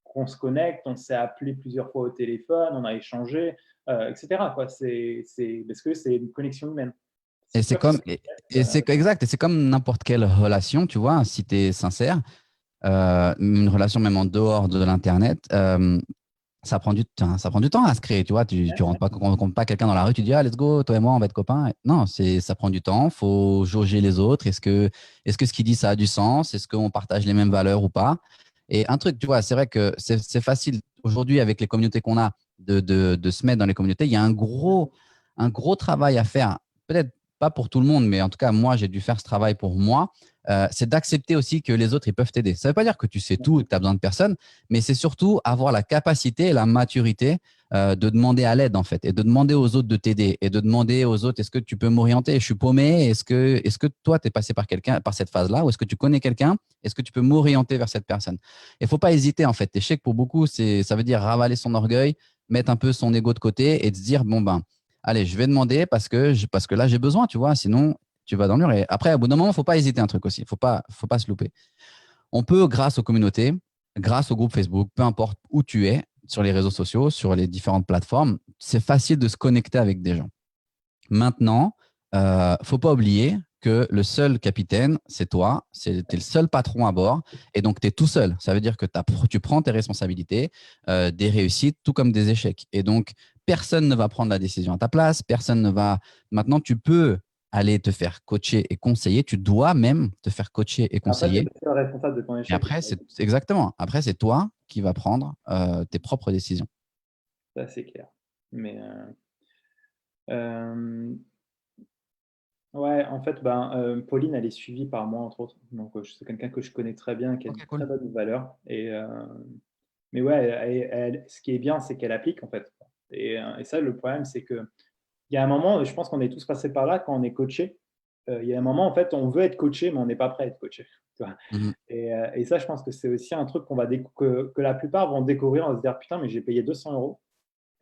qu'on se connecte, on s'est appelé plusieurs fois au téléphone, on a échangé, etc. Quoi. Parce que c'est une connexion humaine. Et C'est c'est sûr que comme, exact, et c'est comme n'importe quelle relation, tu vois, si tu es sincère, une relation même en dehors de l'Internet, ça prend du temps à se créer, tu vois. Tu rencontres pas quelqu'un dans la rue, tu dis, ah, let's go, toi et moi, on va être copains. Non, ça prend du temps, faut jauger les autres. Est-ce que ce qu'il dit, ça a du sens? Est-ce qu'on partage les mêmes valeurs ou pas? Et un truc, tu vois, c'est vrai que c'est facile aujourd'hui avec les communautés qu'on a de se mettre dans les communautés. Il y a un gros travail à faire. Peut-être pas pour tout le monde, mais en tout cas, moi, j'ai dû faire ce travail pour moi. C'est d'accepter aussi que les autres, ils peuvent t'aider. Ça ne veut pas dire que tu sais tout et que tu as besoin de personne, mais c'est surtout avoir la capacité et la maturité de demander à l'aide, en fait, et de demander aux autres de t'aider, et de demander aux autres, est-ce que tu peux m'orienter? Je suis paumé. Est-ce que toi, tu es passé par quelqu'un, par cette phase-là, ou est-ce que tu connais quelqu'un? Est-ce que tu peux m'orienter vers cette personne? Il ne faut pas hésiter, en fait. Échec, pour beaucoup, ça veut dire ravaler son orgueil, mettre un peu son ego de côté et de se dire, bon, ben, allez, je vais demander parce que là, j'ai besoin, tu vois, sinon, tu vas dans le mur. Et après, à bout d'un moment, il ne faut pas hésiter un truc aussi. Il ne faut pas se louper. On peut, grâce aux communautés, grâce au groupe Facebook, peu importe où tu es, sur les réseaux sociaux, sur les différentes plateformes, c'est facile de se connecter avec des gens. Maintenant, faut pas oublier que le seul capitaine, c'est toi, tu es le seul patron à bord, et donc tu es tout seul. Ça veut dire que tu prends tes responsabilités, des réussites, tout comme des échecs. Et donc, personne ne va prendre la décision à ta place, personne ne va… Maintenant, tu peux aller te faire coacher et conseiller, tu dois même te faire coacher et après, c'est conseiller. le seul responsable de ton Et échec. après, c'est exactement. Après, c'est toi qui vas prendre tes propres décisions. Ça, c'est clair. Mais euh, ouais, en fait, Pauline, elle est suivie par moi, entre autres. Donc, c'est quelqu'un que je connais très bien, qui a une Ok, très cool. bonne valeur. Mais ouais, ce qui est bien, c'est qu'elle applique, en fait. Et ça, le problème, c'est que il y a un moment, je pense qu'on est tous passés par là quand on est coaché. Il y a un moment, en fait, on veut être coaché, mais on n'est pas prêt à être coaché. Tu vois. Mhm. Et ça, je pense que c'est aussi un truc que la plupart vont découvrir, on va se dire, putain, mais j'ai payé 200 euros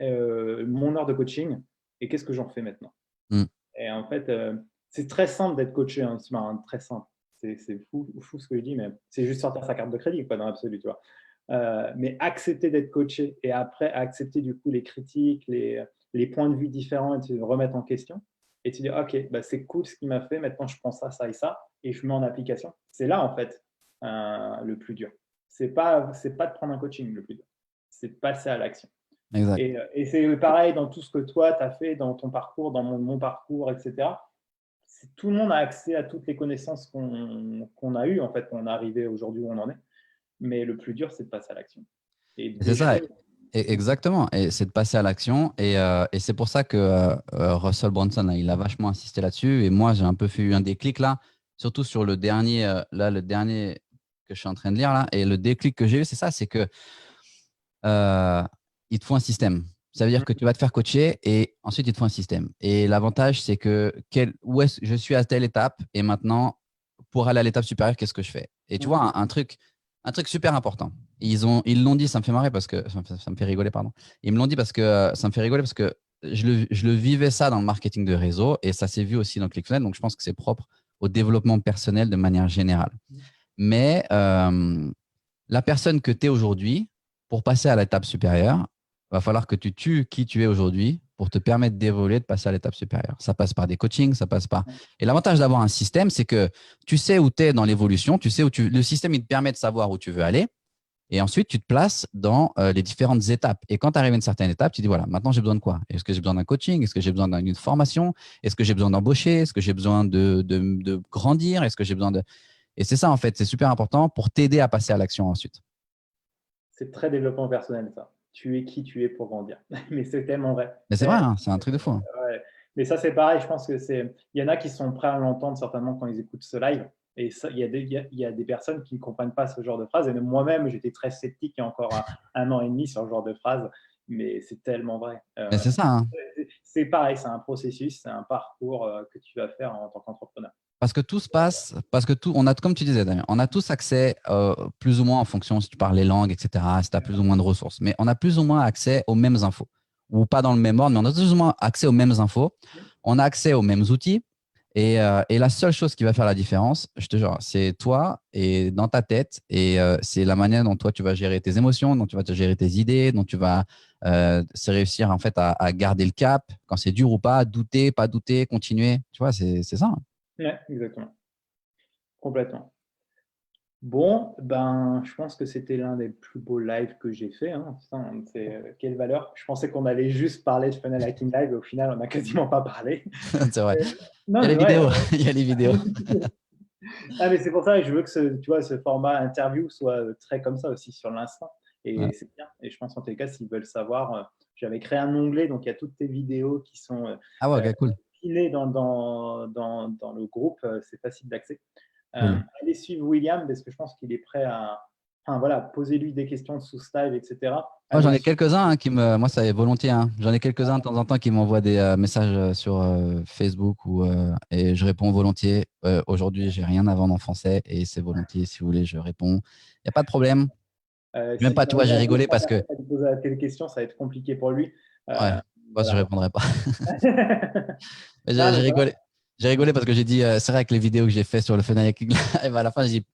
mon heure de coaching, et qu'est-ce que j'en fais maintenant? Mhm. Et en fait, c'est très simple d'être coaché, hein, très simple. C'est fou ce que je dis, mais c'est juste sortir sa carte de crédit, quoi, dans l'absolu, tu vois. Mais accepter d'être coaché et après accepter du coup les critiques, les points de vue différents et de se remettre en question et tu dis ok, bah, c'est cool ce qu'il m'a fait, maintenant je prends ça, ça et ça et je mets en application. C'est là en fait le plus dur. C'est pas de prendre un coaching le plus dur, c'est de passer à l'action. Exact. Et c'est pareil dans tout ce que toi tu as fait, dans ton parcours, dans mon parcours, etc. Tout le monde a accès à toutes les connaissances qu'on a eues en fait, qu'on est arrivé aujourd'hui où on en est. Mais le plus dur, c'est de passer à l'action. Et C'est ça, d'échouer. exactement. Et c'est de passer à l'action. Et c'est pour ça que Russell Brunson, là, il a vachement insisté là-dessus. Et moi, j'ai un peu fait un déclic là, surtout sur le dernier que je suis en train de lire là. Et le déclic que j'ai eu, c'est ça, c'est que euh, il te faut un système. Ça veut dire que tu vas te faire coacher et ensuite il te faut un système. Et l'avantage, c'est que où est-ce je suis à telle étape et maintenant, pour aller à l'étape supérieure, qu'est-ce que je fais? Et tu vois, un truc. Un truc super important. Ils l'ont dit, ça me fait marrer parce que ça me fait rigoler, pardon. Ils me l'ont dit parce que ça me fait rigoler parce que je le vivais ça dans le marketing de réseau et ça s'est vu aussi dans ClickFunnels. Donc, je pense que c'est propre au développement personnel de manière générale. Mais la personne que tu es aujourd'hui, pour passer à l'étape supérieure, va falloir que tu tues qui tu es aujourd'hui pour te permettre d'évoluer, de passer à l'étape supérieure. Ça passe par des coachings, ça passe par… Et l'avantage d'avoir un système, c'est que tu sais où tu es dans l'évolution, tu sais où le système, il te permet de savoir où tu veux aller. Et ensuite, tu te places dans les différentes étapes. Et quand tu arrives à une certaine étape, tu dis, voilà, maintenant, j'ai besoin de quoi? Est-ce que j'ai besoin d'un coaching? Est-ce que j'ai besoin d'une formation? Est-ce que j'ai besoin d'embaucher? Est-ce que j'ai besoin de grandir? Est-ce que j'ai besoin de… Et c'est ça, en fait, c'est super important pour t'aider à passer à l'action ensuite. C'est très développement personnel, ça. Tu es qui tu es pour grandir. Mais c'est tellement vrai. Mais c'est vrai, hein, c'est un truc de fou. Hein. Ouais. Mais ça, c'est pareil. Je pense que il y en a qui sont prêts à l'entendre certainement quand ils écoutent ce live. Et ça, il y a des personnes qui ne comprennent pas ce genre de phrase. Et même moi-même, j'étais très sceptique il y a encore un an et demi sur ce genre de phrase. Mais c'est tellement vrai. Mais c'est ça. Hein. C'est pareil, c'est un processus, c'est un parcours que tu vas faire en tant qu'entrepreneur. Parce que tout se passe, parce que tout, on a, comme tu disais, Damien, on a tous accès plus ou moins en fonction si tu parles les langues, etc., si tu as plus ou moins de ressources, mais on a plus ou moins accès aux mêmes infos. Ou pas dans le même ordre, mais on a plus ou moins accès aux mêmes infos. On a accès aux mêmes outils. Et la seule chose qui va faire la différence, je te jure, c'est toi et dans ta tête. Et c'est la manière dont toi, tu vas gérer tes émotions, dont tu vas te gérer tes idées, dont tu vas c'est réussir en fait à garder le cap quand c'est dur ou pas, douter, pas douter, continuer. Tu vois, c'est ça. Hein. Ouais, exactement. Complètement. Bon, ben, je pense que c'était l'un des plus beaux lives que j'ai fait. Hein. Quelle valeur. Je pensais qu'on allait juste parler de Funnel Hacking Live et au final, on n'a quasiment pas parlé. C'est vrai. Non, il y a les vrai, vidéos. Il y a les vidéos. Ah, mais c'est pour ça que je veux que ce format interview soit très comme ça aussi sur l'instant. Et Ouais. c'est bien. Et je pense en tous les cas, s'ils veulent savoir, j'avais créé un onglet, donc il y a toutes tes vidéos qui sont Ah ouais, ok, cool. filées dans le groupe. C'est facile d'accès. Cool. Allez suivre William parce que je pense qu'il est prêt à… Enfin voilà, posez-lui des questions sous ce live, etc. Moi, j'en ai quelques-uns qui me. Moi, ça est volontiers. Hein. J'en ai quelques-uns de temps en temps qui m'envoient des messages sur Facebook et je réponds volontiers. Aujourd'hui, j'ai rien à vendre en français et c'est volontiers. Si vous voulez, je réponds. Il n'y a pas de problème. Même pas, tu vois, j'ai rigolé parce que. Si tu poses la question, ça va être compliqué pour lui. Ouais, moi, je ne Voilà. répondrai pas. Mais Non, j'ai mais rigolé. J'ai rigolé parce que j'ai dit, c'est vrai que les vidéos que j'ai fait sur le Funnel Hacking Live, à la fin, j'ai dit,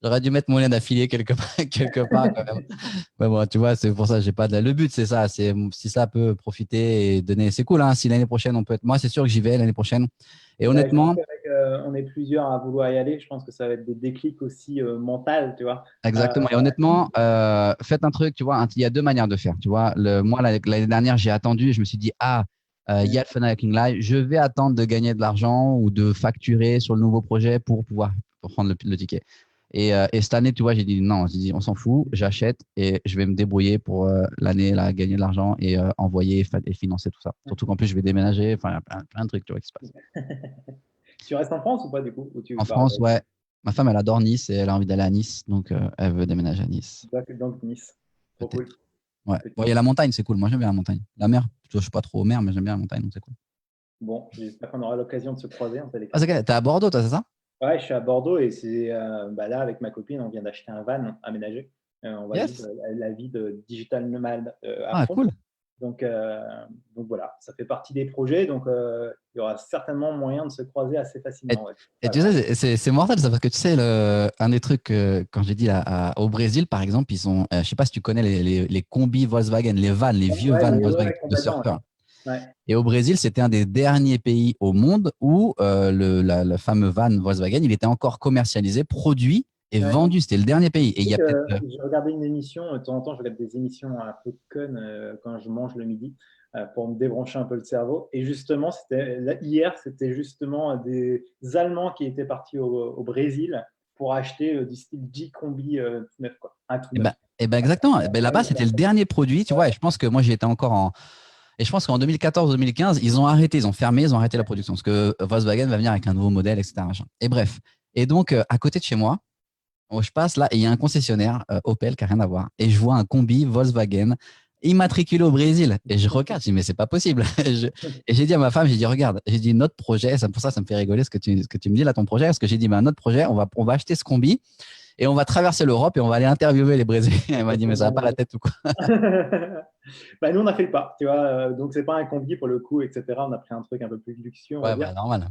j'aurais dû mettre mon lien d'affilié quelque part quand même. Mais bon, tu vois, c'est pour ça, j'ai pas de… Le but, c'est ça. C'est si ça peut profiter et donner. C'est cool, hein. Si l'année prochaine, on peut être… Moi, c'est sûr que j'y vais l'année prochaine. Et honnêtement… on est plusieurs à vouloir y aller. Je pense que ça va être des déclics aussi mentaux, tu vois. Exactement. Et honnêtement, faites un truc, tu vois, il y a deux manières de faire. Tu vois, moi, l'année dernière, j'ai attendu, je me suis dit, il y a le Funnel Hacking Live, je vais attendre de gagner de l'argent ou de facturer sur le nouveau projet pour pouvoir prendre le ticket. Et cette année, tu vois, j'ai dit non, j'ai dit on s'en fout, j'achète et je vais me débrouiller pour l'année, là, gagner de l'argent et envoyer et financer tout ça. Surtout qu'en plus, je vais déménager, enfin, il y a plein de trucs, tu vois, qui se passent. Tu restes en France ou pas, du coup, ou tu En France, ouais. Ma femme, elle adore Nice et elle a envie d'aller à Nice, donc elle veut déménager à Nice. Donc Nice. Trop cool. Ouais. Bon, il y a la montagne, c'est cool. Moi, j'aime bien la montagne. La mer, je ne suis pas trop aux mer, mais j'aime bien la montagne, donc c'est cool. Bon, j'espère qu'on aura l'occasion de se croiser. Ah, c'est cool. T'es à Bordeaux, toi, c'est ça? Ouais, je suis à Bordeaux et c'est là, avec ma copine, on vient d'acheter un van aménagé. On va vivre la vie de digital nomade à fond. Cool. Donc voilà, ça fait partie des projets. Donc, il y aura certainement moyen de se croiser assez facilement. Et tu sais, c'est mortel ça, parce que tu sais, un des trucs, quand j'ai dit au Brésil, par exemple, ils ont, je ne sais pas si tu connais les combis Volkswagen, les vannes, les vieux vannes Volkswagen de surfeurs. Ouais. Et au Brésil, c'était un des derniers pays au monde où le fameux van Volkswagen, il était encore commercialisé, produit et vendu. C'était le dernier pays. Et il y a j'ai regardé une émission, de temps en temps, je regarde des émissions un peu connes quand je mange le midi pour me débrancher un peu le cerveau. Et justement, hier, c'était justement des Allemands qui étaient partis au Brésil pour acheter du style G-Combi tout neuf, quoi. Un tout neuf. Et ben exactement. Ben là-bas, c'était le dernier produit, tu vois. Et je pense que moi, j'y étais encore en… Et je pense qu'en 2014-2015, ils ont arrêté, ils ont fermé, ils ont arrêté la production. Parce que Volkswagen va venir avec un nouveau modèle, etc. Machin. Et bref. Et donc, à côté de chez moi, je passe là et il y a un concessionnaire Opel qui n'a rien à voir. Et je vois un combi Volkswagen immatriculé au Brésil. Et je regarde, je dis, mais c'est pas possible. Et j'ai dit à ma femme, j'ai dit, regarde, j'ai dit, notre projet, pour ça me fait rigoler ce que tu me dis là, ton projet. Parce que j'ai dit, notre projet, on va acheter ce combi. et on va traverser l'Europe et on va aller interviewer les Brésiliens. Elle m'a dit, mais ça n'a pas la tête ou quoi? Bah, nous, on a fait le pas, tu vois. Donc, c'est pas un combi pour le coup, etc. On a pris un truc un peu plus luxueux, on va Ouais, dire. bah, normal.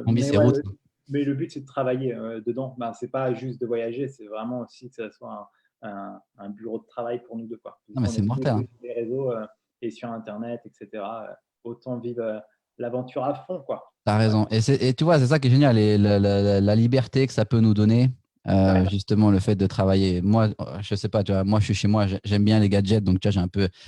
Combi, Mais c'est ouais, route. mais le but, c'est de travailler dedans. Bah, c'est pas juste de voyager, c'est vraiment aussi que ça soit un bureau de travail pour nous deux, quoi. Non, mais On c'est est tous les mortel, deux hein. sur les réseaux et sur Internet, etc. Autant vivre l'aventure à fond, quoi. T'as raison. Et tu vois, c'est ça qui est génial. Et la liberté que ça peut nous donner, Ouais, justement, le fait de travailler. Moi, je sais pas, tu vois, moi, je suis chez moi, j'aime bien les gadgets. Donc, tu vois,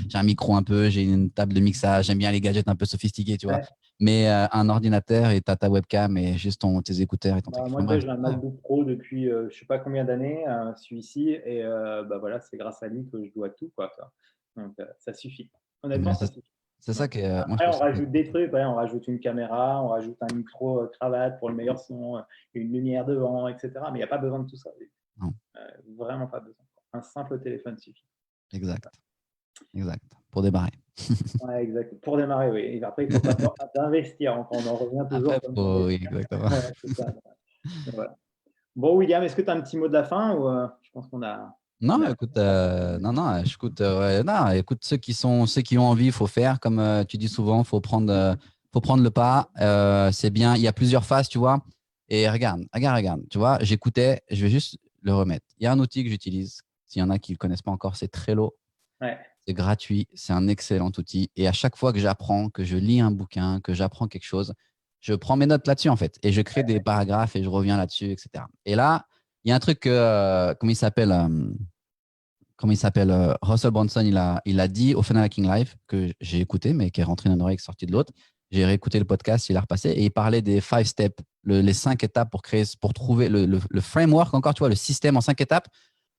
j'ai un micro un peu, j'ai une table de mixage, j'aime bien les gadgets un peu sophistiqués, tu vois. ouais. Mais un ordinateur et t'as ta webcam et juste tes écouteurs et ton truc. Bah, moi, Enfin, tu vois, bref. j'ai un Ouais. MacBook Pro depuis je sais pas combien d'années, celui-ci, et bah, voilà, c'est grâce à lui que je dois tout, quoi. Donc, ça suffit. Honnêtement, Mais ça suffit. c'est Ouais. ça que moi, je Après, trouve on ça rajoute des important. trucs, ouais, on rajoute une caméra, on rajoute un micro cravate pour le meilleur son, une lumière devant, etc. Mais il n'y a pas besoin de tout ça. Non, Vraiment pas besoin. Un simple téléphone suffit. exact. Exact. Pour démarrer. Ouais, exact. Pour démarrer, oui. Et après, il faut pas peur d'investir. Encore, on en revient Après, toujours comme faut… oui, d'investir. exactement. Ouais, c'est ça. Mais voilà. Bon, William, est-ce que tu as un petit mot de la fin ou je pense on Non, a écoute, non, écoute, ouais, non, écoute, ceux qui ont envie, il faut faire. Comme tu dis souvent, faut prendre le pas. C'est bien. Il y a plusieurs phases, tu vois. Et regarde. Tu vois, j'écoutais, je vais juste le remettre. Il y a un outil que j'utilise. S'il y en a qui ne le connaissent pas encore, c'est Trello. Ouais. C'est gratuit. C'est un excellent outil. Et à chaque fois que j'apprends, que je lis un bouquin, que j'apprends quelque chose, je prends mes notes là-dessus, en fait. Et je crée des paragraphes et je reviens là-dessus, etc. Et là, il y a un truc, comment il s'appelle, Russell Brunson, il a dit au Funnel Hacking Live, que j'ai écouté, mais qui est rentré d'une oreille, sorti de l'autre. J'ai réécouté le podcast, il a repassé, et il parlait des 5 steps, les 5 étapes pour trouver le framework, encore, tu vois, le système en 5 étapes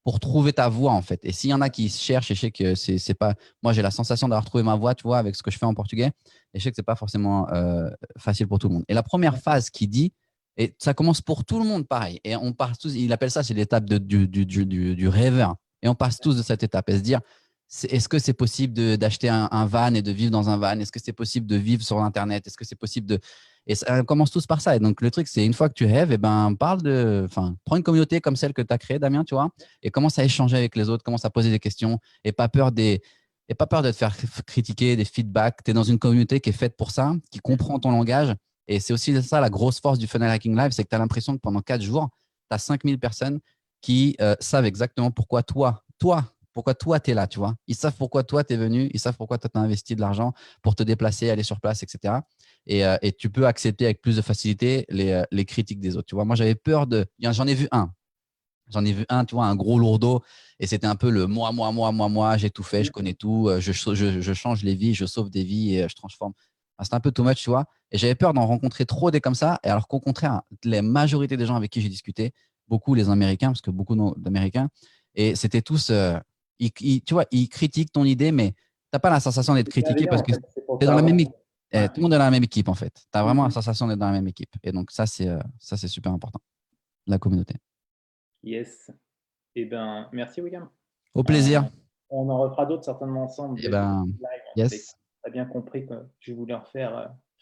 pour trouver ta voie, en fait. Et s'il y en a qui cherchent, et je sais que c'est pas, moi, j'ai la sensation d'avoir trouvé ma voie, tu vois, avec ce que je fais en portugais, et je sais que c'est pas forcément facile pour tout le monde. Et la première phase qu'il dit, et ça commence pour tout le monde pareil, et on part tous, il appelle ça, c'est l'étape du rêveur. Et on passe tous de cette étape et se dire, est-ce que c'est possible d'acheter un van et de vivre dans un van? Est-ce que c'est possible de vivre sur Internet? Est-ce que c'est possible de… Et ça commence tous par ça. Et donc, le truc, c'est une fois que tu rêves, et ben, prends une communauté comme celle que tu as créée, Damien, tu vois, et commence à échanger avec les autres, commence à poser des questions et pas peur de te faire critiquer, des feedbacks. Tu es dans une communauté qui est faite pour ça, qui comprend ton langage. Et c'est aussi ça la grosse force du Funnel Hacking Live, c'est que tu as l'impression que pendant 4 jours, tu as 5000 personnes qui savent exactement pourquoi toi, tu es là, tu vois. Ils savent pourquoi toi, tu es venu, ils savent pourquoi toi, tu as investi de l'argent pour te déplacer, aller sur place, etc. Et tu peux accepter avec plus de facilité les critiques des autres. Tu vois, moi, j'avais peur de… J'en ai vu un. J'en ai vu un, tu vois, un gros lourdeau. Et c'était un peu le moi, j'ai tout fait, je connais tout, je change les vies, je sauve des vies et je transforme. Enfin, c'était un peu too much, tu vois. Et j'avais peur d'en rencontrer trop des comme ça. Et alors qu'au contraire, la majorité des gens avec qui j'ai discuté, beaucoup les Américains, parce que beaucoup d'Américains, et c'était tous, tu vois, ils critiquent ton idée, mais tu n'as pas la sensation d'être C'est critiqué bienveillant, parce en que fait. tu C'est pour es dans la même savoir. équipe. Ouais. Tout le monde est dans la même équipe, en fait. Tu as vraiment la Mhm. sensation d'être dans la même équipe. Et donc, ça, c'est super important, la communauté. Yes. Eh ben, merci, William. Au plaisir. On, on en refera d'autres certainement ensemble Eh dès que ben, live. Tu yes. as bien compris que je voulais en faire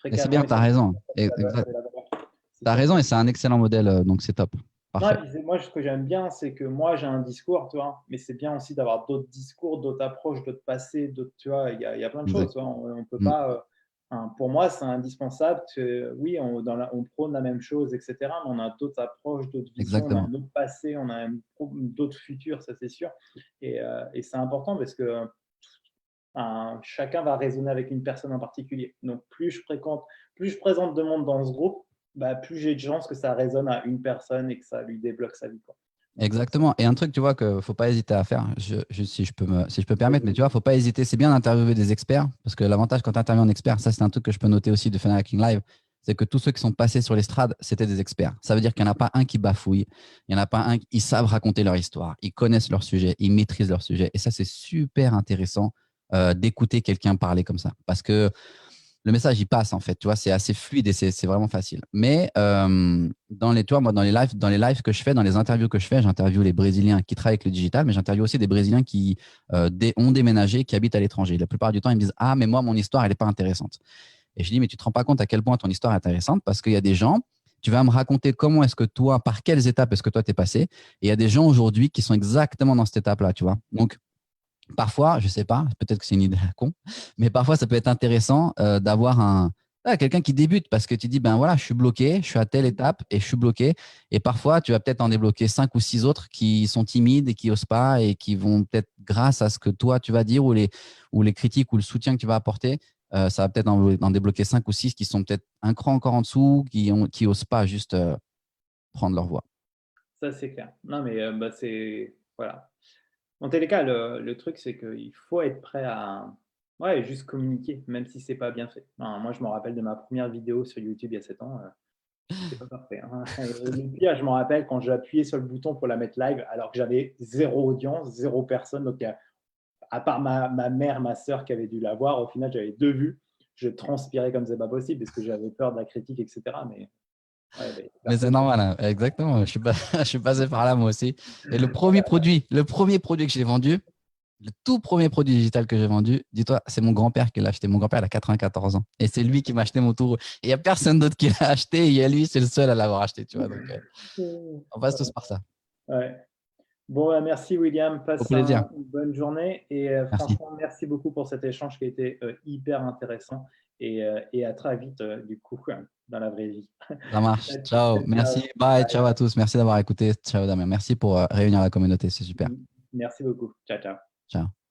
Mais c'est fréquemment bien, et tu as surtout raison. quand ça avait la valeur. C'est Tu as raison surtout et c'est un excellent modèle, donc c'est top. non, et Parfait. puis moi, ce que j'aime bien, c'est que moi, j'ai un discours, tu vois, mais c'est bien aussi d'avoir d'autres discours, d'autres approches, d'autres passés, d'autres, tu vois, il y a plein de choses, Exact. tu vois, on ne peut Mm. pas, pour moi, c'est indispensable que, oui, on prône la même chose, etc., mais on a d'autres approches, d'autres visions, on a Exactement. un autre passé, on a d'autres futurs, ça c'est sûr, et c'est important parce que chacun va raisonner avec une personne en particulier. Donc, plus je présente de monde dans ce groupe, bah, plus j'ai de chances que ça résonne à une personne et que ça lui débloque sa vie, quoi. Donc, Exactement. Et un truc, tu vois, qu'il ne faut pas hésiter à faire, si je peux me permettre, mais tu vois, il ne faut pas hésiter. C'est bien d'interviewer des experts, parce que l'avantage quand tu interviews un expert, ça, c'est un truc que je peux noter aussi de Funnel Hacking Live, c'est que tous ceux qui sont passés sur l'estrade, c'était des experts. Ça veut dire qu'il n'y en a pas un qui bafouille, il n'y en a pas un qui… Ils savent raconter leur histoire, ils connaissent leur sujet, ils maîtrisent leur sujet. Et ça, c'est super intéressant d'écouter quelqu'un parler comme ça. Parce que le message, il passe en fait, tu vois, c'est assez fluide et c'est vraiment facile. Mais tu vois, moi, dans les lives que je fais, dans les interviews que je fais, j'interviewe les Brésiliens qui travaillent avec le digital, mais j'interviewe aussi des Brésiliens qui ont déménagé, qui habitent à l'étranger. La plupart du temps, ils me disent, ah, mais moi, mon histoire, elle n'est pas intéressante. Et je dis, mais tu te rends pas compte à quel point ton histoire est intéressante parce qu'il y a des gens Tu vas me raconter comment est-ce que toi, par quelles étapes est-ce que toi, tu es passé. Et il y a des gens aujourd'hui qui sont exactement dans cette étape-là, tu vois. Donc, parfois, je sais pas, peut-être que c'est une idée à con, mais parfois, ça peut être intéressant d'avoir quelqu'un qui débute parce que tu dis, ben voilà, je suis bloqué, je suis à telle étape et je suis bloqué. Et parfois, tu vas peut-être en débloquer 5 ou 6 autres qui sont timides et qui osent pas et qui vont peut-être, grâce à ce que toi, tu vas dire ou les critiques ou le soutien que tu vas apporter, ça va peut-être en débloquer 5 ou 6 qui sont peut-être un cran encore en dessous, qui osent pas juste prendre leur voix. Ça, c'est clair. Non, mais c'est. Voilà. Dans tous les cas, le truc, c'est qu'il faut être prêt à ouais, juste communiquer, même si c'est pas bien fait. Non, moi, je me rappelle de ma première vidéo sur YouTube il y a 7 ans. C'était pas parfait. Hein. Le pire, je me rappelle quand j'ai appuyé sur le bouton pour la mettre live, alors que j'avais 0 audience, 0 personne. Donc, à part ma mère, ma sœur qui avait dû la voir, au final, j'avais 2 vues. Je transpirais comme c'est pas possible parce que j'avais peur de la critique, etc. Mais ouais, Mais c'est personne. normal, hein. Exactement. Je suis passé par là moi aussi. Et le premier produit que j'ai vendu, le tout premier produit digital que j'ai vendu, dis-toi, c'est mon grand-père qui l'a acheté. Mon grand-père, il a 94 ans. Et c'est lui qui m'a acheté mon tour. Et il n'y a personne d'autre qui l'a acheté. Et il y a lui, c'est le seul à l'avoir acheté, tu vois. Donc, on passe tous par ça. Ouais. Bon, merci William, Au passe plaisir. une bonne journée et Merci. franchement, merci beaucoup pour cet échange qui a été hyper intéressant et à très vite du coup dans la vraie vie. Ça marche. Ciao. Ciao. Merci. Bye. Ciao à tous. Merci d'avoir écouté. Ciao, Damien. Merci pour réunir la communauté. C'est super. Merci beaucoup. Ciao, ciao. Ciao.